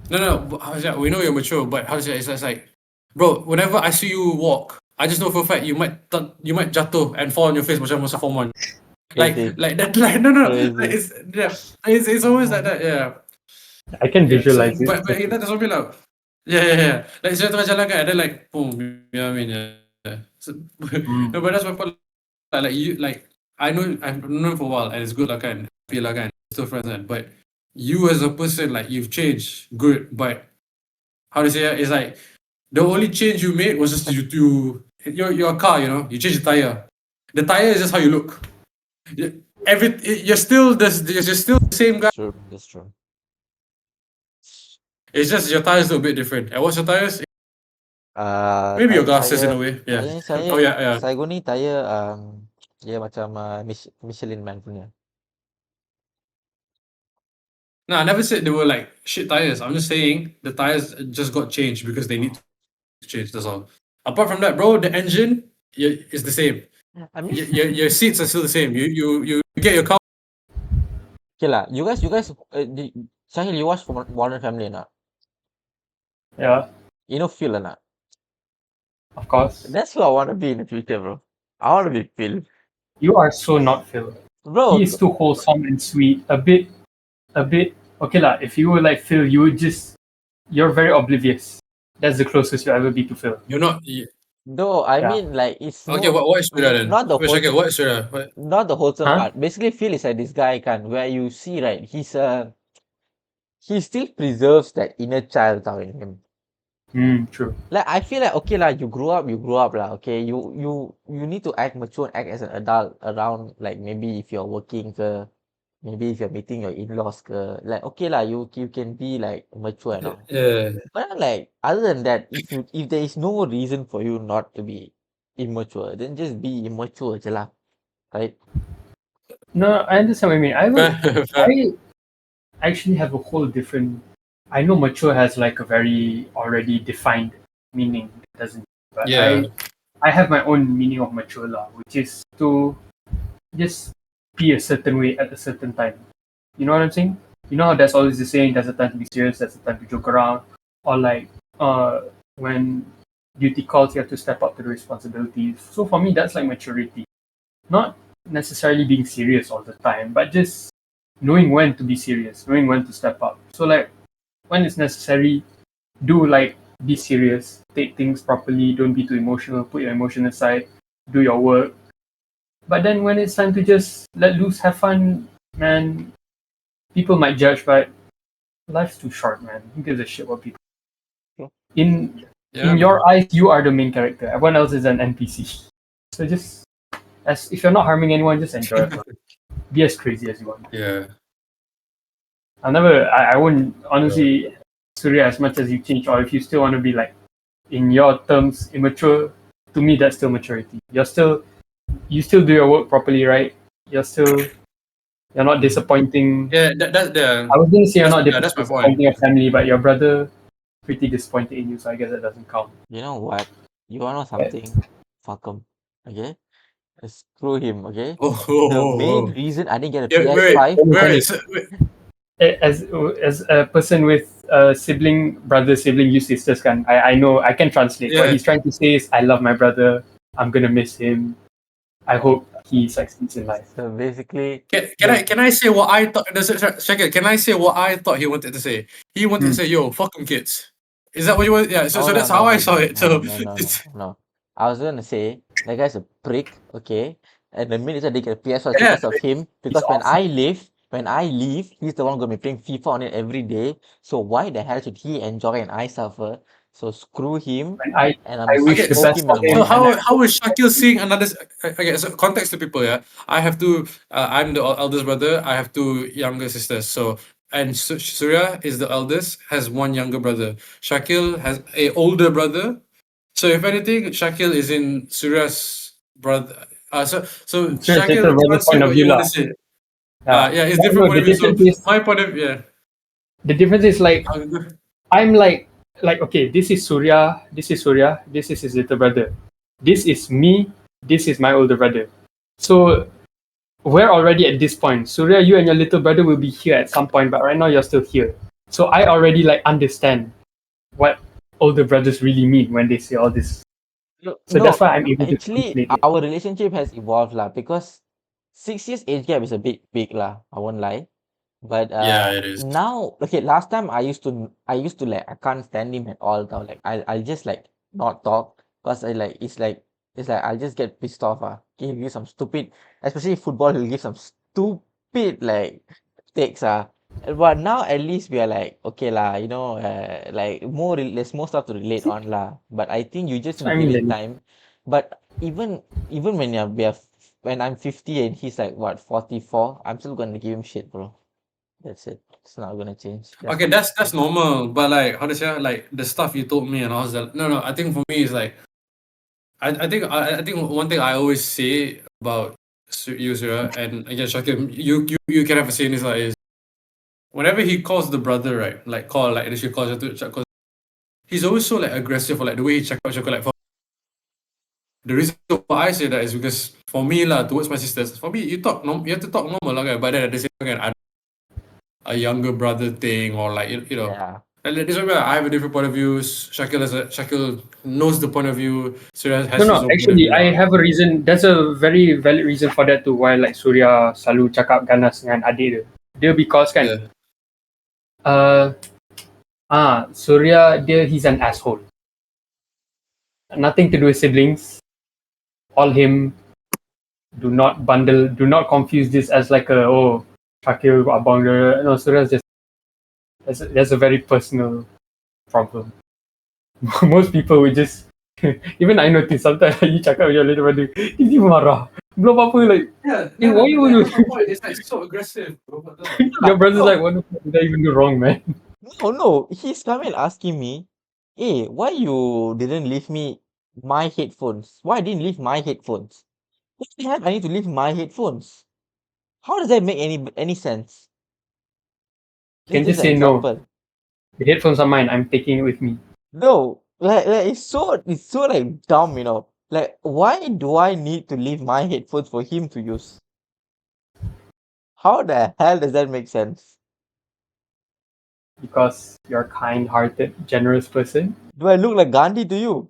No. But how to say? We know you're mature, but how to say? It's just like, bro. Whenever I see you walk, I just know for a fact you might jatuh and fall on your face macam masa form 1. Crazy. Like that. Like no. Crazy. Like, it's always like that. Yeah. I can Yeah, visualize it. but that's what I mean lah. Yeah. Like saya tengah jalan kan, and then like boom, you know what I mean? Yeah. So, no, but that's my point. Like you, like I know I've known for a while, and it's good lah kan, happy lah kan, still friends kan. But you as a person, like you've changed, good. But how to say it? It's like the only change you made was just your car. You know, you changed the tire. The tire is just how you look. You're still the same guy. True, that's true. It's just your tires are a bit different. And what's your tires? Maybe your glasses in a way. Yeah. Saya, Oh yeah. saya guna ni tayar dia macam Michelin Man punya. No, I never said they were like shit tires. I'm just saying the tires just got changed because they need to change. That's all. Apart from that, bro, the engine is the same. I mean, Your seats are still the same. You get your car. okay lah. You guys, Sahil, you watch Modern Family or not? Yeah, You know Phil or not? of course. That's who I want to be in the future, bro. I want to be Phil. You are so not Phil. Bro, He is too wholesome and sweet. A bit. Okay lah. If you were like Phil, you're very oblivious. That's the closest you'll ever be to Phil. You're not. no, I Yeah. mean like it's Okay, what is Surya then? not the Wait, wholesome, okay, what is Surya? What? not the wholesome Huh? part. Basically, Phil is like this guy where you see right, he still preserves that inner child out in him. True. Like I feel like okay lah, you grow up lah. Okay, you need to act mature and act as an adult around like maybe if you're working ke, maybe if you're meeting your in-laws ke, like okay lah, you can be like mature and all. Yeah. But then, like other than that, if there is no reason for you not to be immature, then just be immature je lah, right? No, I understand what you mean. Fair, fair. I actually have a whole different. I know mature has like a very already defined meaning. It doesn't, but Yeah. I have my own meaning of mature lah, which is to just be a certain way at a certain time. You know what I'm saying? You know how there's always the saying, there's a time to be serious, there's a time to joke around, or like when duty calls, you have to step up to the responsibilities. So for me, that's like maturity, not necessarily being serious all the time, but just knowing when to be serious, knowing when to step up. So like when it's necessary, do like be serious, take things properly, don't be too emotional, put your emotion aside, do your work. But then when it's time to just let loose, have fun, man, people might judge, but life's too short, man. Who gives a shit what people in Yeah, your man. eyes? You are the main character. Everyone else is an NPC. So just as if you're not harming anyone, just enjoy it. Be as crazy as you want. Yeah. I wouldn't honestly, Surya, as much as you change, or if you still want to be like, in your terms, immature, to me, that's still maturity. You still do your work properly, right? You're not disappointing. Yeah, that's the I was going to say you're not that's my point. disappointing your family, but your brother pretty disappointed in you, so I guess that doesn't count. You know what? You wanna know But something? Fuck him. Okay? Screw him, okay? Oh, oh, The oh, main oh. reason I didn't get a Yeah, PS5. wait. So, wait. as a person with brother, sibling, you sisters, I know I can translate. What Yeah, he's trying to say is, I love my brother. I'm gonna miss him. I hope he succeeds in life. So basically, can I say what I thought? Shaka, can I say what I thought he wanted to say? He wanted to Hmm. say, "Yo, fuck 'em kids." Is that what you want? Yeah. So, no, so no, that's how no, I no, saw no, it. no, So no, no, no, it's no. I was gonna say that guy's a prick, okay? And the minute that they get a PS5 yeah, because of him, He's because awesome. when I leave, he's the one gonna be playing FIFA on it every day. So why the hell should he enjoy and I suffer? So screw him, And I and I'm I wish okay. the poke best him in for the him, So morning. and I how hope is Shakil seeing another? Okay, so context to people. Yeah, I have two. I'm the eldest brother. I have two younger sisters. So and Surya is the eldest, has one younger brother. Shakil has a older brother. So if anything, Shakil is in Surya's brother. So sure take the Shakil, brother translate point of what view you want lah. to say. Yeah. Yeah, it's But different no, point the of view. So difference is my point of yeah. like uh, I'm like okay, this is Surya, this is his little brother. This is me, this is my older brother. So we're already at this point. Surya, you and your little brother will be here at some point, but right now you're still here. So I already like understand what older brothers really mean when they say all this. No, So that's no, why I'm able to actually, translate it. our relationship has evolved lah because 6 years age gap is a bit big lah. I won't lie. But Yeah, it is. now, okay, last time I used to like I can't stand him at all now. Like I just like not talk because it's like I'll just get pissed off. He'll give some stupid, especially football. He'll give some stupid like takes. But now at least we are like okay lah. You know, like there's more stuff to relate on lah. But I think you just So need I to give mean, it Lenny, time. But even when when I'm 50 and he's like what 44, I'm still gonna give him shit, bro. That's it. It's not gonna change. That's Okay, not that's gonna change. normal. But like how to say like the stuff you told me and I was like no. I think for me it's like I think one thing I always say about you, Surya, and again Shakir, you can have a say in this like is whenever he calls the brother, right? Like call like initially calls Shakir, he's always so like aggressive or like the way he check out Shakir like for the reason why I say that is because for me lah towards my sisters, for me you have to talk normal lah, but then at the same time I a younger brother thing or like you know. Yeah. And this is where I have a different point of view. Shakil knows the point of view. Surya no, has his no. own point of Actually, view. I have a reason. There's a very valid reason for that too. Why like Surya selalu cakap ganas dengan adik dia. Dia because kan, Yeah. Surya he's an asshole. Nothing to do with siblings. All him. Do not confuse this as like Shakil abang dia. No, Surya's just that's a very personal problem. Most people would just even I notice sometimes you cakap with your little brother, dia marah. Belum apa like Yeah, why you that's my point. It's like so aggressive. Bro. your brother's No, like, what the fuck did I even do wrong, man? no. He's coming asking me, hey, why you didn't leave me my headphones? Why I didn't leave my headphones? What the hell I need to leave my headphones? How does that make any sense? You can This is just an say no. example. The headphones are mine. I'm taking it with me. No, like it's so like dumb, you know. Like, why do I need to leave my headphones for him to use? How the hell does that make sense? Because you're a kind-hearted, generous person. Do I look like Gandhi to you?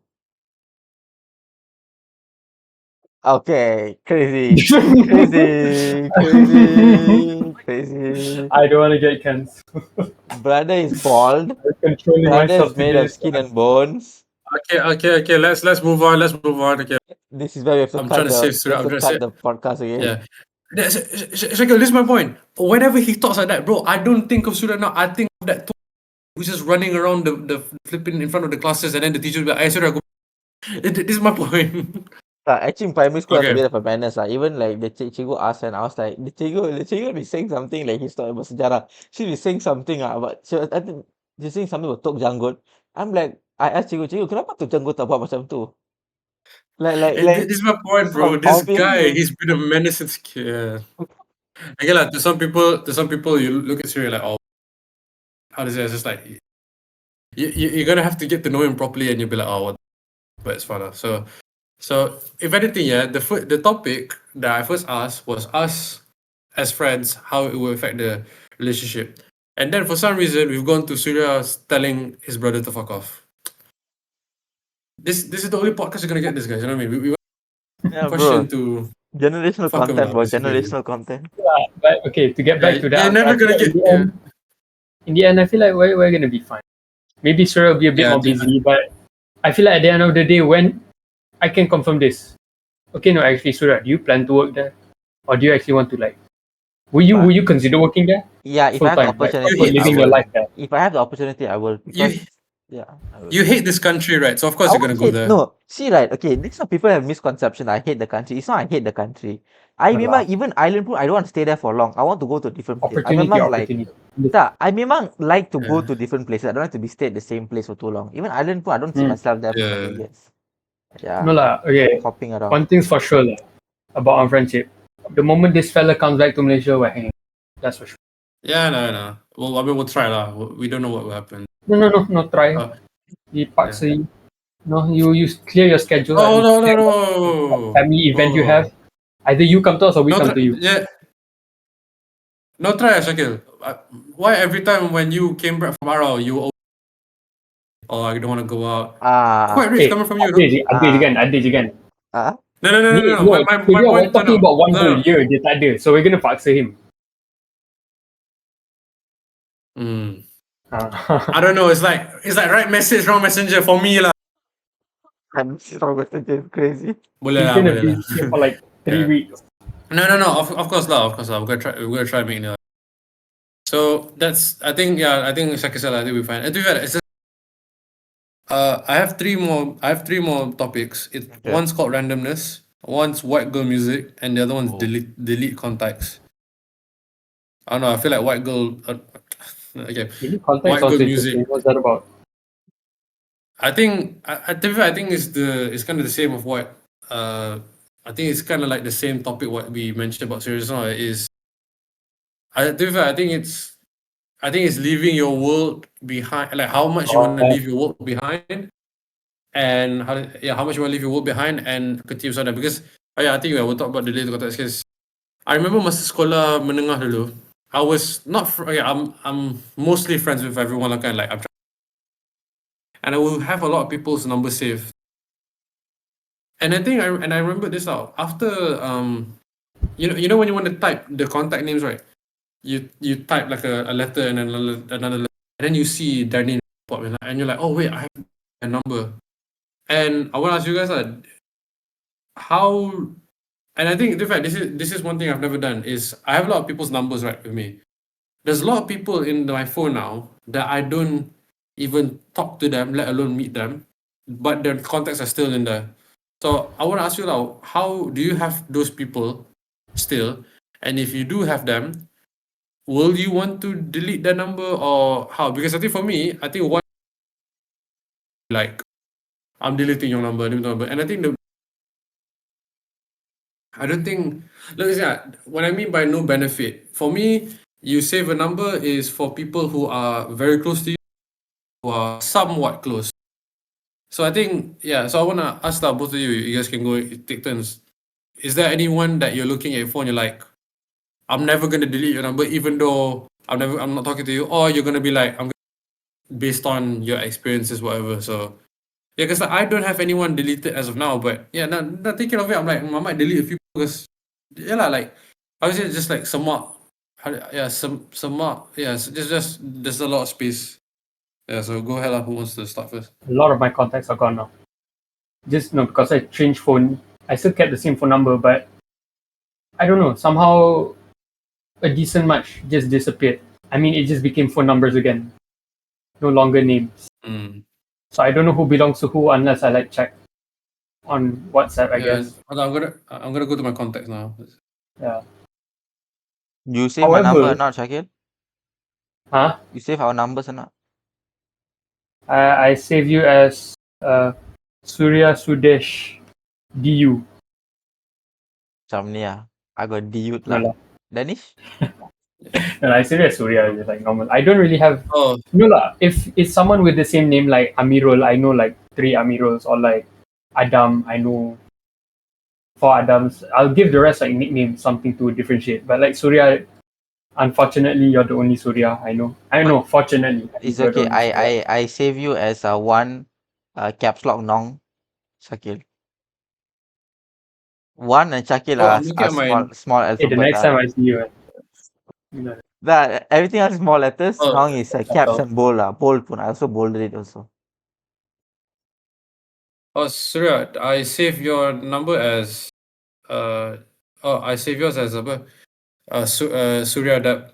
Okay, crazy, crazy, crazy, crazy. I don't want to get cancelled. Brother is bald. I'm controlling Brother myself is made today. of skin and bones. Okay. Let's move on. Let's move on. Okay, This is where we have to I'm trying cut to the save Surya. I'm trying to save. the podcast again. Yeah. Shakil, this is my point. Whenever he talks like that, bro, I don't think of Surya now. I think of that who's just running around the flipping in front of the classes, and then the teacher will be like, "Hey, Surya, go." This is my point. Actually, in primary school, I was a Okay. bit of a menace. Even like the cikgu asked, and I was like, the cikgu will be saying something like he's talking about sejarah. She'll be saying something, but I think she's saying something about Tok Janggut. I'm like, I asked cikgu, kenapa Tok Janggut tak buat macam tu? Like This is my point, bro. some This obvious guy, thing. he's been a menace since. Yeah. Again, like, to some people, you look at Surya like, oh, how to say? It's just like you're gonna have to get to know him properly, and you'll be like, oh, what? But it's fun. So if anything, yeah, the topic that I first asked was us as friends, how it will affect the relationship. And then for some reason we've gone to Surya telling his brother to fuck off. This is the only podcast you're gonna get this, guys. You know what I mean? We Yeah, question bro. to Generational fuck him content, lah, bro. basically. Generational content. Yeah, but okay, to get back to Yeah, that, never I feel gonna like get. Yeah, in the end, I feel like we're gonna be fine. Maybe Surya will be a bit yeah. more busy, but I feel like at the end of the day, when I can confirm this, okay, no, actually, Surya, do you plan to work there, or do you actually want to like? Will you consider working there Yeah, if I full have the time, like opportunity, proper I living your will. life there? If I have the opportunity, I will. You Because yeah, I will. you hate this country, right? So of course I you're won't gonna go hate. there. No, see, right? Okay, this is people have misconception. I hate the country. It's not I hate the country. I Alah, memang even Island Pool, I don't want to stay there for long. I want to go to a different place. I opportunity. memang like I like to go Yeah. to different places. I don't like to be stay at the same place for too long. Even Island Pool, I don't see Hmm. myself there for Yeah. many years. Yeah, No lah. Okay, hopping around. one thing's for sure lah, about our friendship. The moment this fella comes back to Malaysia, we're hanging. That's for sure. Yeah, no. Well, I mean, we'll try lah. We don't know what will happen. No, try. Uh, You paksa you. No, you clear your schedule. Oh and clear what no! family event you have. Either you come to us or we No, come to you. yeah. No try, Shakil. Why every time when you came back from Arau, you oh I don't want to go out. Quite rich coming from you, no? Ada je kan. No. My We're point. talking about one whole No. year, dia tak ada. So we're gonna paksa him. I don't know. It's like right message, wrong messenger for me lah. I'm so crazy. Boleh He's lah, gonna boleh be lah. here for like 3 Yeah. weeks. No. Of course lah. We're gonna try making it. So that's I think Shakil said I think we fine. And to be fair, it's just, I have three more topics. Okay. One's called randomness, one's white girl music, and the other one's delete contacts. I don't know. I feel like white girl. Okay. Really, context White girl also music. interesting. What's that about? I think it's kind of the same of what I think it's kind of like the same topic what we mentioned about serious now is I think it's leaving your world behind, like how much you want to leave your world behind, and how much you want to leave your world behind and continue sana because I think we'll talk about the later context because I remember masa sekolah menengah dulu I was not I'm mostly friends with everyone like I'm and I will have a lot of people's numbers saved. And I think I remember this out after you know when you want to type the contact names, right? You type like a letter and then another letter, and then you see their name pop in, and you're like, oh wait, I have a number. And I want to ask you guys how, and I think in fact this is one thing I've never done is I have a lot of people's numbers right with me. There's a lot of people in my phone now that I don't even talk to them, let alone meet them, but their contacts are still in there. So I want to ask you now, how do you have those people still? And if you do have them, will you want to delete their number or how? Because I think for me, I think one like I'm deleting your number, and I think I don't think. Look, yeah, what I mean by no benefit, for me, you save a number is for people who are very close to you, who are somewhat close. So I think, yeah. So I wanna ask that both of you. You guys can go take turns. Is there anyone that you're looking at your phone? You're like, I'm never gonna delete your number, even though I'm not talking to you, or you're gonna be like, based on your experiences, whatever. So yeah, because I don't have anyone deleted as of now, but yeah, now thinking of it, I'm like, I might delete a few because yeah, lah, like I would say just like somewhat, yeah, somewhat, yeah, just there's a lot of space. Yeah, so go ahead, lah. Who wants to start first? A lot of my contacts are gone now. Just no, because I changed phone. I still kept the same phone number, but I don't know. Somehow a decent much just disappeared. I mean, it just became phone numbers again, no longer names. Mm. So I don't know who belongs to who unless I like check on WhatsApp, I guess. I'm gonna go to my contacts now. Yeah. You save my number or However, not, Shakil? huh? You save our numbers or not? I save you as Surya Sudesh DU. Macam ni lah. I got DU No, lah. Danish? no, I save you as Surya, just like normal. I don't really have. Oh, No lah. If it's someone with the same name like Amirul, I know like 3 Amiruls, or like Adam, I know 4 Adams. I'll give the rest like nicknames, something to differentiate. But like Surya, unfortunately, you're the only Surya I know. I know, fortunately. It's you're the okay. only Surya. I save you as one caps lock Nong, Shakil. One and Shakil oh, are, I'm looking at small Hey, the alphabet. next time I see you, you know, Everything else small letters. Oh. Nong is caps and bold lah. Bold pun. I also bolded it also. Oh, Surya, I save your number as I save yours as Surya Dab.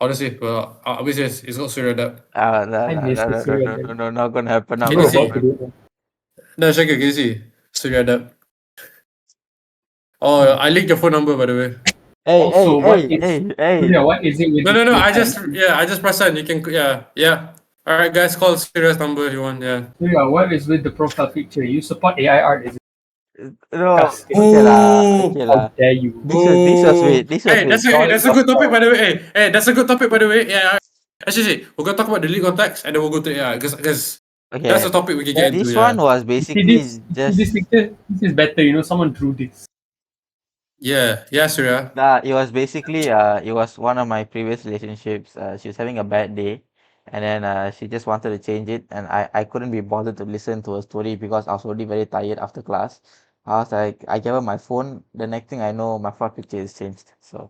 Honestly, well, obviously it's not Surya Dab. I miss the Surya. No, not gonna happen. Not Can We're you gonna see? about to happen. do it. No, Shaka, can you see? Surya Dab. Oh, I leaked your phone number, by the way. Also, what is- hey. Surya, what is it with No, this no, I name? just press on. You can, yeah. All right, guys, call Surya's number if you want. Yeah. Surya, what is with the profile picture? You support AI art, is it? No. Disgusting. Okay lah. Ooh. Okay How lah. dare you? This was wait. This was Hey, wait. that's a good topic, by the way. Hey, that's a good topic, by the way. Yeah. Actually, we're gonna talk about delete contacts and then we'll go to AI because Okay. that's a topic we can get into. This Yeah. one was You see basically this? You just see this picture? This is better. You know, someone drew this. Yeah, Surya. it was basically it was one of my previous relationships. She was having a bad day, and then she just wanted to change it, and I couldn't be bothered to listen to her story because I was already very tired after class. I was like, I gave her my phone. The next thing I know, my profile picture is changed. So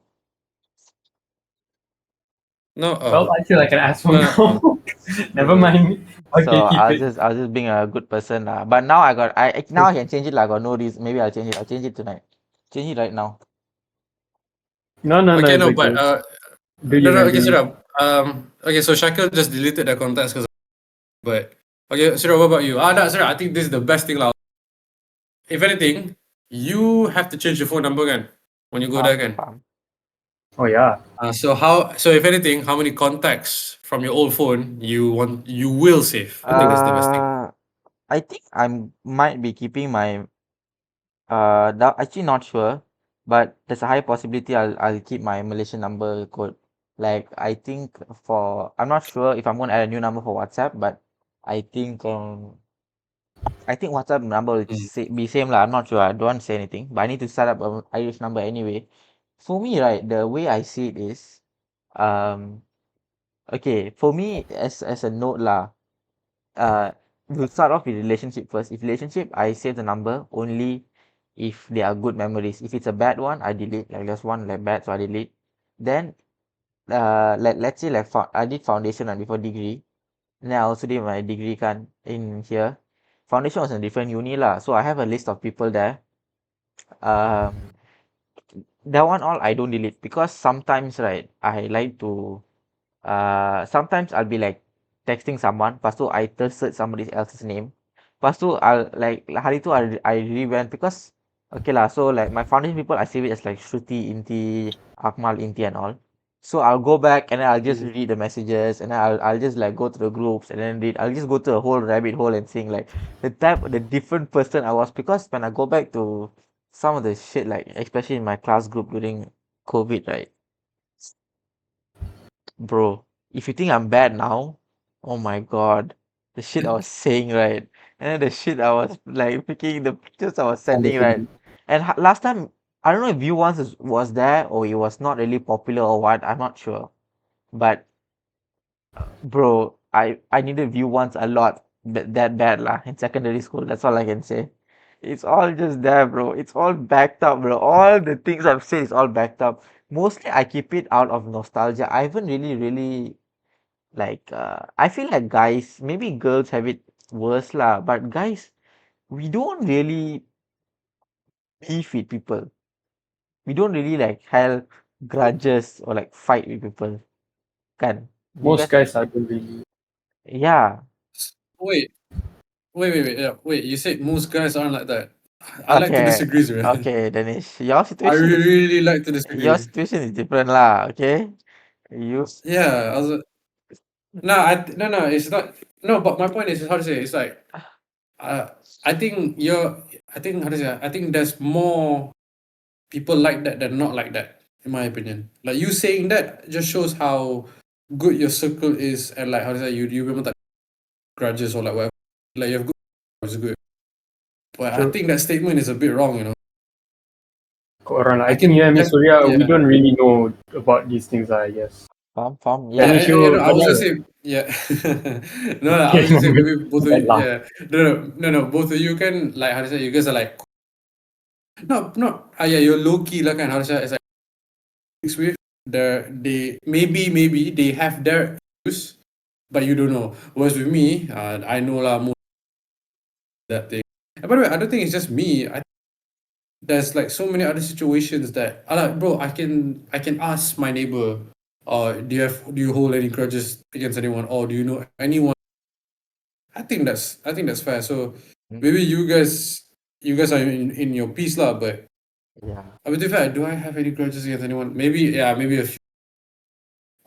No. Well, I feel like an asshole No, now. Never mind. Okay, so keep I it. was just being a good person lah. But now I can change it lah. I got no reason. Maybe I'll change it. I'll change it tonight. Change it right now. No, okay, it's no, okay. but Do you no, man, okay, do you? Surya. Okay, so Shakil just deleted the contacts but okay, Surya, what about you? No, Surya, I think this is the best thing lah. If anything, you have to change your phone number again when you go there again. Faham. Oh yeah. So if anything, how many contacts from your old phone you will save? I think that's the best thing. I think might be keeping my actually not sure, but there's a high possibility I'll keep my Malaysian number code. Like I think I'm not sure if I'm gonna add a new number for WhatsApp, but I think WhatsApp number will be same lah. I'm not sure. I don't want to say anything, but I need to set up a Irish number anyway. For me, right, the way I see it is, okay, for me as a note lah, we'll start off with relationship first. If relationship, I save the number only if they are good memories. If it's a bad one, I delete. Like there's one like bad, so I delete. Then, let's say like I did foundation and before degree. And then I also did my degree kan in here. Foundation was in a different uni lah, so I have a list of people there. That one all I don't delete because sometimes right, I like to sometimes I'll be like texting someone, lepas tu I search somebody else's name. Lepas tu I'll like hari tu I really went because okay lah, so like my foundation people I save it as like Shruti, Inti, Akmal, Inti and all. So I'll go back and then I'll just read the messages and then I'll just like go to the groups and then read. I'll just go to a whole rabbit hole and seeing like the different person I was because when I go back to some of the shit, like especially in my class group during COVID, right? Bro, if you think I'm bad now, oh my god, the shit I was saying, right? And then the shit I was like picking, the pictures I was sending, right? And last time, I don't know if was there or it was not really popular or what, I'm not sure. But bro, I needed view once a lot, that bad lah in secondary school. That's all I can say. It's all just there, bro. It's all backed up, bro. All the things I've said is all backed up. Mostly I keep it out of nostalgia. I haven't really like I feel like guys, maybe girls have it worse lah, but guys, we don't really beef with people. We don't really like have grudges or like fight with people. Can you Most guys? guys are don't really. Yeah. Wait, yeah, wait. You said most guys aren't like that. I like to Okay. disagree, Zura. Okay, Danish. Your I situation is really like to disagree. different lah. Okay. You. Yeah, I was. No, it's not. No, but my point is how to say. It's like, uh, I think you're. I think how to say. I think there's more people like that than not like that, in my opinion. Like you saying that just shows how good your circle is, and like how to say you remember that grudges or like whatever. Like you have good, is good. But I True. think that statement is a bit wrong. You know. Orang lah. I I think can- you and me, yeah, Surya, we yeah. don't really know about these things, I guess. Farm. Yeah, Yeah. Danish, you no, I was gonna banyak. say, yeah. No, I was gonna say maybe both of you, Bad lah. yeah. No, both of you can like how to say you guys are like, no, yeah, you're low key like kind how to say it's like mixed with they maybe they have their issues, but you don't know. Whereas with me, I know lah more that thing. And by the way, I don't think it's just me. There's like so many other situations that I like, bro. I can ask my neighbor, do you hold any grudges against anyone, or do you know anyone? I think that's fair. So Mm. maybe you guys are in your peace lah, but Yeah. I mean to be fair, do I have any grudges against anyone? Maybe maybe a few.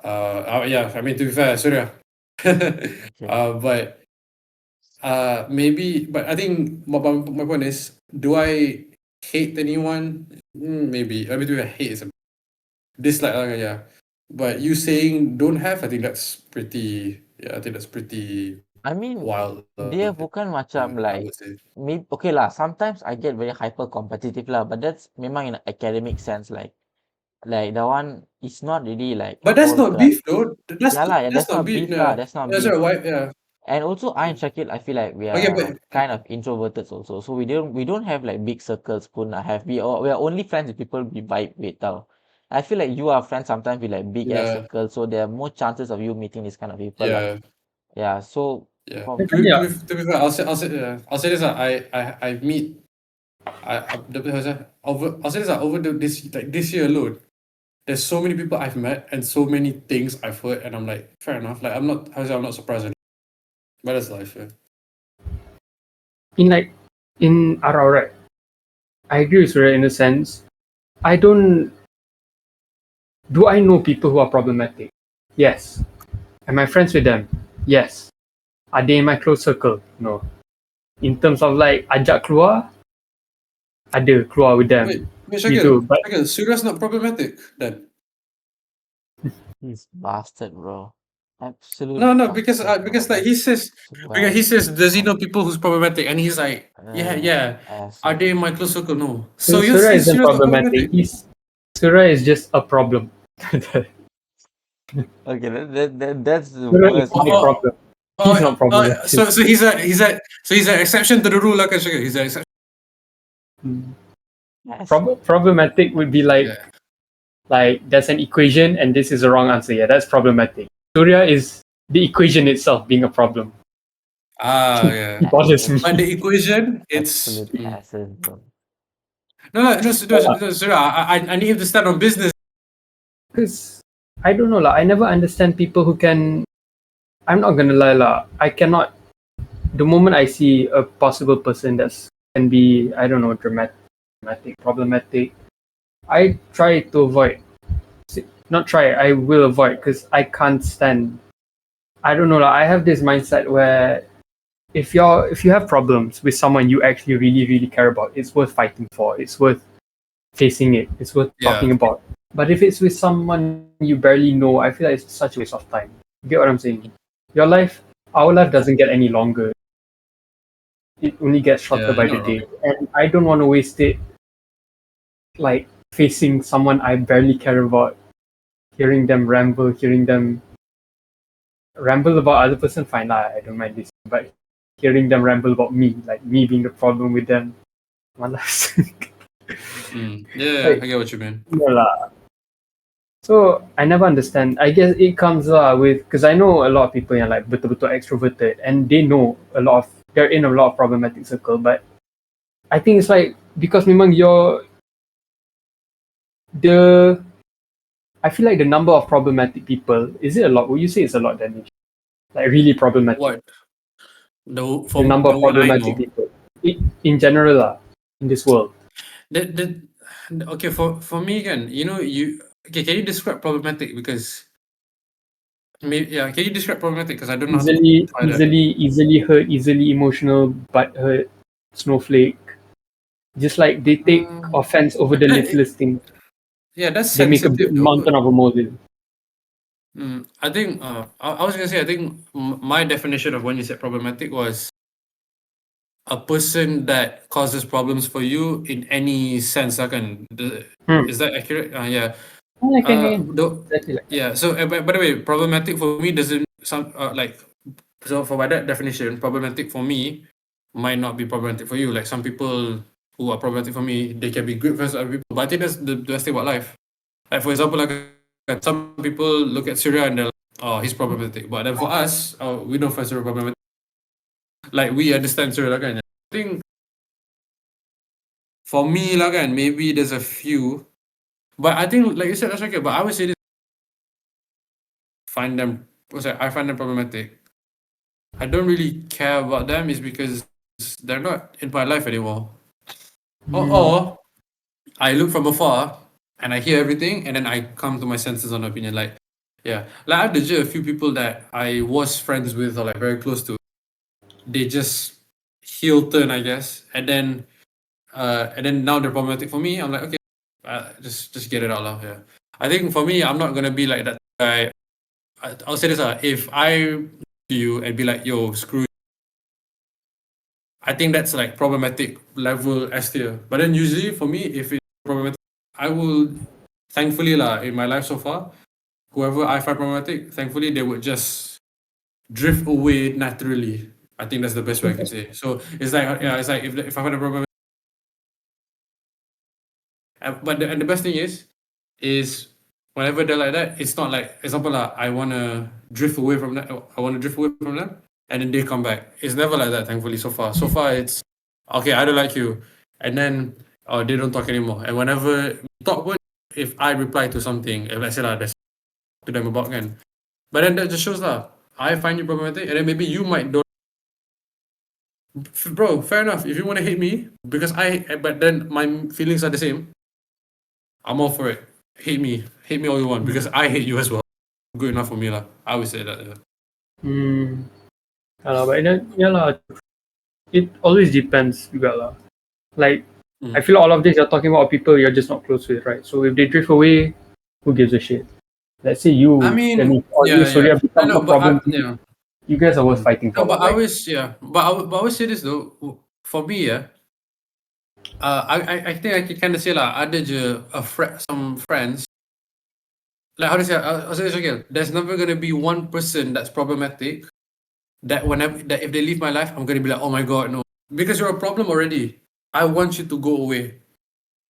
Yeah, I mean to be fair, sorry. Okay. But maybe, but I think my point is, do I hate anyone? Maybe. I mean to be fair, hate is a dislike lah, yeah. But you saying don't have, I think that's pretty. Yeah, I think that's pretty I mean, wild. dia bukan macam I like would say. okay lah. Sometimes I get very hyper competitive lah, but that's memang in an academic sense. Like that one is not really like But that's whole not beef though. Yeah lah, yeah, that's not beef lah. That's not That's beef. right. Why? Yeah. And also, I and Shakil, I feel like we Okay, are but kind of introverted also. So we don't have like big circles pun. We are only friends with people we vibe with tau. I feel like you are friends sometimes with like big ass yeah, circles, so there are more chances of you meeting this kind of people lah. yeah, Yeah. So yeah. from To be fair, I'll say this. I meet. I'll say this. Over this year alone, there's so many people I've met and so many things I've heard, and I'm like, fair enough. Like I'm not. I'm not surprised. But that's life. Yeah. In Arau, right? I agree with Surya in a sense. Do I know people who are problematic? Yes. Am I friends with them? Yes. Are they in my close circle? No. In terms of like ajak keluar, ada keluar with them. Wait, Gitu, but Shakil, Surya's not problematic then. He's bastard, bro. Absolute. No, bastard, because bro. like he says, does he know people who's problematic? And he's like, yeah. Are they in my close circle? No. So you're Surya saying isn't Surya's not problematic. Surya is just a problem. Okay, that's the Surya is worst. not a problem. He's not problematic. So he's an exception to the rule, like Shakil. He's an exception. Yes. Problematic would be like Yeah. like there's an equation and this is the wrong answer. Yeah, that's problematic. Surya is the equation itself being a problem. Yeah. It bothers me. But the equation, it's Absolute asses, bro. no, Surya. I need him to stand on business. Because I don't know lah. I never understand people who can. I'm not gonna lie lah. I cannot. The moment I see a possible person that can be, I don't know, dramatic, problematic, I try to avoid. Not try. I will avoid because I can't stand. I don't know lah. I have this mindset where if you have problems with someone you actually really care about, it's worth fighting for. It's worth facing it. It's worth talking Yeah. about. But if it's with someone you barely know, I feel like it's such a waste of time. You get what I'm saying? Your life, our life doesn't get any longer. It only gets shorter Yeah, by you're the not wrong. day. And I don't want to waste it like facing someone I barely care about, hearing them ramble about other person, fine lah, I don't mind this. But hearing them ramble about me, like me being the problem with them, malas. Yeah, Like, I get what you mean. yeah lah. So I never understand. I guess it comes with, because I know a lot of people yang like betul-betul extroverted and they know they're in a lot of problematic circle, but I think it's like because memang the I feel like the number of problematic people, is it a lot? Would you say it's a lot, Danish? Like really problematic. What The from number the of one I problematic know, people. In general in this world. the okay, for me again, okay, can you describe problematic? Because maybe, yeah, can you describe problematic? Because I don't know how to quantify that. Easily hurt, easily emotional, but hurt, snowflake. Just like they take offense over the That- littlest thing. yeah, that's They make a sensitive big though. mountain of a molehill. I think I was gonna say I think my definition of when you said problematic was a person that causes problems for you in any sense. Is that accurate? Yeah. Exactly like Yeah. So, by the way, problematic for me doesn't some like, so for by that definition, problematic for me might not be problematic for you. Like some people who are problematic for me, they can be good friends with other people. But I think that's the best thing about life. Like for example, like some people look at Syria and they're like, oh, he's problematic. But then for us, we don't find Syria problematic. Like we understand Syria lah kan. I think for me lah kan, maybe there's a few. But I think like you said, that's okay. But I would say this, I find them problematic. I don't really care about them is because they're not in my life anymore. Or I look from afar and I hear everything and then I come to my senses on opinion. Like, yeah. Like I have legit a few people that I was friends with or like very close to. They just heel turn, I guess. And then now they're problematic for me. I'm like, okay, just get it out loud. Yeah. I think for me, I'm not gonna be like that guy. I'll say this, if I to you and be like, yo, screw you, I think that's like problematic level S tier. But then usually for me, if it's problematic, I will, thankfully lah, in my life so far, whoever I find problematic, thankfully they would just drift away naturally. I think that's the best way I can say. So it's like, yeah, it's like if I find a problem, and the best thing is whenever they're like that, it's not like, example lah, I wanna drift away from that. I wanna drift away from them, and then they come back. It's never like that. Thankfully, so far. So far, it's okay. I don't like you, and then they don't talk anymore. And whenever we talk, if I reply to something, if let's say lah, there's to them about kan, but then that just shows lah, I find you problematic, and then maybe you might don't. Bro, fair enough. If you want to hate me because but then my feelings are the same, I'm all for it. Hate me all you want because I hate you as well. Good enough for me lah. I would say that. Yeah. But then, yeah lah. It always depends juga lah. Like, I feel all of this you're talking about people you're just not close with, right? So if they drift away, who gives a shit? Let's say you, I mean, Danny, or you, Surya, become a problem. yeah. You guys are worth fighting No, for. but I always, yeah. But I always say this though. For me, yeah. I think I can kind of say lah. Ada je some friends. Like how to say? I'll say this again. There's never gonna be one person that's problematic. That if they leave my life, I'm gonna be like, oh my god, no, because you're a problem already. I want you to go away.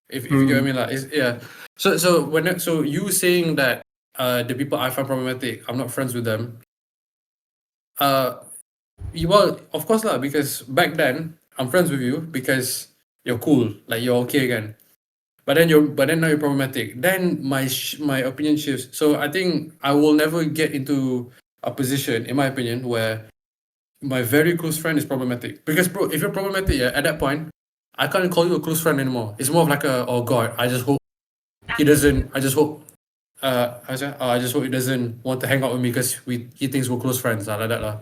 If you get what I mean, like, yeah. So you saying that the people I find problematic, I'm not friends with them. Well, of course lah, because back then I'm friends with you because you're cool, like you're okay again. But then now you're problematic. Then my opinion shifts. So I think I will never get into a position, in my opinion, where my very close friend is problematic. Because bro, if you're problematic, yeah, at that point, I can't call you a close friend anymore. It's more of like oh god, I just hope he doesn't. I just hope. I just hope he doesn't want to hang out with me because he thinks we're close friends, like that lah.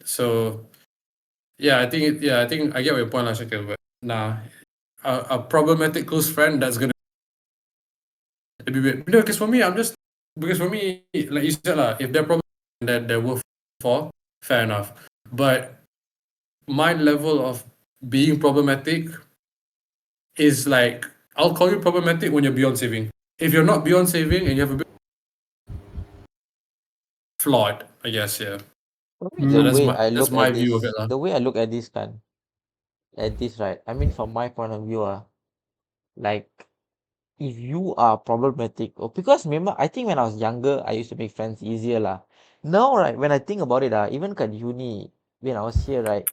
So Yeah, I think I get your point, lah, Shakil, but nah, a problematic close friend that's gonna be weird. No, because for me, like you said, lah, if they're problem that they're worth for, fair enough. But my level of being problematic is like, I'll call you problematic when you're beyond saving. If you're not beyond saving and you have a bit flawed, I guess, yeah. For me, So the that's way my I look at view of this, it, lah. the way I look at this right? I mean, from my point of view, like if you are problematic, or because remember, I think when I was younger, I used to make friends easier lah. Now, right, when I think about it, even at uni, when I was here, right,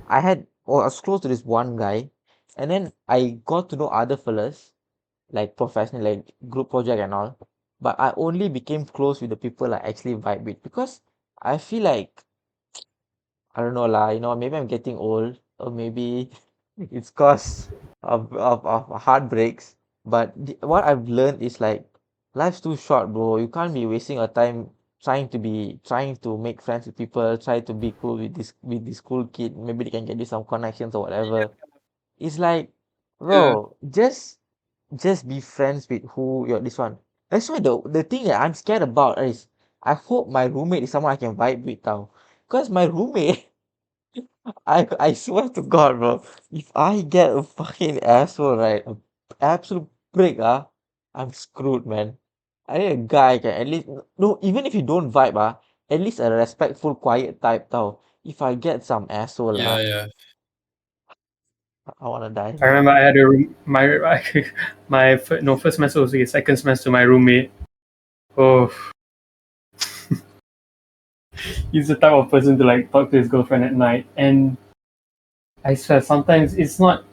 I was close to this one guy, and then I got to know other fellas, like professional, like group project and all. But I only became close with the people I actually vibe with because I feel like I don't know lah, maybe I'm getting old, or maybe it's cause of heartbreaks. But what I've learned is like life's too short, bro. You can't be wasting your time trying to make friends with people, try to be cool with this cool kid. Maybe they can get you some connections or whatever. It's like, Yeah. bro, just be friends with who you're this one. That's why the thing that I'm scared about is I hope my roommate is someone I can vibe with now. Because my roommate I swear to God, bro, if I get a fucking asshole, right, a absolute prick, I'm screwed, man. I need a guy can at least no, even if you don't vibe, at least a respectful, quiet type, tau. If I get some asshole, Yeah, yeah. I wanna die. I remember I had a room. My first semester was the second semester. My roommate. Oh, he's the type of person to like talk to his girlfriend at night, and I swear sometimes it's not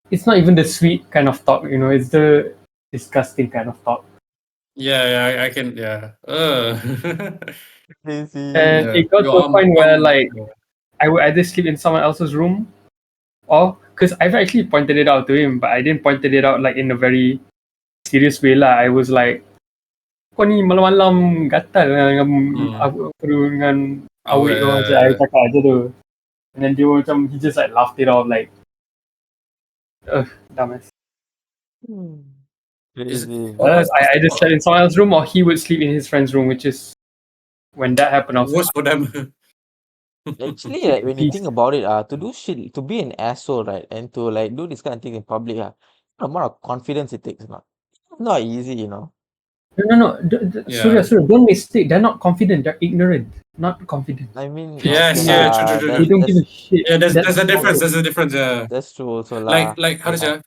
even the sweet kind of talk. It's the disgusting kind of talk. Yeah, I can, yeah. Crazy. And Yeah. it got Yo, to a point where like yeah. I would either sleep in someone else's room, or because I've actually pointed it out to him, but I didn't pointed it out like in a very serious way lah. I was like, kau ni malam-malam gatal dengan awet kau macam I cakap aja tu. And then dia macam, he just like laughed it off like, dumbass. Crazy. I either slept in someone else's room or he would sleep in his friend's room, which is when that happened, I was Worse for them. Actually, like when you think about it, to do shit, to be an asshole, right, and to like do this kind of thing in public, the amount of confidence it takes, not easy, No. Yeah. Surya, don't mistake. They're not confident. They're ignorant, not confident. I mean, Yes, okay yeah, lah, true. They don't give a shit. Yeah, there's That's a difference. not There's a difference. Yeah. that's true also lah. Like how to say?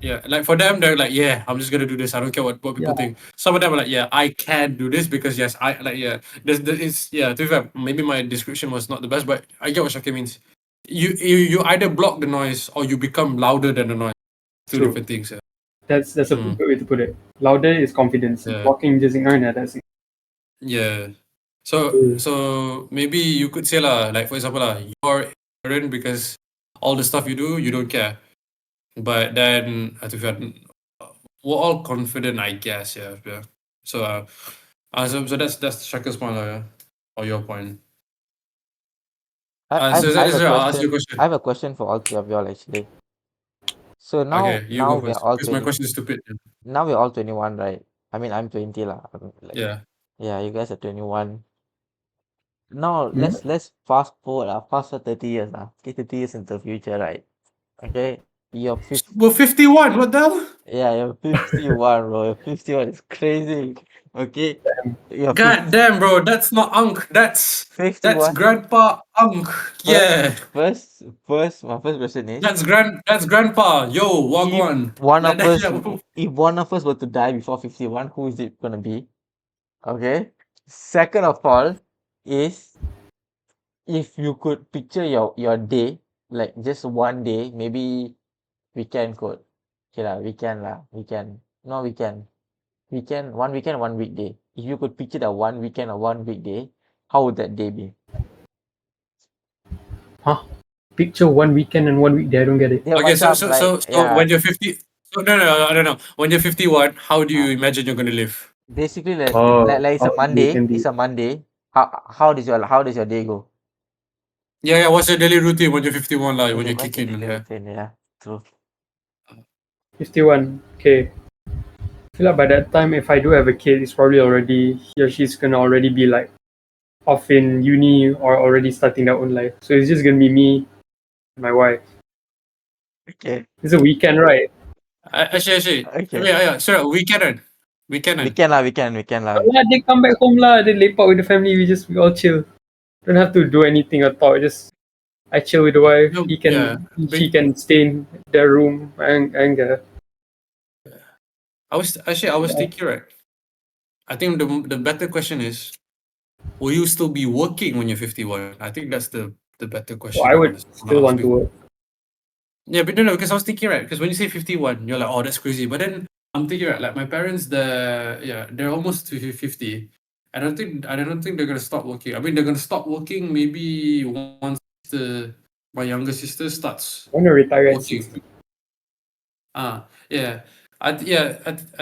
Yeah, like for them, they're like, yeah, I'm just gonna do this. I don't care what people Yeah. think. Some of them are like, yeah, I can do this because yes, I like, yeah. It's yeah. To be fair, maybe my description was not the best, but I get what Shakir means. You either block the noise or you become louder than the noise. Two True. different things. Yeah. That's a good way to put it. Louder is confidence. Yeah. Blocking just ignorant. That's it. Yeah. So maybe you could say lah, like for example lah, you're ignorant because all the stuff you do, you don't care. But then to be fair, we're all confident, I guess. Yeah. So so that's Shakir's point, lah, yeah? Or your point. I So have a I'll ask you a question. question. I have a question for all three of y'all actually. So Okay, you now go we are first. all Because my 20. question is stupid. Now we're all 21, right? I mean, I'm 20 lah. Like, Yeah. yeah, you guys are 21. Now Hmm? let's fast forward 30 years Okay, 30 years into the future, right? Okay, you're 50. We're 51. What the hell? Yeah, you're 51, bro. You're 51. It's crazy. Okay, you're God damn, bro. That's not Unk. That's 51. Grandpa Unk. Yeah. First, my first question is, That's Grandpa. Yo, Wagwan. if one of us were to die before 51, who is it gonna be? Okay. Second of all is, if you could picture your day, like just one day, maybe weekend could. Okay lah, weekend lah. Weekend. No weekend. One weekend, one weekday. If you could picture that one weekend or one weekday, how would that day be? Picture one weekend and 1 weekday. I don't get it. Yeah, Okay, so macam like, yeah, when you're 50, so no, I don't know. When you're 51, how do you imagine you're gonna live? basically like Oh, it's a how Monday. can be. It's a Monday. How does your day go? Yeah, what's your daily routine when you're 51 lah, when you're What's your kicking? daily Yeah. routine? Yeah, true. 51. Okay. I feel like by that time, if I do have a kid, it's probably already, he or she's gonna already be like off in uni or already starting their own life. So it's just gonna be me and my wife. Okay. It's a weekend, right? Actually. Okay. Yeah. Sorry, weekend. Weekend lah. Yeah, they come back home lah. They lepak with the family. We all chill. Don't have to do anything at all. Just I chill with the wife. No, She can stay in their room and I was thinking, right? I think the better question is, will you still be working when you're 51? I think that's the better question. I would still want to work. Yeah, but no, because I was thinking, right? Because when you say 51, you're like, oh, that's crazy. But then I'm thinking, right? Like my parents, they're almost to 50. I don't think they're gonna stop working. I mean, they're gonna stop working maybe once my younger sister starts I want to retire at working. 60. Yeah. I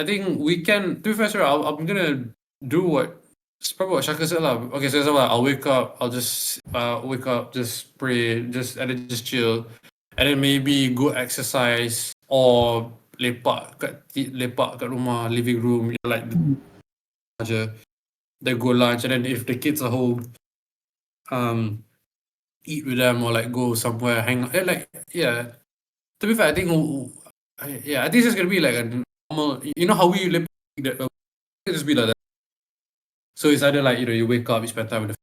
think we can. To be fair, sir, I'm gonna do what. It's probably what Shaka said lah. Okay, so I'll wake up. I'll just wake up, just pray, and then just chill, and then maybe go exercise or lepak kat rumah, living room, like je. Then go lunch, and then if the kids are home, eat with them or like go somewhere, hang out. To be fair, I think I think it's just gonna be like a normal. You know how we live. It'll just be like that. So it's either like you wake up, you spend time with the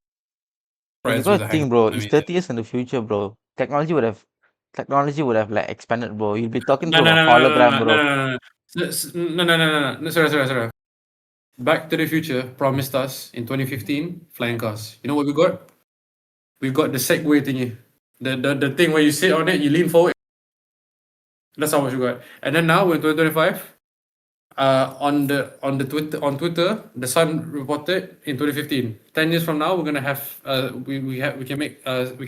friends, You with got the to think, hang. bro. I It's mean, 30 years in the future, bro. Technology would have like expanded, bro. You'll be talking no, to no, a no, no, hologram, no, no, bro. no, no, no. Sorry. Back to the Future promised us in 2015 flying cars. You know what we got? We got the Segway thingy, the thing where you sit on it, you lean forward. That's how much we got. And then now in 2025, on Twitter, the Sun reported in 2015. 10 years from now, we're gonna have we can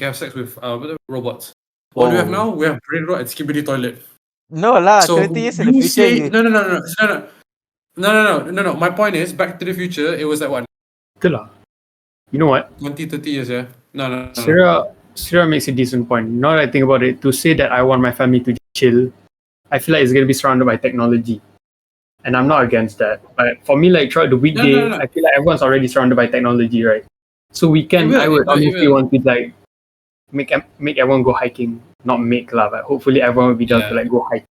have sex with robots. What do we have Whoa. now? We have brain rot and skibidi toilet. No lah, So 30 years in the you future, say no. My point is, Back to the Future. It was like what, Good lah. You know what? 20-30 years, yeah. No. Syria makes a decent point. Now that I think about it, to say that I want my family to chill, I feel like it's gonna be surrounded by technology. And I'm not against that. But for me, like throughout the weekday, No. I feel like everyone's already surrounded by technology, right? So weekend, I would It honestly will. want to like make everyone go hiking. Not make lah, but hopefully everyone will be down to like go hiking.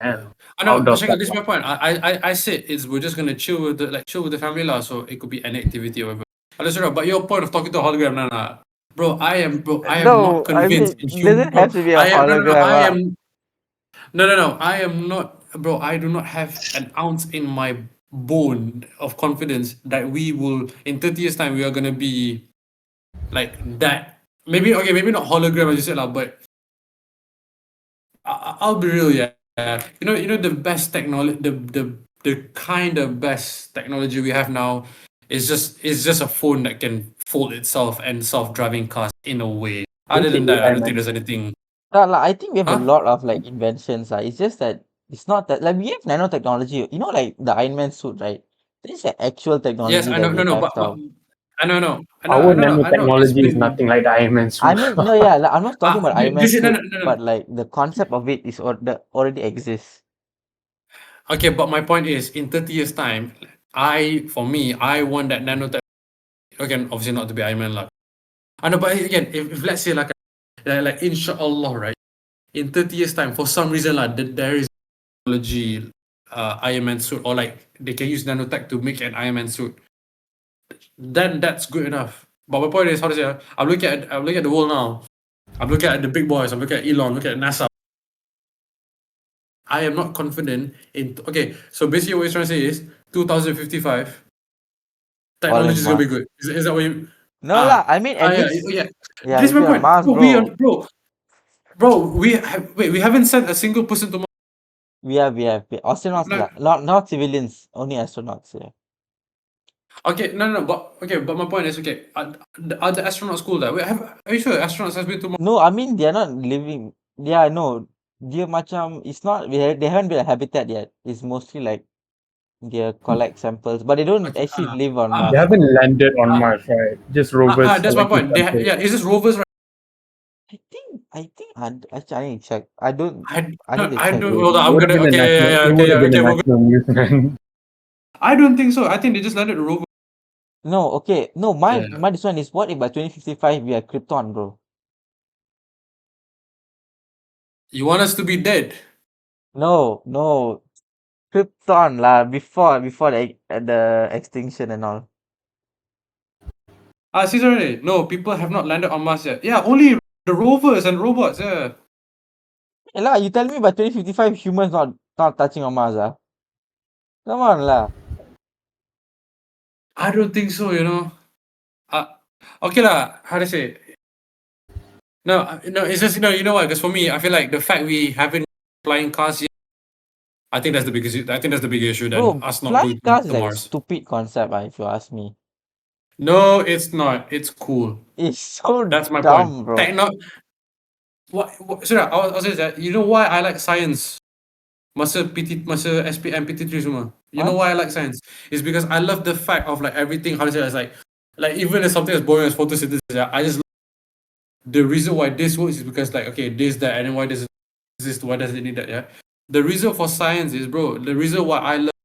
And I know. outdoor Shaka, stuff this is my point. I said we're just gonna chill with the family lah. So it could be an activity or whatever. But your point of talking to a hologram, nah. Bro, I am No, not convinced I mean, doesn't have to be a I am hologram. no. I am not, bro. I do not have an ounce in my bone of confidence that we will in 30 years time we are gonna be like that. Maybe not hologram as you said lah, but I'll be real, yeah. You know the best technology, the kind of best technology we have now is just a phone that can fold itself and self-driving cars in a way. Other than that, I don't think there's anything. I think we have a Huh? lot of like inventions. It's just that it's not that like we have nanotechnology. You know, like the Iron Man suit, right? This is an actual technology Yes, I that know, we no, have but now. I know. our I know. It's nanotechnology is been. nothing like the Iron Man suit. I mean, no, yeah, like, I'm not talking about Iron Man This is no. suit, but like the concept of it is that already exists. Okay, but my point is, in 30 years' time, for me, I want that nanotech. Again, obviously not to be Iron Man, lah. I know, but again, if let's say like inshallah, right? In 30 years' time, for some reason, there is technology, Iron Man suit, or like they can use nanotech to make an Iron Man suit. Then that's good enough. But my point is, how to say? I'm looking at the world now. I'm looking at the big boys. I'm looking at Elon. Looking at NASA. I am not confident in. Okay, so basically what you're trying to say is 2055. Technology is gonna be good. Is that what you? No lah, I mean at least Yeah. yeah, This is if my you're on point. Mars, Bro, we haven't sent a single person to Mars. we have astronauts, not civilians, only astronauts. Yeah. Okay, no, but my point is, are the astronauts cool? Are you sure astronauts has been to Mars? No, I mean they're not living. Yeah, no, dia macam it's not. They haven't built a habitat yet. It's mostly like they collect samples, but they don't actually live on They Mars. haven't landed on Mars, right? Just rovers. That's my point. collecting samples. It's just rovers, right? Actually, I need to check. I don't. I I need to I check. don't. It Hold on, I'm would have gonna. been a Okay, national. yeah, It okay, would have been a okay. national news, man. I don't think so. I think they just landed a rover. No, okay. No, my Yeah. my this one is what if by 2055 we are Krypton, bro? You want us to be dead? No, no. Krypton lah before the extinction and all. Ah, see, sorry. No, people have not landed on Mars yet. Yeah, only the rovers and robots. Yeah. Yeah lah, you tell me by 2055 humans not touching on Mars ah? Come on lah. I don't think so. Okay lah. How to say? No, no. It's just you know what? Because for me, I feel like the fact we haven't flying cars yet. I think that's the biggest. I think that's the bigger issue than Bro, us not flying going cars to is like a Mars. stupid concept if you ask me. No, it's not. It's cool. It's so That's my dumb, point. bro. What? Sorry, I was saying that. You know why I like science? Masa SPM PT3 semua. You know What? why I like science? It's because I love the fact of like everything. How to say? It's like even if something as boring as photosynthesis, I just the reason why this works is because like okay, this that, and then why does it exist? Why does it need that? Yeah. The reason for science is, bro. The reason why I love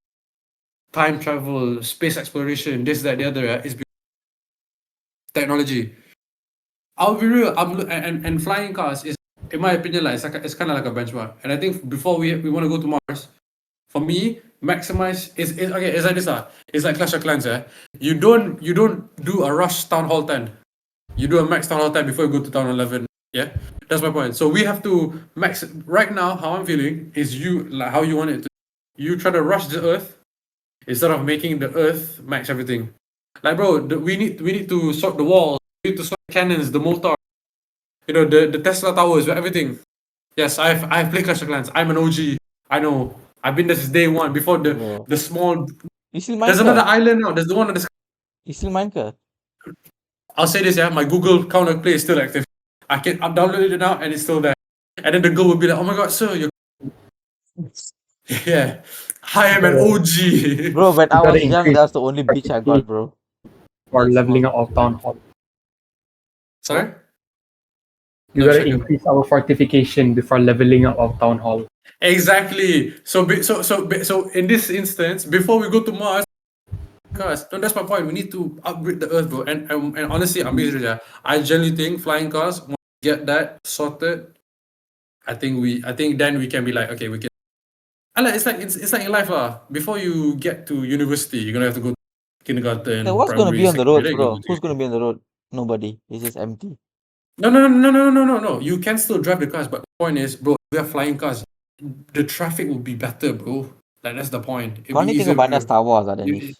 time travel, space exploration, this that the other is because technology. I'll be real. And flying cars is, in my opinion, like it's kind of like a benchmark. And I think before we want to go to Mars, for me, maximize is okay. It's like this It's like Clash of Clans. Yeah. You don't do a rush town hall 10. You do a max town hall 10 before you go to town 11. Yeah. That's my point. So we have to max right now. How I'm feeling is you like how you want it to. You try to rush the Earth instead of making the Earth max everything. Like bro, we need to sort the walls. We need to sort the cannons, the mortar. The Tesla towers, everything. Yes, I've played Clash of Clans. I'm an OG. I know. I've been there since day one. Before Bro. the small. You still mine There's another ke? island now. There's the one on the. You still mine ke? I'll say this, yeah. My Google counter play is still active. I've downloaded it now and it's still there. And then the girl will be like, "Oh my god, sir, you're." Yeah, I am an OG. Bro, when I gotta was young, increase that's the only bitch I got, bro. for Like, leveling small. up of town hall. Sorry. You No, gotta check it. increase our fortification before leveling up of town hall. Exactly. So in this instance, before we go to Mars, cars. No, that's my point. We need to upgrade the Earth, bro. And honestly, I'm being serious. I genuinely think flying cars. Once we get that sorted, I think then we can be like, okay, we can. And like, it's like in life, lah. Before you get to university, you're gonna have to go to kindergarten, Hey, what's gonna primary, be on the secondary. roads, Then you go bro? to Who's gonna be on the road? Nobody. It's just empty. No. You can still drive the cars, but the point is, bro, we have flying cars. The traffic will be better, bro. Like that's the point. It'll Kau be ni easier. tengok banyak Star Wars lah, You- Danish.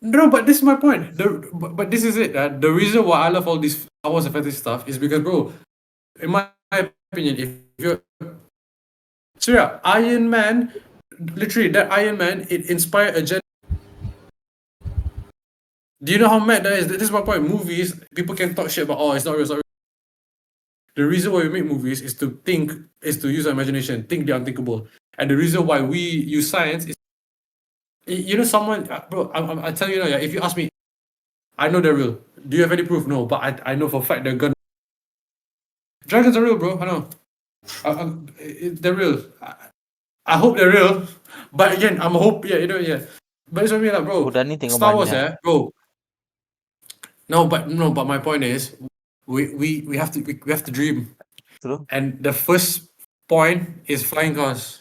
No, but this is my point. But this is it. The reason why I love all this Star Wars and fantasy stuff is because, bro, in my opinion, if you're Iron Man, literally that Iron Man, it inspired a gen. Do you know how mad that is? This is my point. Movies, people can talk shit about, oh, it's not real, it's not real. The reason why we make movies is to use our imagination, think the unthinkable. And the reason why we use science is, someone, bro, I tell you now, yeah, if you ask me, I know they're real. Do you have any proof? No, but I know for a fact they're gonna. Dragons are real, bro. I know. They're real. I hope they're real. But again, I'm hope, yeah. But it's what I mean, like, bro. Budak ni tengok Star Wars, banyak. yeah, bro. No, but my point is, we have to dream. True. And the first point is flying cars.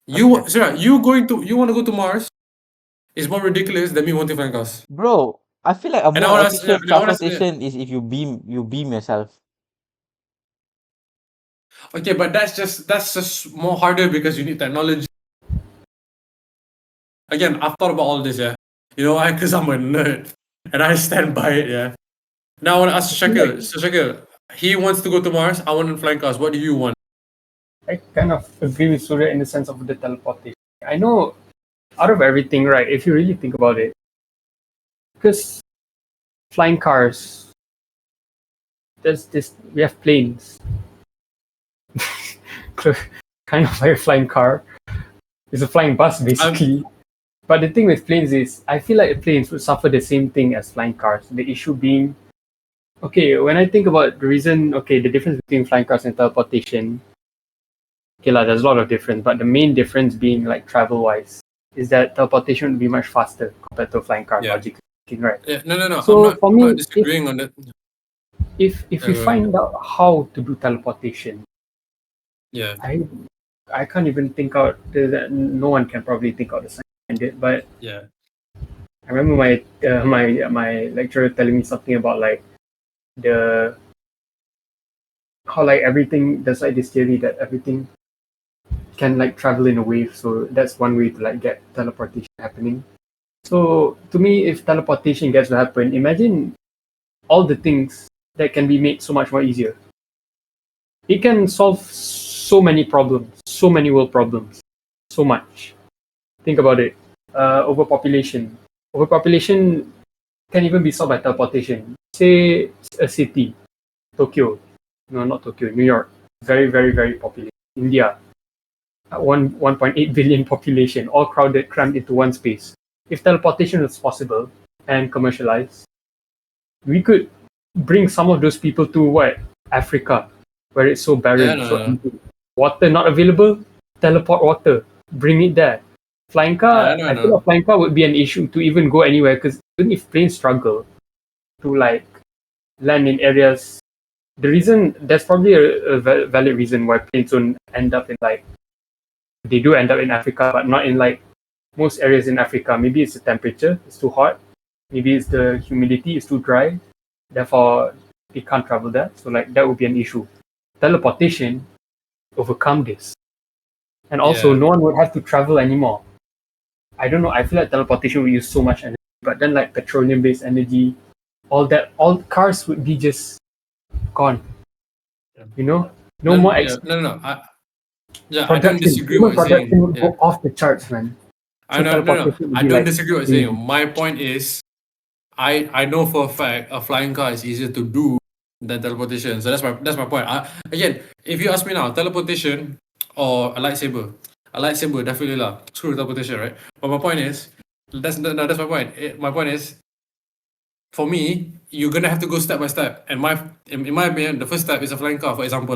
You want to go to Mars is more ridiculous than me wanting flying cars. Bro, I feel like a And I more wanna say- efficient and I wanna say- transportation is if you beam yourself. Okay, but that's just more harder because you need technology. Again, I've thought about all this, yeah. You know why? Because I'm a nerd and I stand by it, yeah. Now I want to ask Shakil. So Shakil, he wants to go to Mars. I want to flying cars. What do you want? I kind of agree with Surya in the sense of the teleportation. I know out of everything, right, if you really think about it, because flying cars, we have planes. Kind of like a flying car. It's a flying bus, basically. But the thing with planes is, I feel like planes would suffer the same thing as flying cars. The issue being Okay, when I think about the reason, okay, the difference between flying cars and teleportation, okay, there's a lot of difference, but the main difference being like travel wise is that teleportation would be much faster compared to a flying car, Yeah. logically speaking, right? Yeah, no. So for I'm me, not disagreeing on that. if we Go ahead. find out how to do teleportation, Yeah. I can't even think out. No one can probably think out the science behind it. But Yeah. I remember my lecturer telling me something about like the how like everything. There's like this theory that everything can like travel in a wave. So that's one way to like get teleportation happening. So to me, if teleportation gets to happen, imagine all the things that can be made so much more easier. It can solve so many problems, so many world problems, so much. Think about it. Overpopulation. Overpopulation can even be solved by teleportation. Say a city, Tokyo. No, not Tokyo, New York. Very, very, very populated. India, 1.8 billion population, all crowded, crammed into one space. If teleportation was possible and commercialized, we could bring some of those people to what? Africa, where it's so barren, Yeah, so no. empty. Water not available, teleport water, bring it there. Flying car, I I feel know. a flying car would be an issue to even go anywhere because even if planes struggle to like land in areas, the reason there's probably a valid reason why planes don't end up in like they do end up in Africa, but not in like most areas in Africa. Maybe it's the temperature, it's too hot. Maybe it's the humidity, it's too dry. Therefore, it can't travel there. So like that would be an issue. Teleportation overcome this, and also Yeah. no one would have to travel anymore. I don't know. I feel like teleportation would use so much energy, but then like petroleum-based energy, all cars would be just gone. You know, no more No. I don't production. disagree Human with what you're saying. production would Yeah. go off the charts, man. I So know, no. teleportation would I be don't like disagree with what you're crazy. saying. My point is, I know for a fact a flying car is easier to do than teleportation. So that's my point. Again, if you ask me now, teleportation or a lightsaber definitely lah. Screw teleportation, right? But my point is, that's my point. My point is, for me, you're gonna have to go step by step. And in my opinion, the first step is a flying car, for example.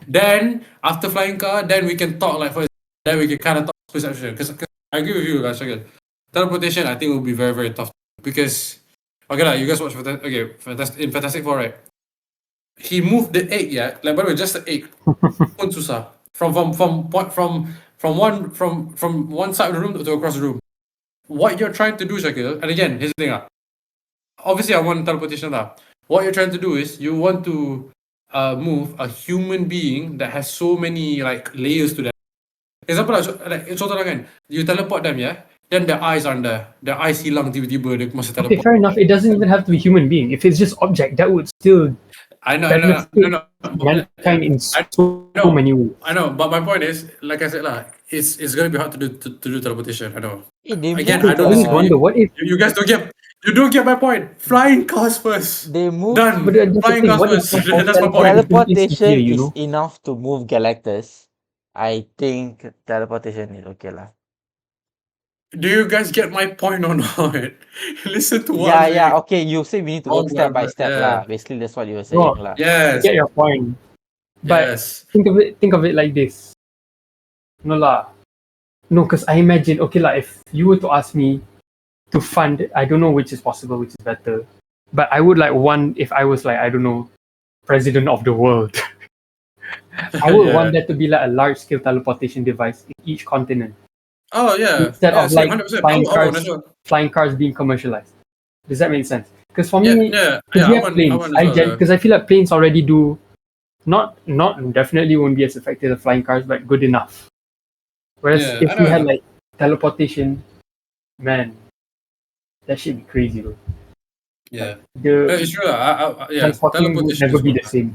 Then after flying car, then we can talk then we can kind of talk perception. Because I agree with you, guys. Okay, teleportation I think will be very very tough because okay lah, you guys watch in Fantastic Four, right? He moved the egg, yeah. Like by the way, just the egg. Pun susah. From one side of the room to across the room. What you're trying to do, Shakil, and again, here's the thing. Obviously I want teleportation lah. What you're trying to do is you want to move a human being that has so many like layers to them. Example like contoh lah kan, you teleport them, yeah, then their eyes aren't there. Their eyes hilang tiba-tiba dia masa Okay, teleport. fair enough. It doesn't even have to be human being. If it's just object, that would still I know. benefit mankind in so many ways. I know, but my point is, like I said lah, it's gonna be hard to do teleportation. I know. They Again, moved I don't always disagree. wonder what if You guys don't get my point. Flying cars first. they moved Done. but that's the Flying thing, cars what if first. That's my point. teleportation here, you is know? enough to move Galactus. I think teleportation is okay lah. Do you guys get my point or not? Listen to what Yeah, I'm yeah, saying. okay. You say we need to work step by step lah. Basically, that's what you were saying No, lah. I Yes. get your point. But Yes. think of it like this. No lah. No, because I imagine, okay lah, if you were to ask me to fund, I don't know which is possible, which is better. But I would like one if I was like, I don't know, president of the world. I would want that to be like a large scale teleportation device in each continent. Oh yeah. Instead Yeah, of same, like 100%. I want as well. flying cars being commercialized. Does that make sense? Because for me, Yeah. because I we have want planes, as well. Yeah. because I feel like planes already do not definitely won't be as effective as flying cars, but good enough. Whereas Yeah, if I we know. had like teleportation, man, that should be crazy, bro. Yeah. The It's true lah. Yeah. transporting would Teleportation never is be good the lah. same.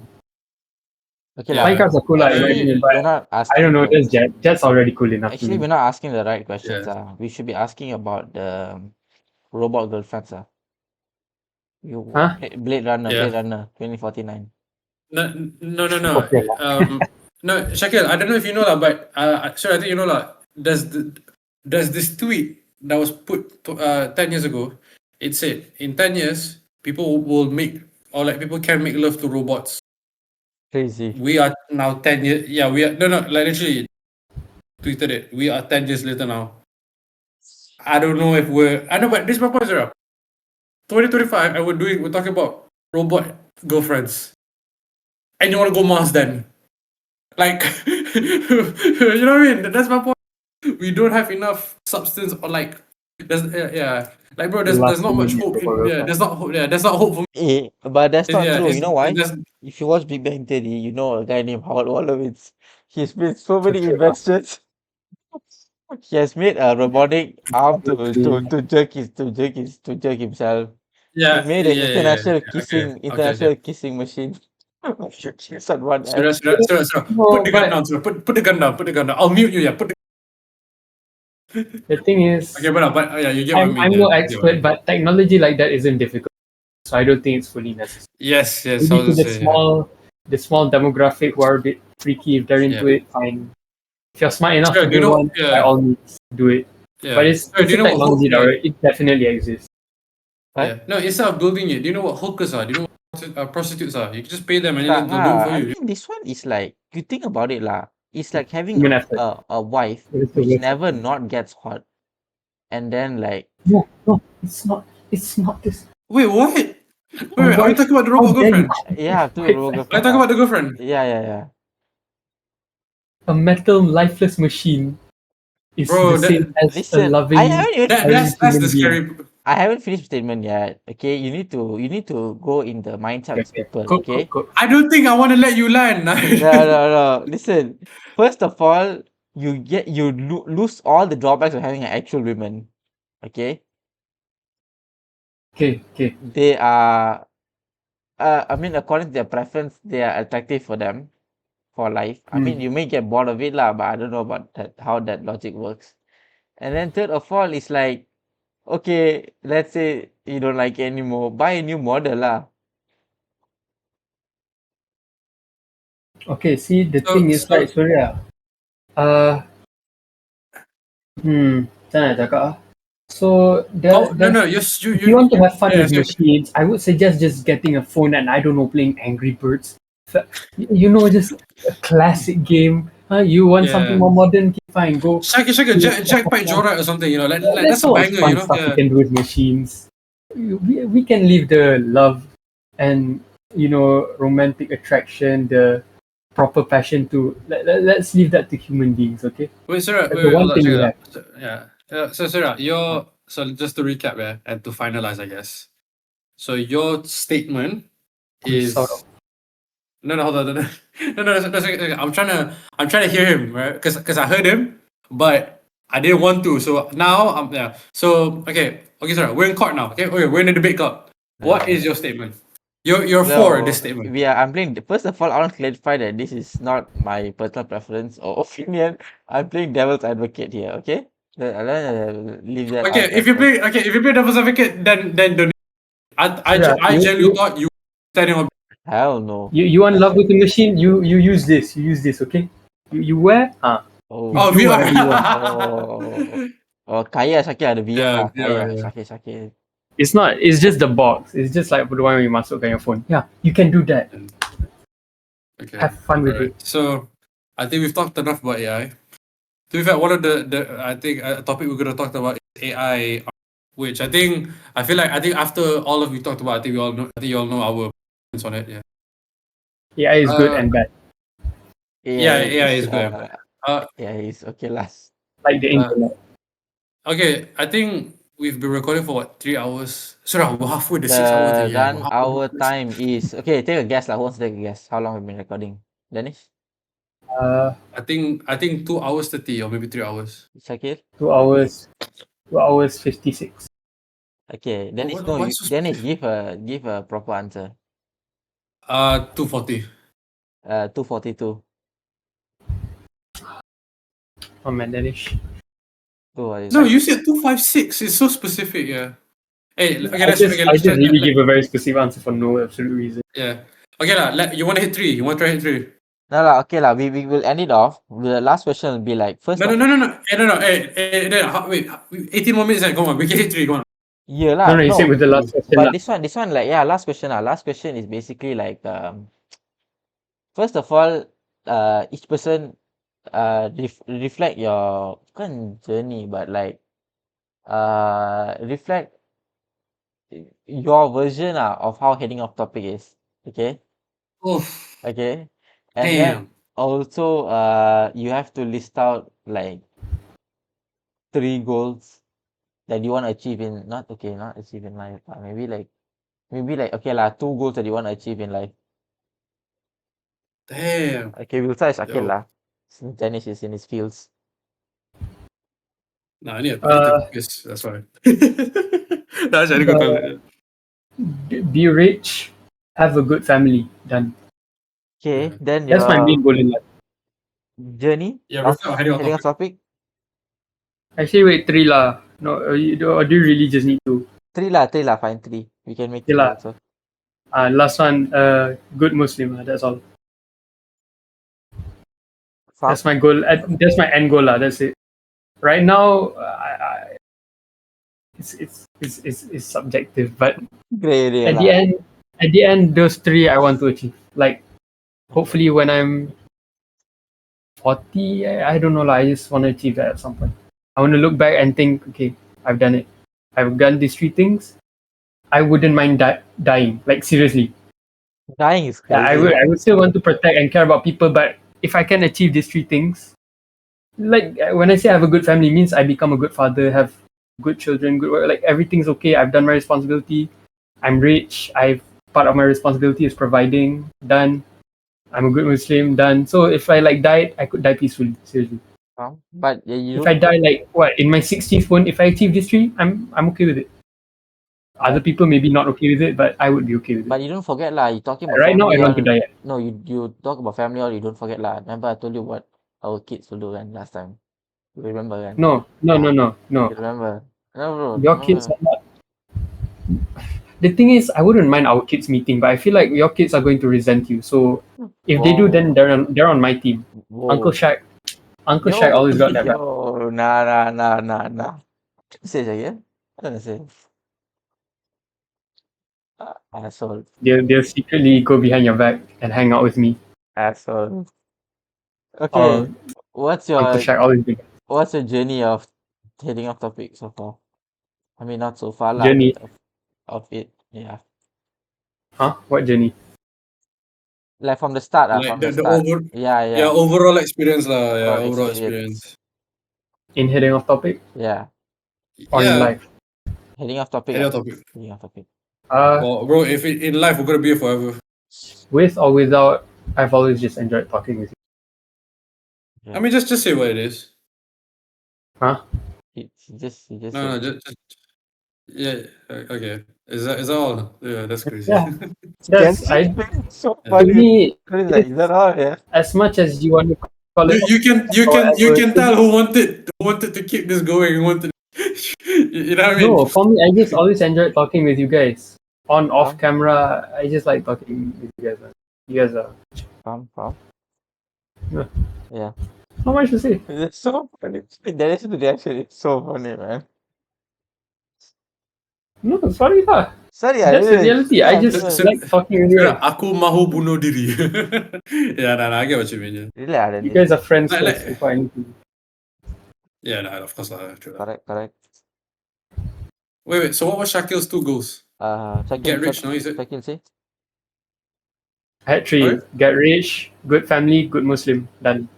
Okay Yeah. Flying lah. cars are cool, like, in my Actually, opinion, We're but not asking. I don't know. for- That's Jet's already cool enough. Actually, to me. we're not asking the right questions. Yeah. We should be asking about the robot girlfriends. You Huh? Blade Runner, Yeah. Blade Runner, 2049. No. Okay lah. No, Shakil, I don't know if you know lah, but sorry, I think you know lah. There's this tweet that was put 10 years ago. It said in 10 years, people will make or like people can make love to robots. Crazy. We are now 10 years. Yeah, we are. No, like literally tweeted it. We are 10 years later now. I don't know if we're. I know, but this is my point, Zara. 2025, and we're talking about robot girlfriends. And you want to go Mars then? Like, you know what I mean? That's my point. We don't have enough substance or like, there's yeah, like bro, there's not much hope. There's not hope. Yeah, there's not hope for me. But that's not Yeah, true. You know why? there's If you watch Big Bang Theory, you know a guy named Howard Wolowitz. He's made so many inventions. He has made a robotic arm to jerk himself. He yeah, made an international Okay. kissing machine. It's on one app. Sir. No, Put the gun but down, sir. Put the gun down. Put the gun down. I'll mute you. Yeah. Put the. the thing is, Okay, but yeah, you get what I mean. I'm yeah, no you get what I expert, mean. but technology like that isn't difficult. So I don't think it's fully necessary. Yes, I Maybe was to gonna say. Yeah. the small demographic who are a bit freaky, if they're into it, fine. If you're smart enough Sure, to do you build know? one, by Yeah, all means, do it. yeah. But it's Sure, a do you know what technology hook? that it definitely exists. What? Yeah. No, instead of building it, do you know what hookers are? Do you know what prostitutes are? You can just pay them and Tak then they'll do it for lah. I you. mean, this one is like, you think about it lah. It's like having Human effort. a wife It's which worth it. never not gets hot, and then like, No, it's not. It's not this. Wait, what? Wait, My are we wife- talking about the how robot dare you? girlfriend? yeah, to Wait, robot Are you girlfriend talking lah. about the girlfriend? Yeah. A metal lifeless machine is Bro, the same as a Listen, loving. I haven't even That's finished. the scary. I haven't finished statement yet. Okay, you need to go in the mindset of these people. Okay. I don't think I want to let you land. No. Listen. First of all, you lose all the drawbacks of having an actual woman. Okay. Okay. They are. I mean, according to their preference, they are attractive for them for life. I mean, you may get bored of it lah, but I don't know about that, how that logic works. And then third of all, is like, okay, let's say you don't like it anymore, buy a new model lah. Okay, see, the So- thing is so- like, Surya, macam mana nak cakap ah? So, No. if you want to have fun with yes. machines, I would suggest just getting a phone and, I don't know, playing Angry Birds. You know, just a classic game. You want something Yeah. more modern, fine, go. Shaka, Jackpot Joyride or something, you know, like There's that's a so much banger, fun you know. stuff you Yeah. can do with machines. We can leave the love and, romantic attraction, the proper passion to let's leave that to human beings, okay? Wait, Sarah, That's the one hold on, thing check we it have. out. So Sarah, so just to recap, and to finalize, I guess. So your statement is Sort of. no, hold on, no. I'm trying to hear him, right? Because I heard him, but I didn't want to. So now So okay, Sarah, we're in court now. Okay, we're in the debate court. What is your statement? You're for this statement. I'm playing. First of all, I want to clarify that this is not my personal preference or opinion. I'm playing devil's advocate here. Okay, leave that. Okay, out if you first. play devil's advocate, then don't. I genuinely thought you were standing on. Hell no. You want love with the machine? You use this. You use this, okay? You wear? Oh, Oh, do VR. whatever you oh, Kaya Syakir ada VR. Yeah, Kaya yeah. Syakir. It's not. It's just the box. It's just like the one where you masukkan your phone. Yeah, you can do that. Okay. Have fun with Alright. it. So I think we've talked enough about AI. To be fair, one of the I think a topic we're gonna talk about is AI, which I think after all of we talked about, I think you all know our opinions on it. Yeah. AI is good and bad. AI is good. Yeah, it's okay last. Like the internet. Okay, I think we've been recording for 3 hours. So now we're halfway to 6 hours. The run hour time is okay. Take a guess lah. Who wants to take a guess? How long have we been recording? Dennis? I think 2 hours 30 or maybe 3 hours. Shakir? 2 hours. 2 hours 56. Okay, Dennis. What- what's so Dennis, give a proper answer. 240. 242. Oh man, Danish. No, you said 256. It's so specific. Yeah. Hey, okay, I just really give a very specific answer for no absolute reason. Yeah. Okay lah. You want to hit 3? You want to try hit 3? No lah. Okay lah. We will end it off. The last question will be like first. No. Hey, wait. 18 more minutes. Come on, we can hit 3. Come on. Yeah No, lah. no, you said No, with the last question but lah. this one, like, yeah, last question lah. Last question is basically like, first of all, each person, reflect your bukan journey, but like, reflect your version of how heading off topic is. Okay, Oh, okay, and then damn. also, you have to list out like 3 goals that you want to achieve in not achieve in life, maybe like okay lah, 2 goals that you want to achieve in life. Damn. Okay, we'll start with Shakil Yo. lah. Since Danish is in his fields. Nah, I need to piss. That's why. Nah, actually, I need to go toilet. Be rich, have a good family. Done. Okay, Yeah. then That's my main your goal in life. journey, Yeah, last reflect on heading on heading off topic. topic. Actually, wait, 3 lah. No, or do you really just need to? 3 lah, fine, 3. We can make Okay 3 lah. also. Last one, good Muslim. That's all. Faham? That's my goal. That's my end goal lah. That's it. Right now, it's subjective, but Grey area at lah. the end, those 3 I want to achieve. Like, hopefully, when I'm 40, I don't know lah. I just want to achieve that at some point. I want to look back and think, okay, I've done it. I've done these 3 things. I wouldn't mind dying. Like, seriously. Dying is Yeah, crazy. I would still want to protect and care about people, but if I can achieve these 3 things, like when I say I have a good family, means I become a good father, have good children, good work, like everything's okay. I've done my responsibility. I'm rich. I've part of my responsibility is providing. Done. I'm a good Muslim. Done. So if I like died, I could die peacefully. Seriously. Faham? But you If I don't. die like what in my 60th one, if I achieve this 3, I'm okay with it. Other people maybe not okay with it, but I would be okay with it. But you don't forget lah. You talking about Right now, I family don't want to all. die. No, you talk about family all. You don't forget lah. Remember I told you what our kids will do kan last time. You remember kan? No. You remember? No bro. Your kids are not. The thing is, I wouldn't mind our kids meeting, but I feel like your kids are going to resent you. So if they do, then they're on my team. Uncle Shaq always got that back. Yo, nah. Say it again. I don't say. Asshole. They'll secretly go behind your back and hang out with me. Asshole. Okay. Or What's Uncle your Shaq always be journey of heading off topic so far? I mean, not so far lah. Journey. But of it, yeah. Huh? What journey? Like from the start, Like from the the start. yeah, overall experience lah. Yeah, Overall overall experience. experience. In heading off topic Yeah. or in Yeah, life? Heading off topic. heading ah. on topic. Heading off topic. Well, bro, if in life we're gonna be here forever. With or without, I've always just enjoyed talking with you. Yeah. I mean, just say what it is. Huh? He just No, said- just yeah. Okay. Is that all? Yeah, that's crazy. Yeah. That's so Yeah. to funny. me, Chris, like, is that all? Yeah. as much as you want to call it. you can tell who wanted to keep this going. Who wanted, you know what I mean? No, for me, I just always enjoyed talking with you guys. On off Huh? camera, I just like talking with you guys. Man. You guys are Faham. Yeah. Yeah. not much to say. It's so funny. That is the reaction. It's so funny, man. No, sorry lah. Sorry, That's the reality. I just So- like talking with you. lah. Aku mahu bunuh diri. Yeah, nah, I get what you mean. Yeah, really I You guys are friends Like- first before anything. yeah, nah, of course lah. True lah. correct. Wait. So what was Shakil's 2 goals? Shakil, Get rich, no? He said. Shakil say. I had 3. Sorry? Get rich, good family, good Muslim. Done.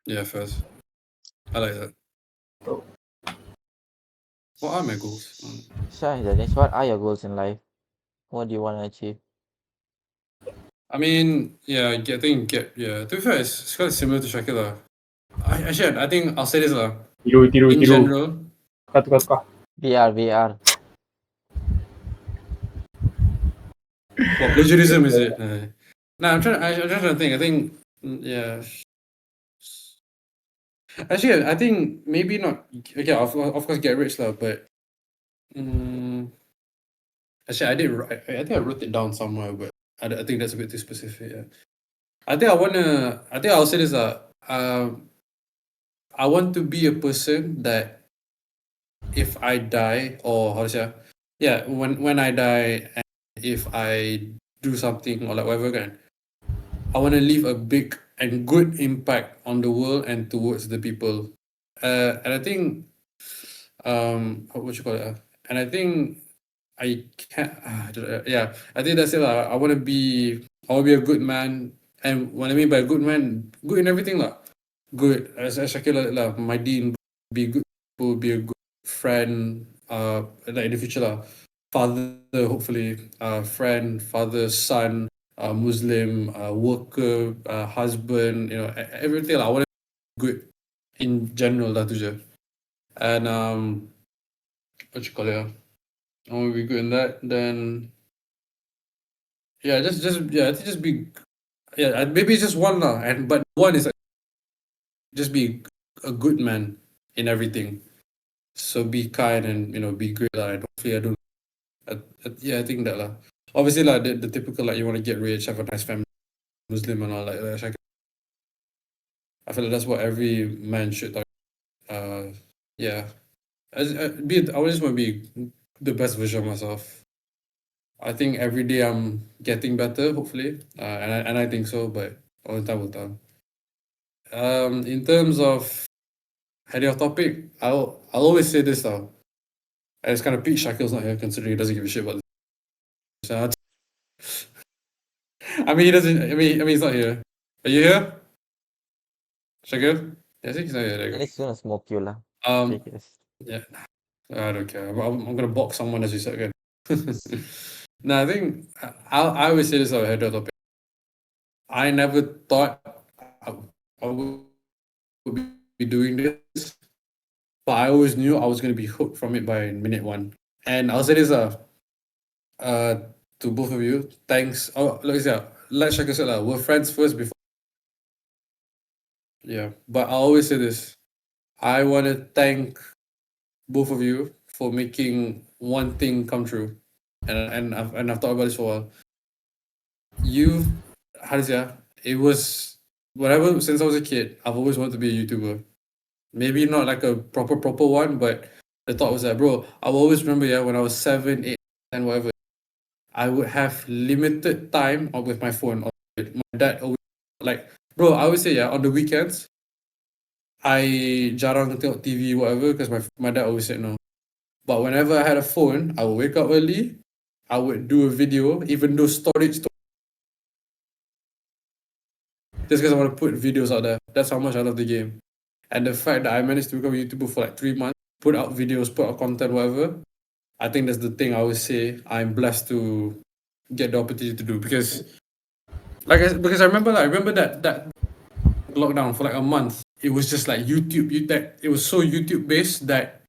Yeah, first. I like that. Oh. What are my goals? Shah, Danish, what are your goals in life? What do you want to achieve? I mean, yeah, I think yeah. To be fair, it's quite similar to Shakil lah. I think I'll say this lah. Tiru. In general, Tukar. VR. what plagiarism is it? Nah, I'm trying to think. I think yeah. Actually, I think maybe not. Okay, of course, get rich lah. But actually, I think I wrote it down somewhere, but I think that's a bit too specific. Yeah. I think I'll say this. I want to be a person that if I die, or how to say, yeah, when I die, and if I do something or like whatever, kan, I want to leave a big and good impact on the world and towards the people. And I think, what you call it? And I think I can't. Yeah, I think that's it. I want to be. I want to be a good man, and what I mean by good man, good in everything lah. Good as Shakil lah. My dean, be good. Will be a good friend. Like in the future lah. Father, hopefully. Friend, father, son. Muslim, worker, husband. You know, everything lah. I want to be good in general lah tu je. And what you call it? I want to be good in that. Then yeah, I think just be maybe it's just one lah. And but one is like, just be a good man in everything. So be kind and be great lah. And hopefully I don't. Yeah, I think that lah. Obviously lah, the typical like you want to get rich, have a nice family, Muslim and all like that. I feel like that's what every man should. Yeah. I just want to be the best version of myself. I think every day I'm getting better, hopefully, and I think so. But all time will tell. In terms of heading off topic, I'll always say this though. And it's kind of peak Shakil's not here, considering he doesn't give a shit about this. So I mean, he doesn't. I mean, he's not here. Are you here, Shakil? Yeah, I think he's not here. There you At go. least he's gonna smoke you lah. Um, Take this. yeah, I don't care. I'm gonna box someone as you said again. No, I think I always say this on head topic. I never thought I would be doing this, but I always knew I was gonna be hooked from it by minute one. And I'll say this to both of you. Thanks. Oh, like Shaka said, we're friends first before. Yeah, but I always say this. I want to thank both of you for making one thing come true, and I've thought about this for a while. You, how to say, it was whatever. Since I was a kid, I've always wanted to be a YouTuber. Maybe not like a proper one, but the thought was that, bro, I will always remember, when I was 7, 8, and whatever, I would have limited time with my phone. My dad always, like, bro, I always say, on the weekends, I jarang tengok TV, whatever, because my dad always said no. But whenever I had a phone, I would wake up early, I would do a video, even though storage, just because I want to put videos out there. That's how much I love the game. And the fact that I managed to become a YouTuber for like 3 months, put out videos, put out content, whatever, I think that's the thing I always say I'm blessed to get the opportunity to do. Because I remember that lockdown for like a month, it was just like YouTube. It was so YouTube based that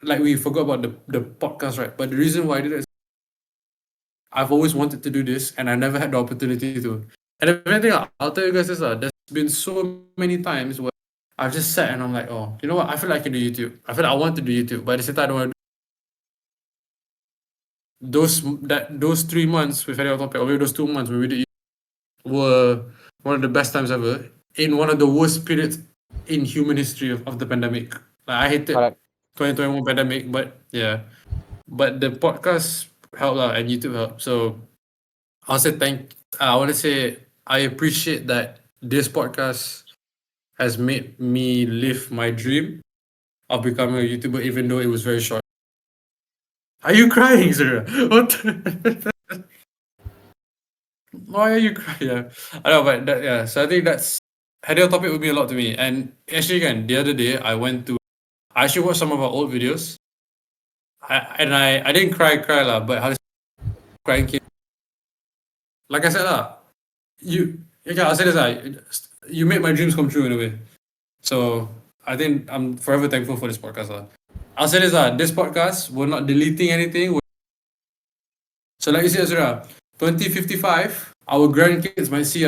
like we forgot about the podcast, right? But the reason why I did it is I've always wanted to do this and I never had the opportunity to. And the main thing I'll tell you guys is there's been so many times where I've just sat and I'm like, oh, you know what? I feel like I can do YouTube. I feel like I want to do YouTube, but at the same time, I don't want to those 3 months with Heading Off Topic, or maybe those 2 months when we did were one of the best times ever in one of the worst periods in human history of the pandemic. Like, I hated Correct. 2021 pandemic, but yeah, but the podcast helped and YouTube helped. So I want to say I appreciate that this podcast has made me live my dream of becoming a YouTuber, even though it was very short. Are you crying, Surya? What? Why are you crying? Yeah, I know, but so I think Heading Off Topic would mean a lot to me. And actually, again, the other day I actually watched some of our old videos. I didn't cry lah, but how crying came. Like I said I'll say this you made my dreams come true in a way. So I think I'm forever thankful for this podcast lah. I'll say this this podcast, we're not deleting anything. So like you said, Surya, 2055, our grandkids might see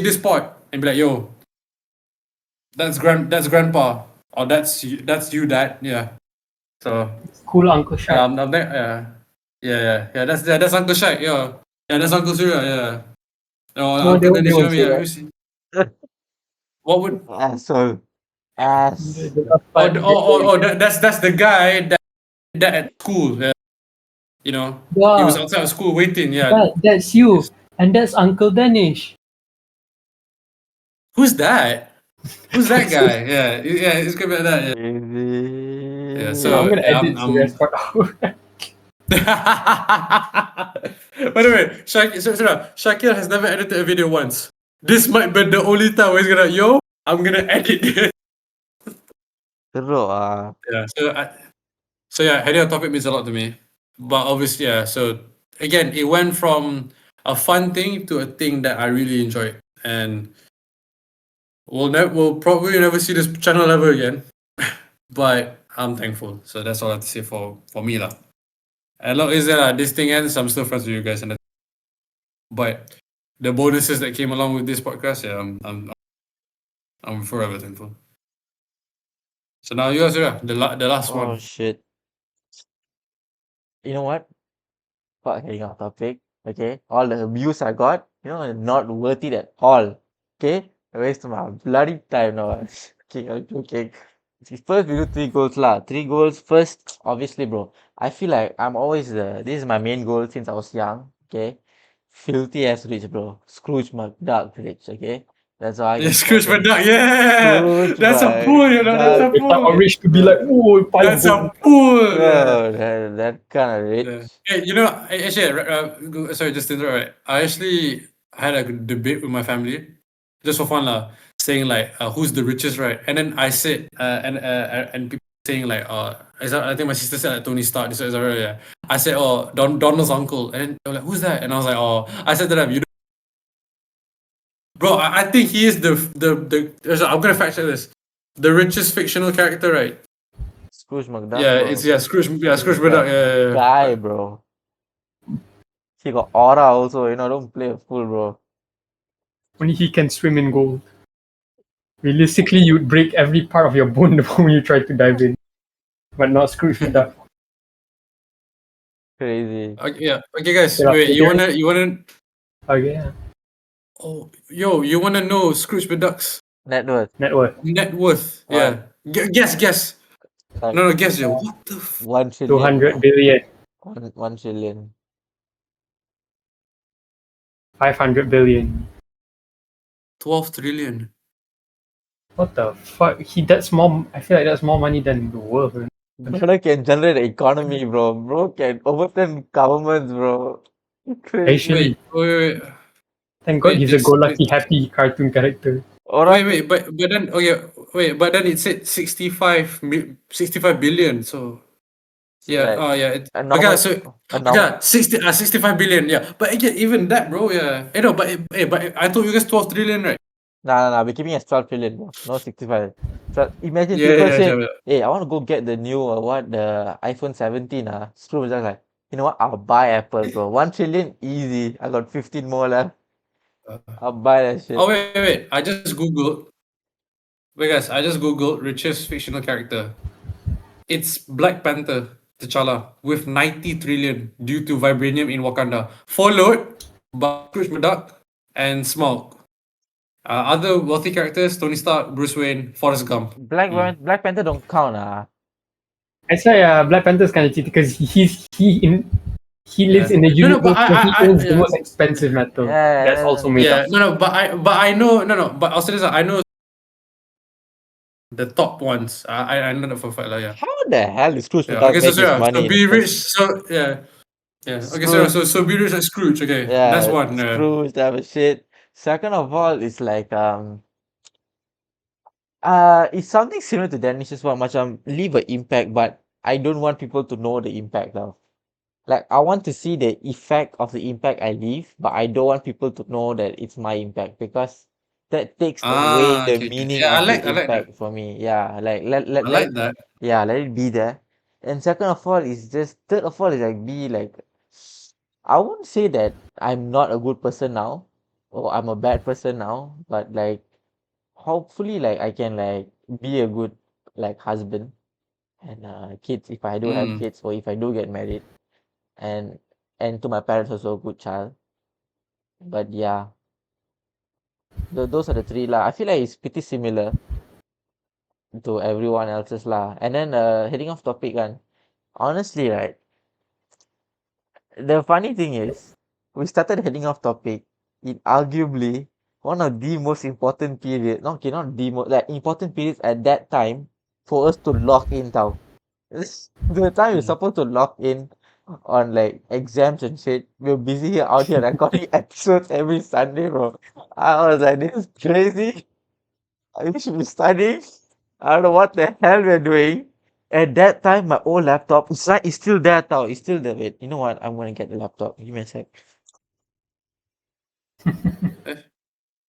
this pod and be like, yo, that's grandpa, or that's you, dad. Yeah. So Cool Uncle Shaq. I'm there. Yeah. That's Uncle Shaq. Yeah, that's Uncle Surya. Yeah. No, they won't say that. What would Asshole. Ass. The last part, That's the guy that at school. You know, he was Yeah, outside of school waiting. Yeah. that's you. And that's Uncle Danish. Who's that? Who's that guy? Yeah, it's gonna be like that. Yeah. Yeah. Crazy. So I'm gonna yeah, edit Surya's part out. By the way, Shakir has never edited a video once. This might be the only time where he's gonna, I'm gonna edit this. Teruk ah. Yeah. So yeah, having a topic means a lot to me. But obviously, yeah. So again, it went from a fun thing to a thing that I really enjoyed, and we'll probably never see this channel ever again. But I'm thankful. So that's all I have to say for me lah. And look, is that this thing ends, I'm still friends with you guys, but the bonuses that came along with this podcast, yeah, I'm forever thankful. So now you guys, the last Oh one. shit. You know what? Fuck getting off topic. Okay. All the views I got, not worth it at all. Okay? I waste my bloody time now. Okay, I'm joking. First we do 3 goals lah. 3 goals first, obviously, bro. I feel like I'm always this is my main goal since I was young. Okay. Filthy ass rich, bro. Scrooge McDuck rich, okay? That's how I Yeah, can Scrooge fucking- McDuck, yeah, Scrooge that's a pull, that's a The type of pull. rich to be like, oh, That's a pull. Yeah. Bro, that kind of rich. Yeah. Hey, actually, sorry, just to interrupt. Right? I actually had a debate with my family, just for fun, lah. Saying like, who's the richest, right? And then I said, and people saying like, I think my sister said like Tony Stark. This is yeah. I said, oh, Donald's uncle, and then they were like, who's that? And I was like, oh, I said to them, bro, I think he is the I'm gonna fact check this. The richest fictional character, right? Scrooge McDuck. Yeah, bro. it's Scrooge McDuck. Yeah. Guy, bro. He got aura also, don't play a fool, bro. only he can swim in gold. Realistically, you'd break every part of your bone the moment you try to dive in. But not Scrooge McDuck. Crazy. Okay, yeah. Okay, guys. Yeah, Wait, you okay. wanna? Okay, yeah. Oh, you wanna know Scrooge McDuck's Net worth. Net worth. net worth? Yeah. Guess. Like No, guess. Yeah. What the? 1 trillion. 200 billion. 1 trillion. 500 billion. 12 trillion. What the fuck? That's more. I feel like that's more money than the world. Man. Bro can generate the economy, bro. Bro can overturn governments, bro. Crazy. Actually, Wait. thank God wait, he's a this- go-lucky, happy cartoon character. Alright. Wait, but then but then it said 65 billion. So yeah, Right. yeah. A Okay, normal, so a normal, yeah, 65 billion. Yeah, but again, even that, bro. Yeah, no, but I told you guys 12 trillion, right? Nah, we're keeping it as 12 trillion, bro. No 65. So imagine Yeah, people yeah, say, yeah. hey, I want to go get the new, the iPhone 17, Screw just like, you know what, I'll buy Apple, bro. 1 trillion, easy. I got 15 more left. I'll buy that shit. Oh wait! I just googled. Wait, guys, I just googled richest fictional character. It's Black Panther, T'Challa, with 90 trillion due to vibranium in Wakanda, followed by Scrooge McDuck and Smaug. Other wealthy characters: Tony Stark, Bruce Wayne, Forrest Gump. Black Panther don't count, I say Black Panther's kind of cheating because he lives in a No, universe but where he owns the yeah. most expensive metal. Yeah, That's yeah, also made Yeah, up. no, but I know, but also this, I know the top ones. I know that for a fact, lah, yeah. How the hell is Scrooge Yeah. McDuck Okay, make his so money? so in be the rich. first- So yeah. Okay, so be rich like Scrooge. Okay, Yeah, that's one. Scrooge, that was shit. Second of all, it's like it's something similar to Danish's one, macam leave an impact, but I don't want people to know the impact now. Like I want to see the effect of the impact I leave, but I don't want people to know that it's my impact because that takes away the Okay. meaning Yeah, of I like the that. impact for me. Yeah, like I like that. let it be there. And second of all is just third of all is like be like I won't say that I'm not a good person now or I'm a bad person now, but like hopefully like I can like be a good like husband and kids if I do have kids or if I do get married and to my parents also a good child. But yeah. Those are the three lah. I feel like it's pretty similar. to everyone else's lah. And then heading off topic kan. Honestly, right, the funny thing is we started heading off topic in arguably one of the most important period, not okay, not the most like important periods at that time for us to lock in tau. The time we're Mm. supposed to lock in on like exams and shit, we're busy here out here recording episodes every Sunday, bro. I was like, this is crazy. I should be studying. I don't know what the hell we're doing. At that time, my old laptop, it's still there, tau. It's still there. Wait, you know what? I'm gonna get the laptop. Give me a sec.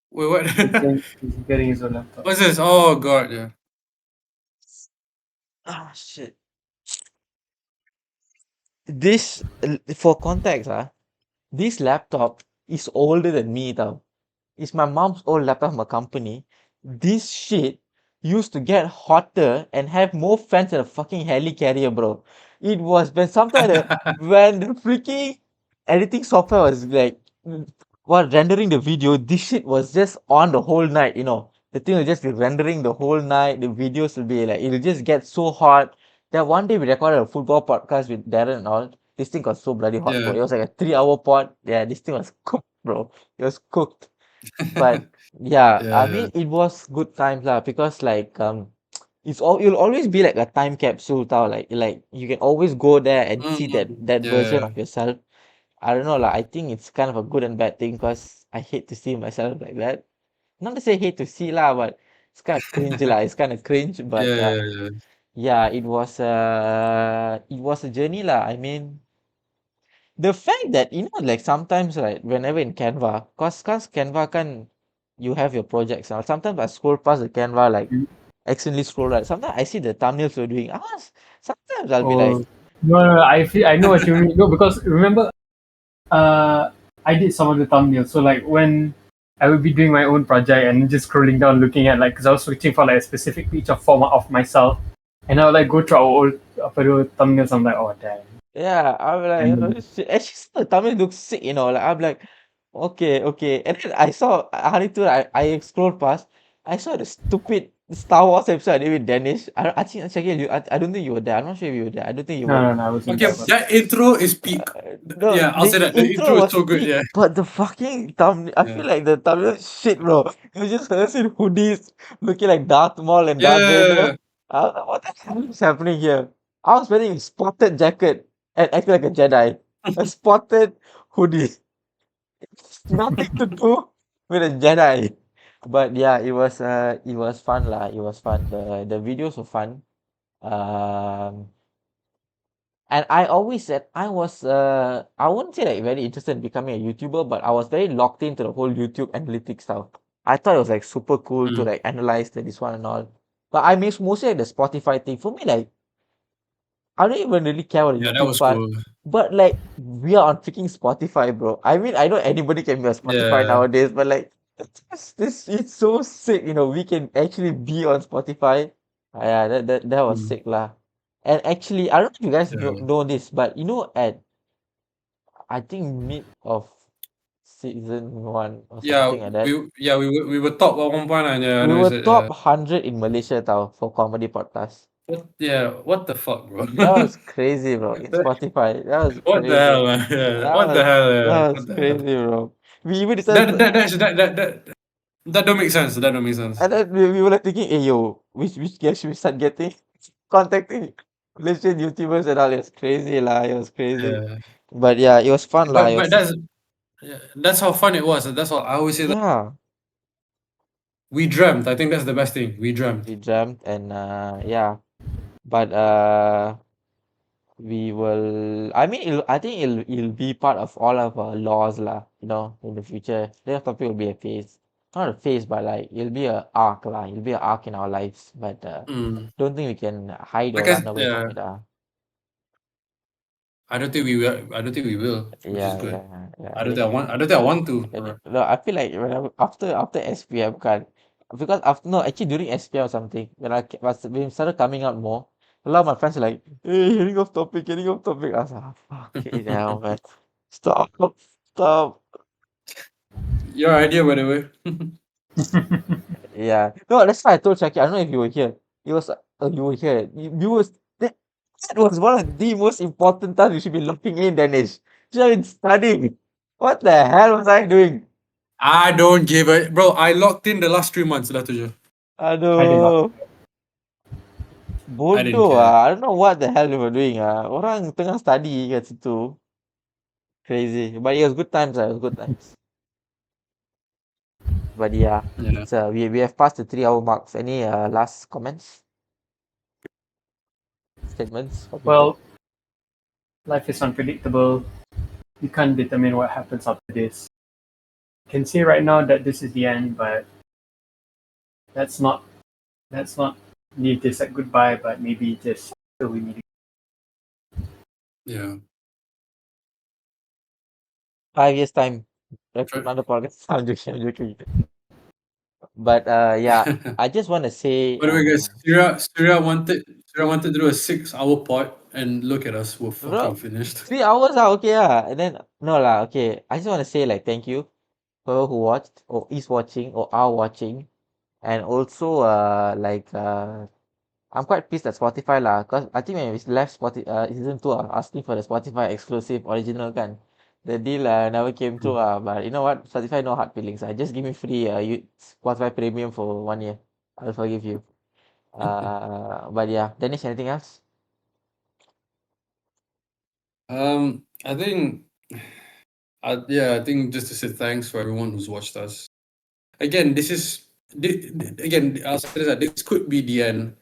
Wait, what? He's getting his own laptop. What's this? Oh god, yeah. Ah, shit. This, for context, this laptop is older than me, tau. It's my mom's old laptop from a company. This shit used to get hotter and have more fans than a fucking helicarrier, bro. It was when when the freaking editing software was like while rendering the video, this shit was just on the whole night, you know. The thing will just be rendering the whole night. The videos will be like it'll just get so hot. That one day we recorded a football podcast with Darren and all. This thing got so bloody hot, bro. Yeah. It was like a 3 hour pod. Yeah, this thing was cooked, bro. It was cooked. But yeah, I Yeah. mean it was good times lah because like you'll always be like a time capsule tau. Like you can always go there and see that version Yeah. of yourself. I don't know lah. I think it's kind of a good and bad thing because I hate to see myself like that. Not to say hate to see lah, but it's kind of cringe lah. It's kind of cringe, but Yeah. yeah, it was a journey lah. I mean, the fact that you know like sometimes like whenever in Canva, cause Canva can you have your projects now. Sometimes I scroll past the Canva like Mm. accidentally scroll right. Sometimes I see the thumbnails you're doing. Sometimes I'll be like, Oh no, I know what you mean. No, because remember, I did some of the thumbnails. So like when I would be doing my own project and just scrolling down, looking at like, because I was searching for like a specific picture format of myself, and I would like go through our old thumbnails. I'm like, oh damn. yeah, I'm like, And oh, shit. Actually, some of the thumbnails look sick, you know. Like I'm like, okay. And then I saw hari tu I scrolled past. I saw the stupid Star Wars episode I did with Danish. I think I don't think you were there. I'm not sure if you were there. I don't think you were. no, I wasn't Okay, there. But that intro is peak. No, Yeah, I'll say that. The intro is so good, sick, yeah. but the fucking thumbnail, I Yeah. feel like the thumbnail is shit, bro. It was just us in hoodies looking like Darth Maul and Darth Vader. Yeah. I was like, what the hell is happening here? I was wearing a spotted jacket and acting like a Jedi. A spotted hoodie. It's nothing to do with a Jedi. But yeah, it was fun lah. It was fun. The videos were fun. Um and I always said I wouldn't say like very interested in becoming a YouTuber, but I was very locked into the whole YouTube analytics stuff. I thought it was like super cool to Mm. like analyze this one and all. But I miss mostly like the Spotify thing. For me, like I don't even really care about the Yeah, that YouTube was part. cool. But like we are on freaking Spotify, bro. I mean, I know anybody can be on Spotify Yeah. nowadays, but like it's so sick, you know, we can actually be on Spotify. Yeah, that was Mm. sick lah. And actually, I don't know if you guys Yeah. know this, but you know, at I think mid of season 1 or Yeah, something like that, we were top at one point, and yeah, I we know you were said top 100 in Malaysia tau for comedy podcast. what the fuck, bro? That was crazy, bro. In Spotify, that was What the crazy. hell, man? Yeah, That what the was hell? Yeah, that was what the hell? crazy, bro. We even That decided, that that's, that don't make sense. That don't make sense. and then we were like thinking, hey yo, which guys should we start getting contacting Malaysian YouTubers and all? It was crazy lah. It was crazy. Yeah, But yeah, it was fun lah. It but was that's how fun it was. That's all I always say. That yeah. we dreamt. I think that's the best thing. We dreamt. We dreamt and yeah, but we will. I mean, I think it'll be part of all of our laws lah. You know, in the future, that topic will be a phase, not a phase, but like it'll be a arc lah. It'll be an arc in our lives. But Mm. don't think we can hide or Like I run away from it. I don't think we will. I don't think we will. Which is Yeah, good. yeah. I don't think I want. I don't think I want to. No, I feel like after SPM kan, because after no actually during SPM or something when when it started coming out more, a lot of my friends are like, hey, getting off topic. I was like, fucking hell, man, stop. Your idea, by the way. Yeah, no, that's why I told Shaki. I don't know if you were here. It was you were here. You was that was one of the most important times you should be looking in, Danish. You should have been studying. What the hell was I doing? I don't give a bro. I locked in the last 3 months. Dah tu je. I did not. Aduh, I didn't bodoh care. ah. I don't know what the hell you were doing ah. Orang tengah study kat situ. Crazy. But it was good times ah. It was good times. But yeah, Yeah. it's we have passed the 3 hour marks. Any last comments? Statements for people? Well, life is unpredictable. You can't determine what happens after this. You can say right now that this is the end, but let's not need to say goodbye, but maybe just till we meet. Yeah. 5 years time. Right. Another podcast. I'm joking. But yeah, I just want to say By the way, guys, Surya wanted to do a 6 hour pod, and look at us, we're bro, fucking finished. 3 hours ah, okay ah. And then no lah, okay. I just want to say like thank you whoever who watched or is watching or are watching. And also I'm quite pissed at Spotify lah, cause I think when we left Spotify season 2, I was asking for the Spotify exclusive original kan. The deal never came through but you know what? Spotify no hard feelings. Just give me free Spotify premium for 1 year. I'll forgive you. But yeah, Danish, anything else? I think, I think just to say thanks for everyone who's watched us. Again, I'll say this could be the end,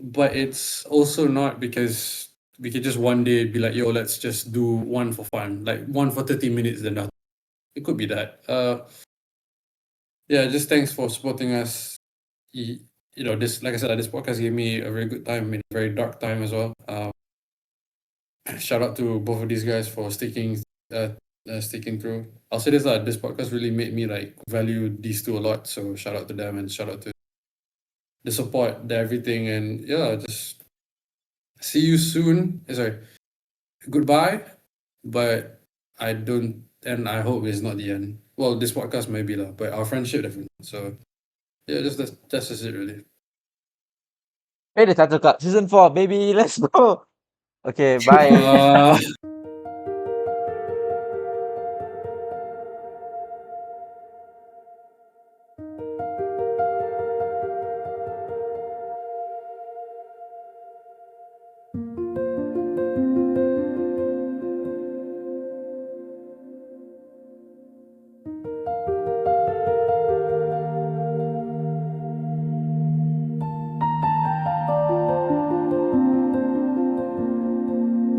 but it's also not, because we could just one day be like, yo, let's just do one for fun, like one for 30 minutes, then nothing. It could be that. Yeah, just thanks for supporting us. You know, this, like I said, this podcast gave me a very good time in a very dark time as well. Shout out to both of these guys for sticking through. I'll say this, this podcast really made me like value these two a lot. So shout out to them, and shout out to the support, the everything, and yeah, just see you soon. Sorry, goodbye. But I don't, and I hope it's not the end. Well, this podcast may be lah, but our friendship definitely. So yeah, that's just it really. Hey, the title card, season 4, baby, let's go. Okay, bye.